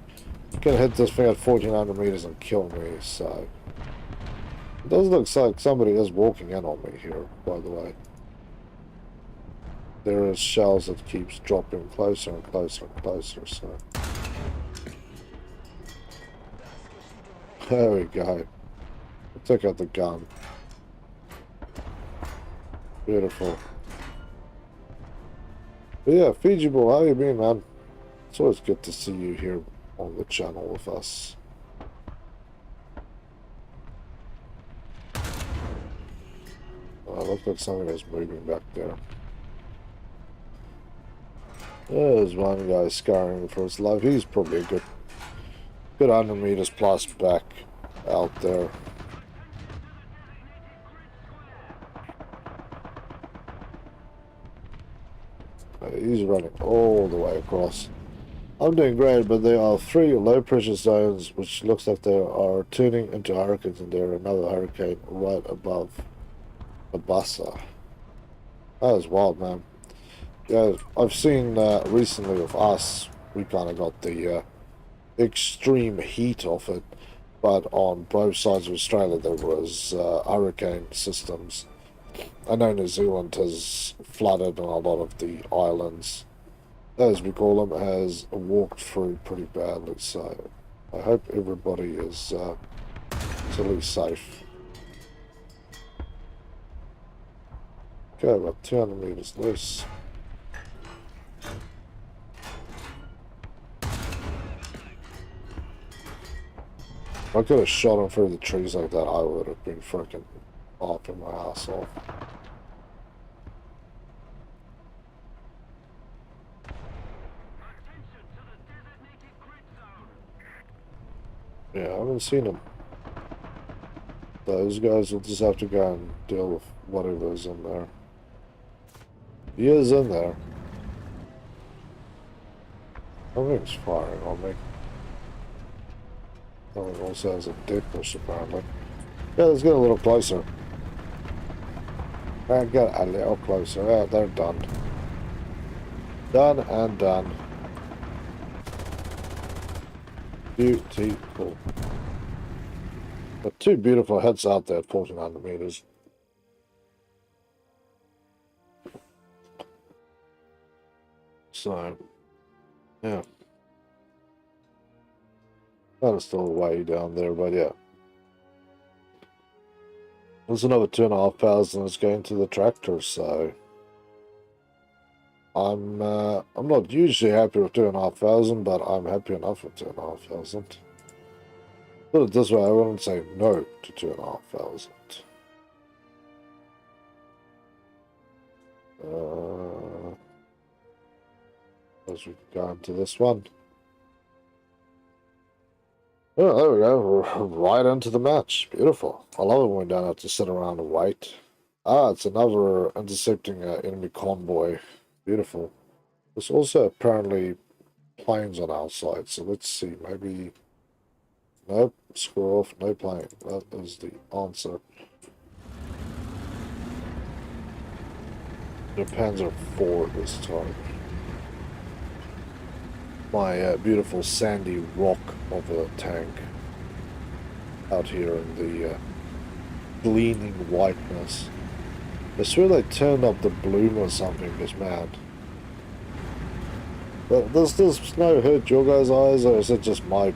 S1: You can hit this thing at 1400 meters and kill me, so... It does look like somebody is walking in on me here, by the way. There is shells that keeps dropping closer and closer and closer, so... There we go. Take out the gun. Beautiful. But yeah, Fiji Ball, how you been, man? It's always good to see you here on the channel with us. Looks like something is moving back there. There's one guy scouring for his life. He's probably a good 100 meters plus back out there. He's running all the way across. I'm doing great, but there are 3 low pressure zones which looks like they are turning into hurricanes, and there another hurricane right above Abasa. That is wild, man. Yeah, I've seen recently with us, we kind of got the extreme heat of it, but on both sides of Australia there was hurricane systems. I know New Zealand has flooded on a lot of the islands, as we call them, has walked through pretty badly, so I hope everybody is at least safe. Okay, about 200 meters loose. If I could have shot him through the trees like that, I would have been freaking laughing my ass off. Yeah, I haven't seen him. Those guys will just have to go and deal with whatever's in there. He is in there. Something's firing on me. Something also has a dead push apparently. Yeah, let's get a little closer. And get a little closer. Yeah, they're done. Done and done. Beautiful. Got two beautiful heads out there at 1400 meters. So, yeah. That is still way down there, but yeah. There's another 2,500 that's going to the tractor, so I'm not usually happy with 2,500, but I'm happy enough with 2,500. Put it this way, I wouldn't say no to 2,500. As we go into this one. Oh, there we go. We're right into the match. Beautiful. I love it when we don't have to sit around and wait. Ah, it's another intercepting enemy convoy. Beautiful. There's also apparently planes on our side, so let's see. Maybe... Nope. Screw off. No plane. That is the answer. The Panzer IV this time. My beautiful sandy rock of a tank out here in the gleaming whiteness. I swear they turned up the bloom or something, this man. But does this snow hurt your guys' eyes, or is it just my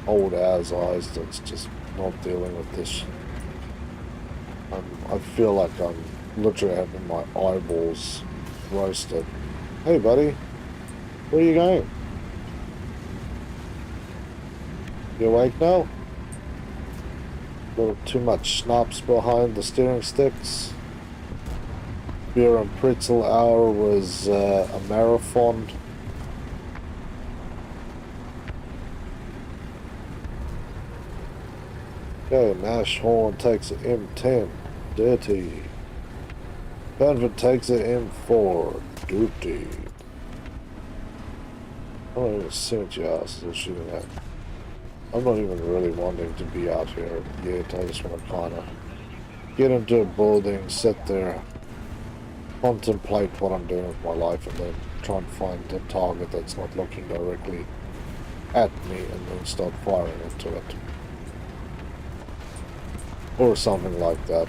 S1: old ass eyes that's just not dealing with this? I feel like I'm literally having my eyeballs roasted. Hey buddy, where are you going? You awake now? A little too much schnapps behind the steering sticks. Beer and pretzel hour was a marathon. Okay, Nash Horn takes an M10. Dirty. Benford takes an M4. Dirty. I don't even see what your asses are shooting at. I'm not even really wanting to be out here yet. I just want to kind of get into a building, sit there, contemplate what I'm doing with my life, and then try and find a target that's not looking directly at me and then start firing into it. Or something like that.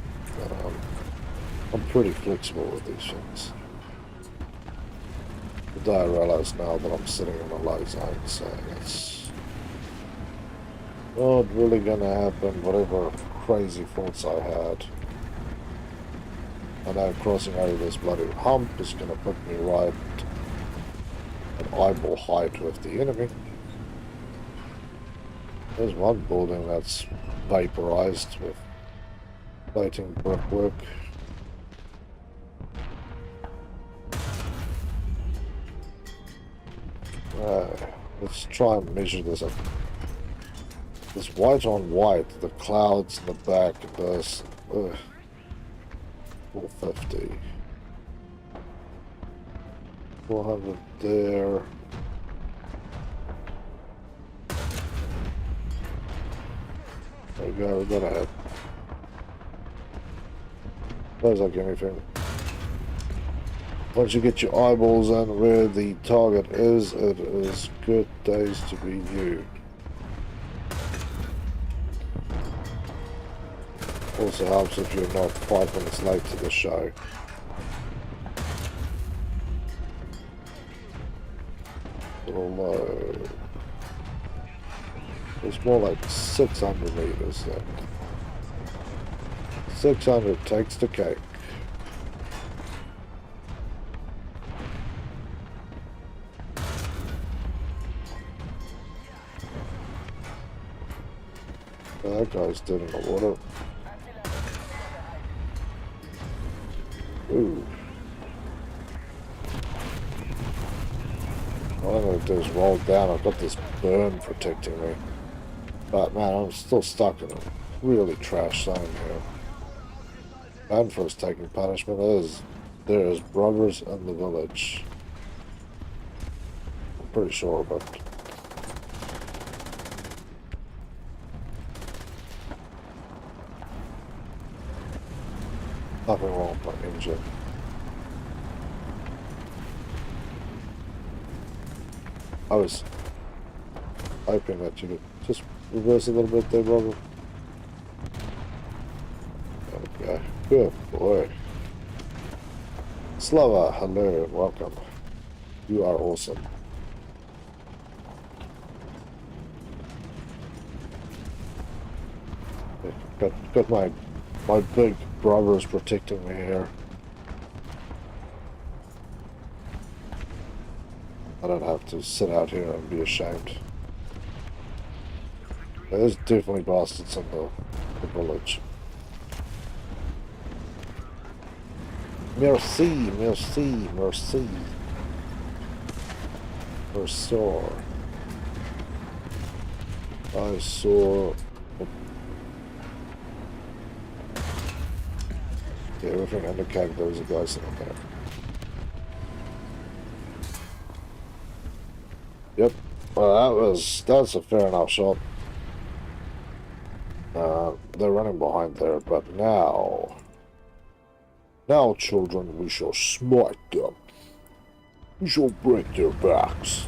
S1: I'm pretty flexible with these things. But I realize now that I'm sitting in a low zone, so it's not really gonna happen, whatever crazy thoughts I had. I know crossing over this bloody hump is gonna put me right at eyeball height with the enemy. There's one building that's vaporized with floating brickwork. Let's try and measure this up. This white on white, the clouds in the back, does 450. 400 there. There we go, we got ahead. Does like anything. Once you get your eyeballs on where the target is, it is good days to be you. Also helps if you're not 5 minutes late to the show. Although it's more like 600 meters then. 600 takes the cake. Oh, that guy's dead in the water. Ooh. All I'm gonna do is roll down. I've got this burn protecting me. But man, I'm still stuck in a really trash zone here. Banford's taking punishment. There is robbers in the village. I'm pretty sure, but nothing wrong with my engine. I was hoping that you could just reverse a little bit there, brother. Okay, good boy. Slava, hello, welcome. You are awesome. Got my big brothers protecting me here. I don't have to sit out here and be ashamed. There's definitely bastards in the village. Merci, merci, merci. Mercor. I saw... Yeah, everything indicated there was a guy sitting there. Yep. Well, that's a fair enough shot. They're running behind there, but now, children, we shall smite them. We shall break their backs.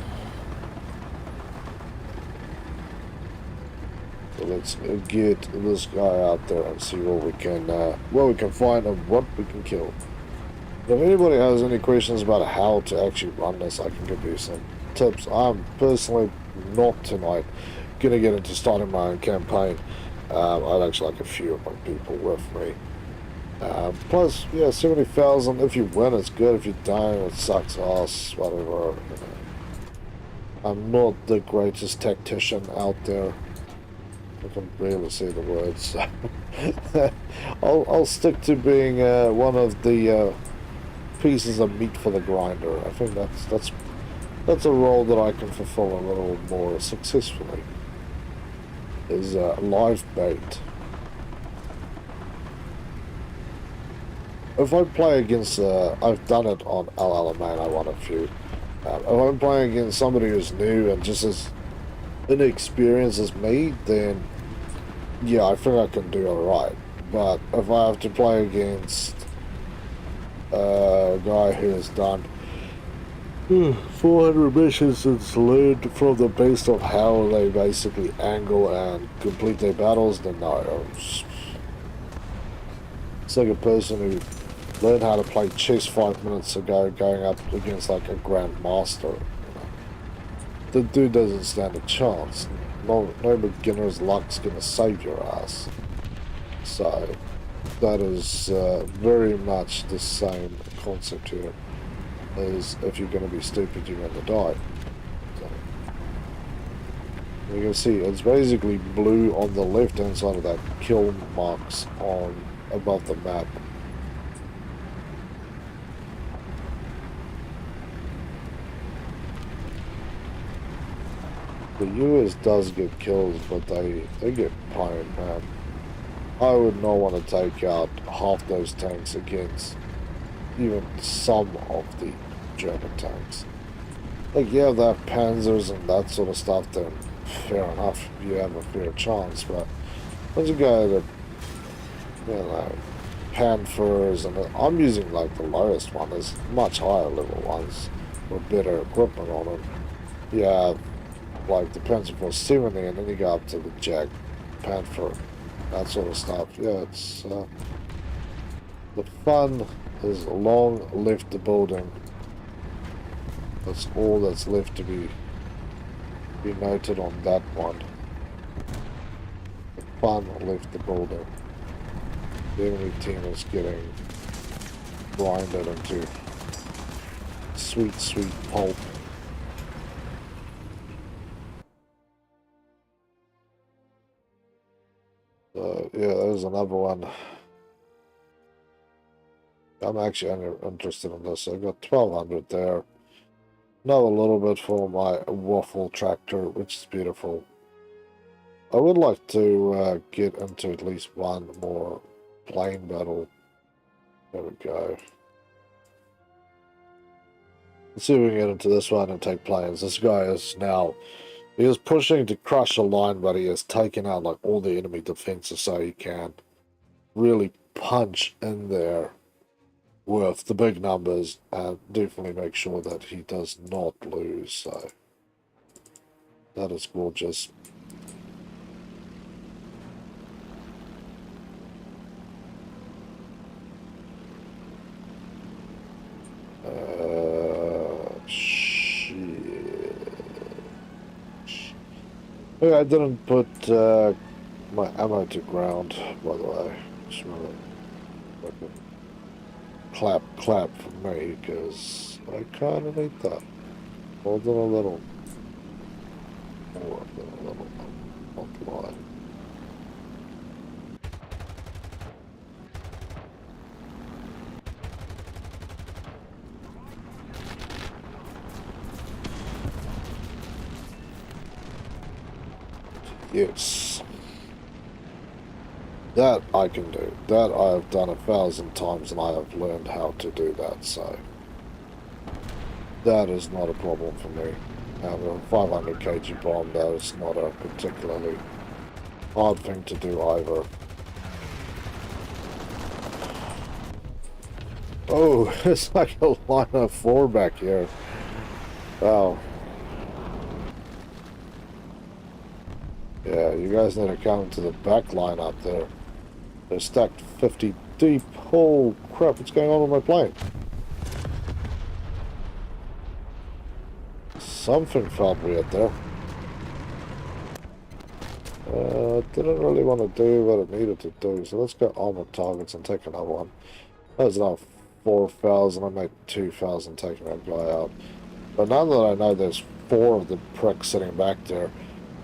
S1: So let's get this guy out there and see what we can find and what we can kill. If anybody has any questions about how to actually run this, I can give you some tips. I'm personally not tonight gonna get into starting my own campaign. I'd actually like a few of my people with me. Plus, yeah, 70,000. If you win, it's good. If you don't, it sucks ass. Whatever. You know. I'm not the greatest tactician out there. I can barely say the words. I'll stick to being one of the pieces of meat for the grinder. I think that's a role that I can fulfill a little more successfully. Is live bait. If I play against, I've done it on El Alamein, I won a few. If I'm playing against somebody who's new and just as inexperienced as me, then yeah, I think I can do alright. But if I have to play against a guy who has done 400 missions since learned from the base of how they basically angle and complete their battles, then no. It's like a person who learned how to play chess 5 minutes ago going up against like a grandmaster. You know. The dude doesn't stand a chance. No beginner's luck's gonna save your ass. So that is very much the same concept here. Is if you're going to be stupid, you're going to die. So, you can see it's basically blue on the left hand side of that kill marks on above the map. The US does get kills, but they get pwned, man. I would not want to take out half those tanks against even some of the German tanks. Like, yeah, they have panzers and that sort of stuff, then fair enough, you have a fair chance, but once you go to, you know, Panthers, and I'm using like the lowest one, there's much higher level ones with better equipment on them. Yeah, like the Panzer 470, and then you go up to the Jag Panther, that sort of stuff. Yeah, it's the fun is long left the building. That's all that's left to be noted on that one. The fun left the building. The enemy team is getting grinded into sweet, sweet pulp. there's another one. I'm actually interested in this. I got 1200 there. Now a little bit for my waffle tractor, which is beautiful. I would like to get into at least one more plane battle. There we go. Let's see if we can get into this one and take planes. This guy is now... He is pushing to crush a line, but he has taken out like all the enemy defenses so he can really punch in there with the big numbers and definitely make sure that he does not lose. So that is gorgeous. Yeah, I didn't put my ammo to ground, by the way. Just really clap for me, because I kind of need that. More than a little. More than a little. Not lie. Yes. That I can do. That I have done 1,000 times and I have learned how to do that, so that is not a problem for me. A 500 kg bomb, that is not a particularly hard thing to do either. Oh, it's like a line of 4 back here. Wow. Yeah, you guys need to come to the back line up there. They're stacked 50 deep. Oh crap, what's going on with my plane? Something felt weird there. Didn't really want to do what it needed to do, so let's go armor targets and take another one. That was now 4,000. I made 2,000 taking that guy out. But now that I know there's 4 of the pricks sitting back there,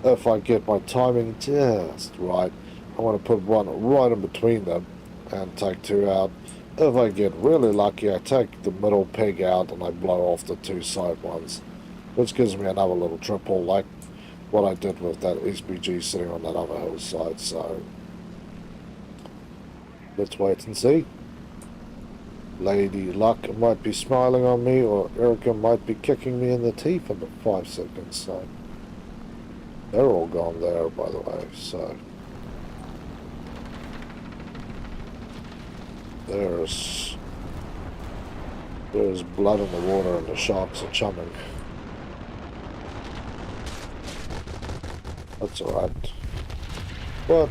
S1: if I get my timing just right, I want to put one right in between them and take 2 out. If I get really lucky, I take the middle peg out and I blow off the 2 side ones, which gives me another little triple like what I did with that SPG sitting on that other hillside. So let's wait and see. Lady Luck might be smiling on me, or Erica might be kicking me in the teeth in 5 seconds. So they're all gone there, by the way, so there's blood in the water and the sharks are chumming. That's alright. But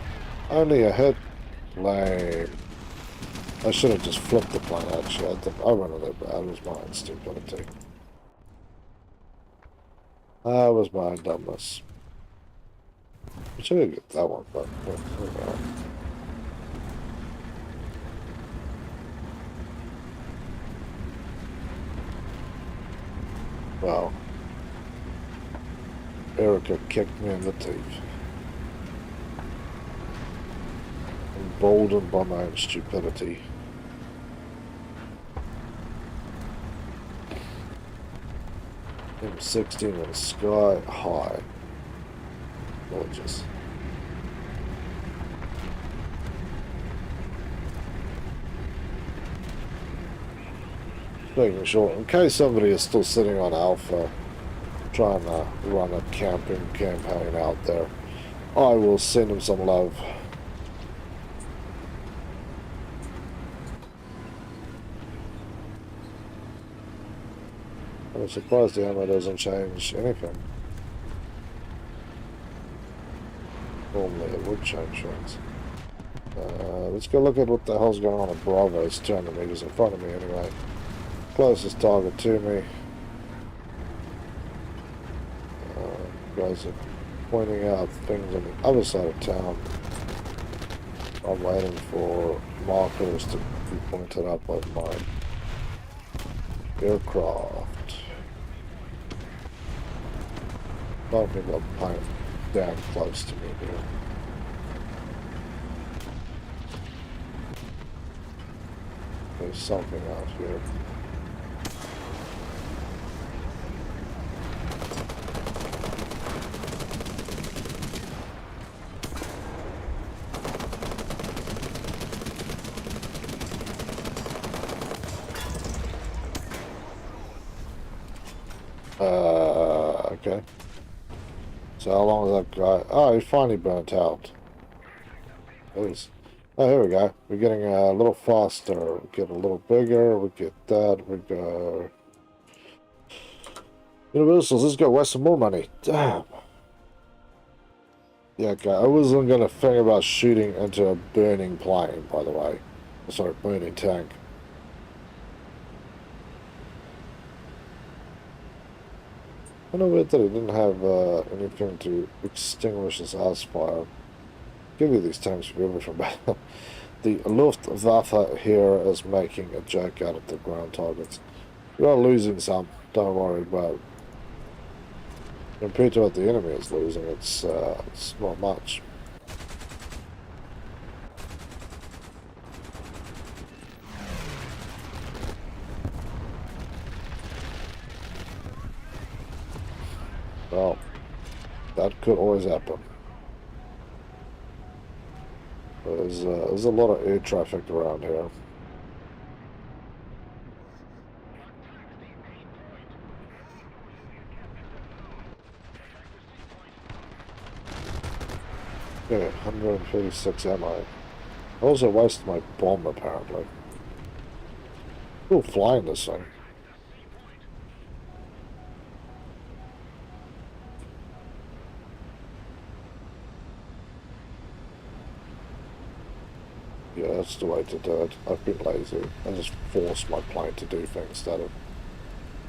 S1: only a hit. Lame. I should have just flipped the plane, actually. I went a little bad. It was my own stupidity. That was my dumbness. I should have get that one, but well, Erica kicked me in the teeth. Emboldened by my own stupidity. M16 in the sky high. Gorgeous. Making sure, in case somebody is still sitting on Alpha, trying to run a camping campaign out there, I will send them some love. I'm surprised the ammo doesn't change anything. Normally it would change things. Let's go look at what the hell's going on at Bravo. It's 200 meters in front of me anyway. Closest target to me. Guys are pointing out things on the other side of town. I'm waiting for markers to be pointed up by my aircraft. Don't think I'll point down close to me here. There's something out here. Okay. So how long is that guy? Oh, he finally burnt out. Please. Oh, here we go. We're getting a little faster. We get a little bigger. We get that. We go... Universals, let's go waste some more money. Damn. Yeah, okay. I wasn't going to think about shooting into a burning plane, by the way. Sorry, burning tank. I know that it didn't have anything to extinguish this house fire. Give me these tanks for everything. The Luftwaffe here is making a joke out of the ground targets. We are losing some, don't worry about it. Compared to what the enemy is losing, it's not much. Well, that could always happen. There's a lot of air traffic around here. Okay, 136 ammo. I also wasted my bomb, apparently. Still flying this thing. Yeah, that's the way to do it. I've been lazy. I just forced my plane to do things that it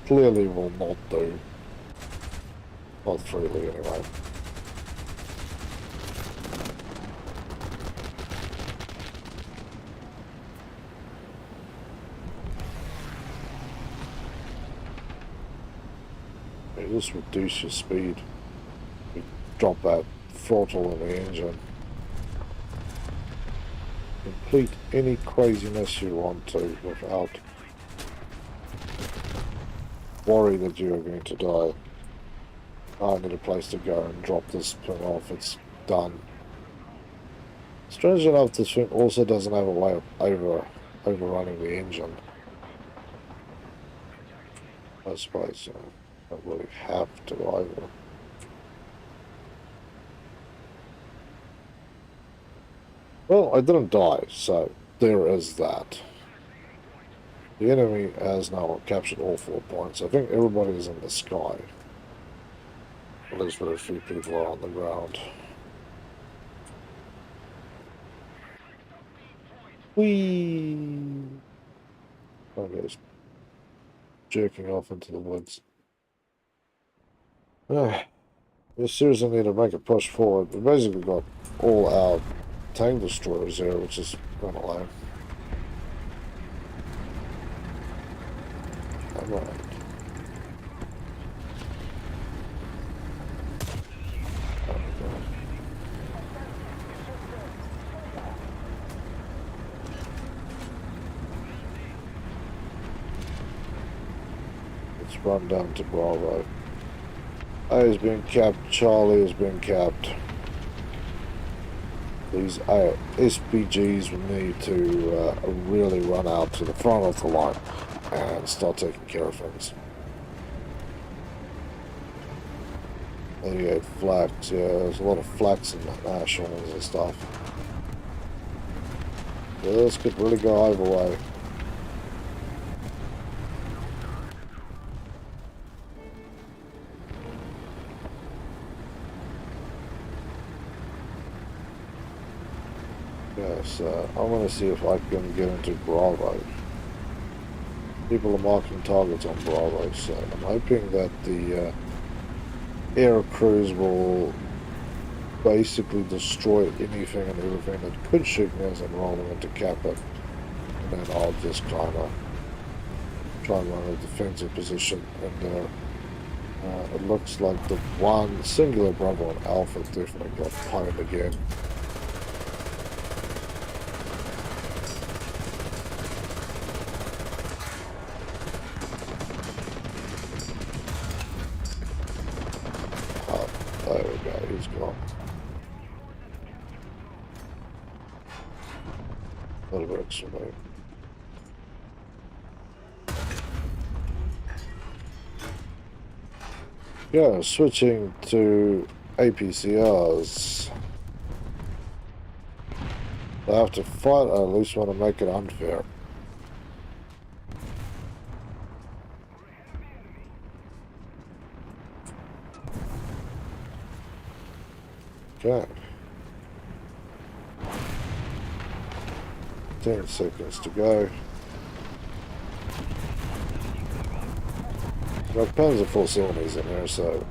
S1: clearly will not do. Not freely, anyway. You just reduce your speed. You drop that throttle in the engine. Complete any craziness you want to without worry that you are going to die. I need a place to go and drop this thing off. It's done. Strange enough, this thing also doesn't have a way of overrunning the engine. I suppose I don't really have to either. Well, I didn't die, so there is that. The enemy has now captured all 4 points. I think everybody is in the sky. At least very few people are on the ground. Whee! Okay, it's jerking off into the woods. We seriously need to make a push forward. We basically got all our tank destroyers here, which is kind of low. Alright. Let's run down to Bravo. A has been capped, Charlie has been capped. These SPGs will need to really run out to the front of the line and start taking care of things. 88 flaks, yeah, there's a lot of flaks and nationals and stuff. Yeah, this could really go either way. Yes, I'm going to see if I can get into Bravo. People are marking targets on Bravo, so I'm hoping that the air crews will basically destroy anything and everything that could shoot me as I'm rolling into cap it. And then I'll just kind of try and run a defensive position in there. It looks like the one singular Bravo and Alpha definitely got pwned again. Okay, he's gone. That works for me. Yeah, switching to APCRs. I have to fight, I at least want to make it unfair. Okay. 10 seconds to go. Got Panzer 470s in there, so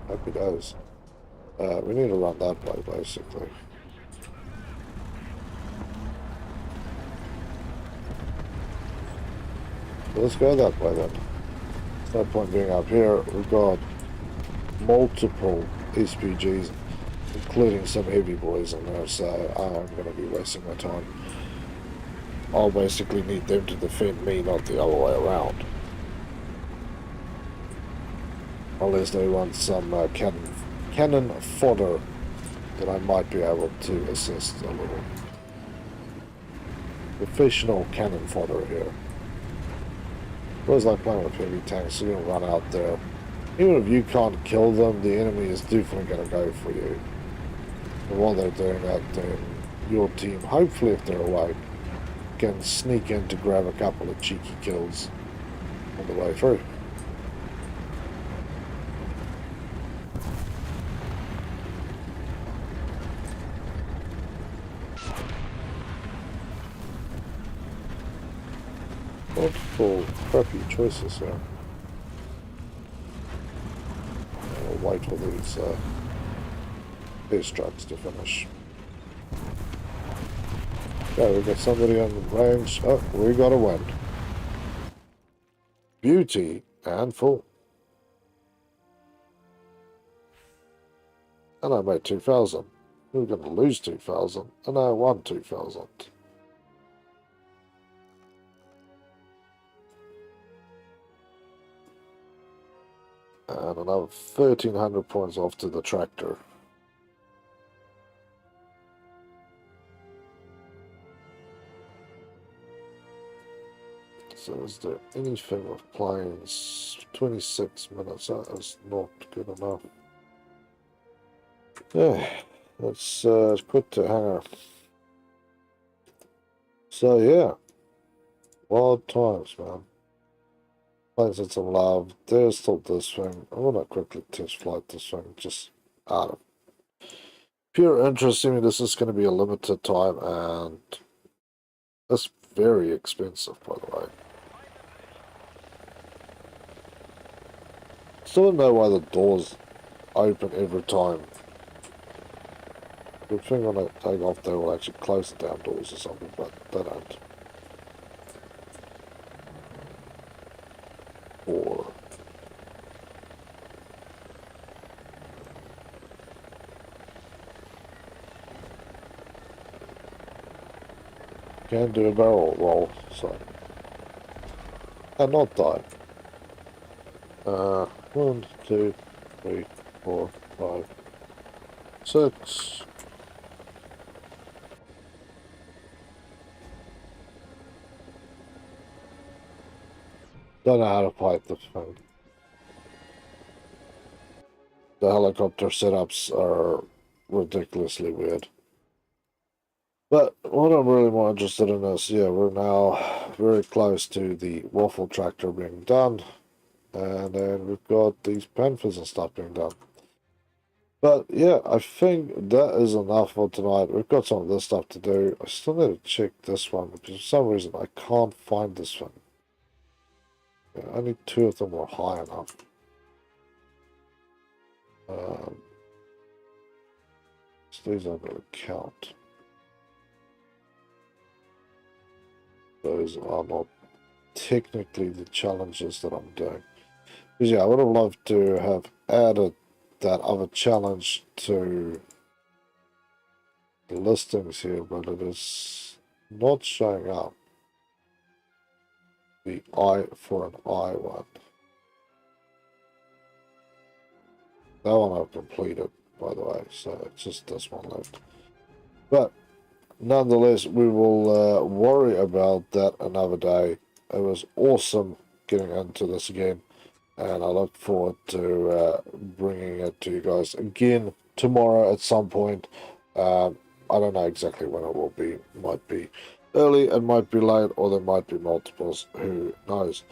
S1: happy days. We need to run that way, basically. So let's go that way then. There's no point being up here. We've got multiple SPGs, including some heavy boys in there, so I'm going to be wasting my time. I'll basically need them to defend me, not the other way around. Unless they want some cannon fodder that I might be able to assist a little. Professional cannon fodder here. Whereas like playing with heavy tanks, you're going to run out there. Even if you can't kill them, the enemy is definitely going to go for you. And while they're doing that, then your team, hopefully if they're awake, can sneak in to grab a couple of cheeky kills on the way through. Multiple crappy choices here. I'll wait for these airstrikes to finish. Okay, we've got somebody on range. Oh, we got a wind. Beauty and full. And I made 2,000. We were going to lose 2,000, and I won 2,000. And another 1,300 points off to the tractor. So is there anything with planes? 26 minutes, that is not good enough. Yeah, let's quit the hangar. So yeah, wild times, man. Planes had some love. There's still this thing. I want to quickly test flight this thing, just out of pure interest. I mean, this is going to be a limited time, and it's very expensive, by the way. Still don't know why the doors open every time. Good thing when I take off, they will actually close the damn doors or something, but they don't. Or can do a barrel roll, so and not die. 1, 2, 3, 4, 5, 6. Don't know how to fight this thing. The helicopter setups are ridiculously weird. But what I'm really more interested in is, yeah, we're now very close to the waffle tractor being done. And then we've got these Panthers and stuff being done. But yeah, I think that is enough for tonight. We've got some of this stuff to do. I still need to check this one, because for some reason I can't find this one. Yeah, only 2 of them were high enough. So these aren't going to count. Those are not technically the challenges that I'm doing. Because yeah, I would have loved to have added that other challenge to the listings here, but it is not showing up. The eye for an eye one. That one I've completed. by the way, so it's just this one left. But nonetheless, we will worry about that another day. It was awesome getting into this again, and I look forward to bringing it to you guys again tomorrow at some point. I don't know exactly when it will be. It might be early, it might be late, or there might be multiples. Who knows?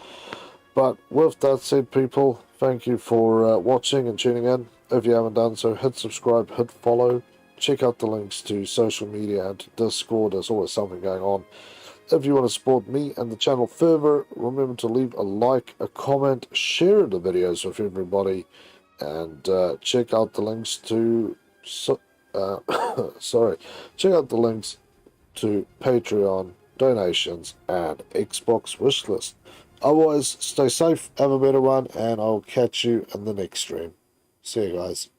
S1: But with that said, people, thank you for watching and tuning in. If you haven't done so, hit subscribe, hit follow. Check out the links to social media and to Discord. There's always something going on. If you want to support me and the channel further, remember to leave a like, a comment, share the videos with everybody, and check out the links to check out the links to Patreon donations and Xbox wishlist. Otherwise, stay safe, have a better one, and I'll catch you in the next stream. See you guys.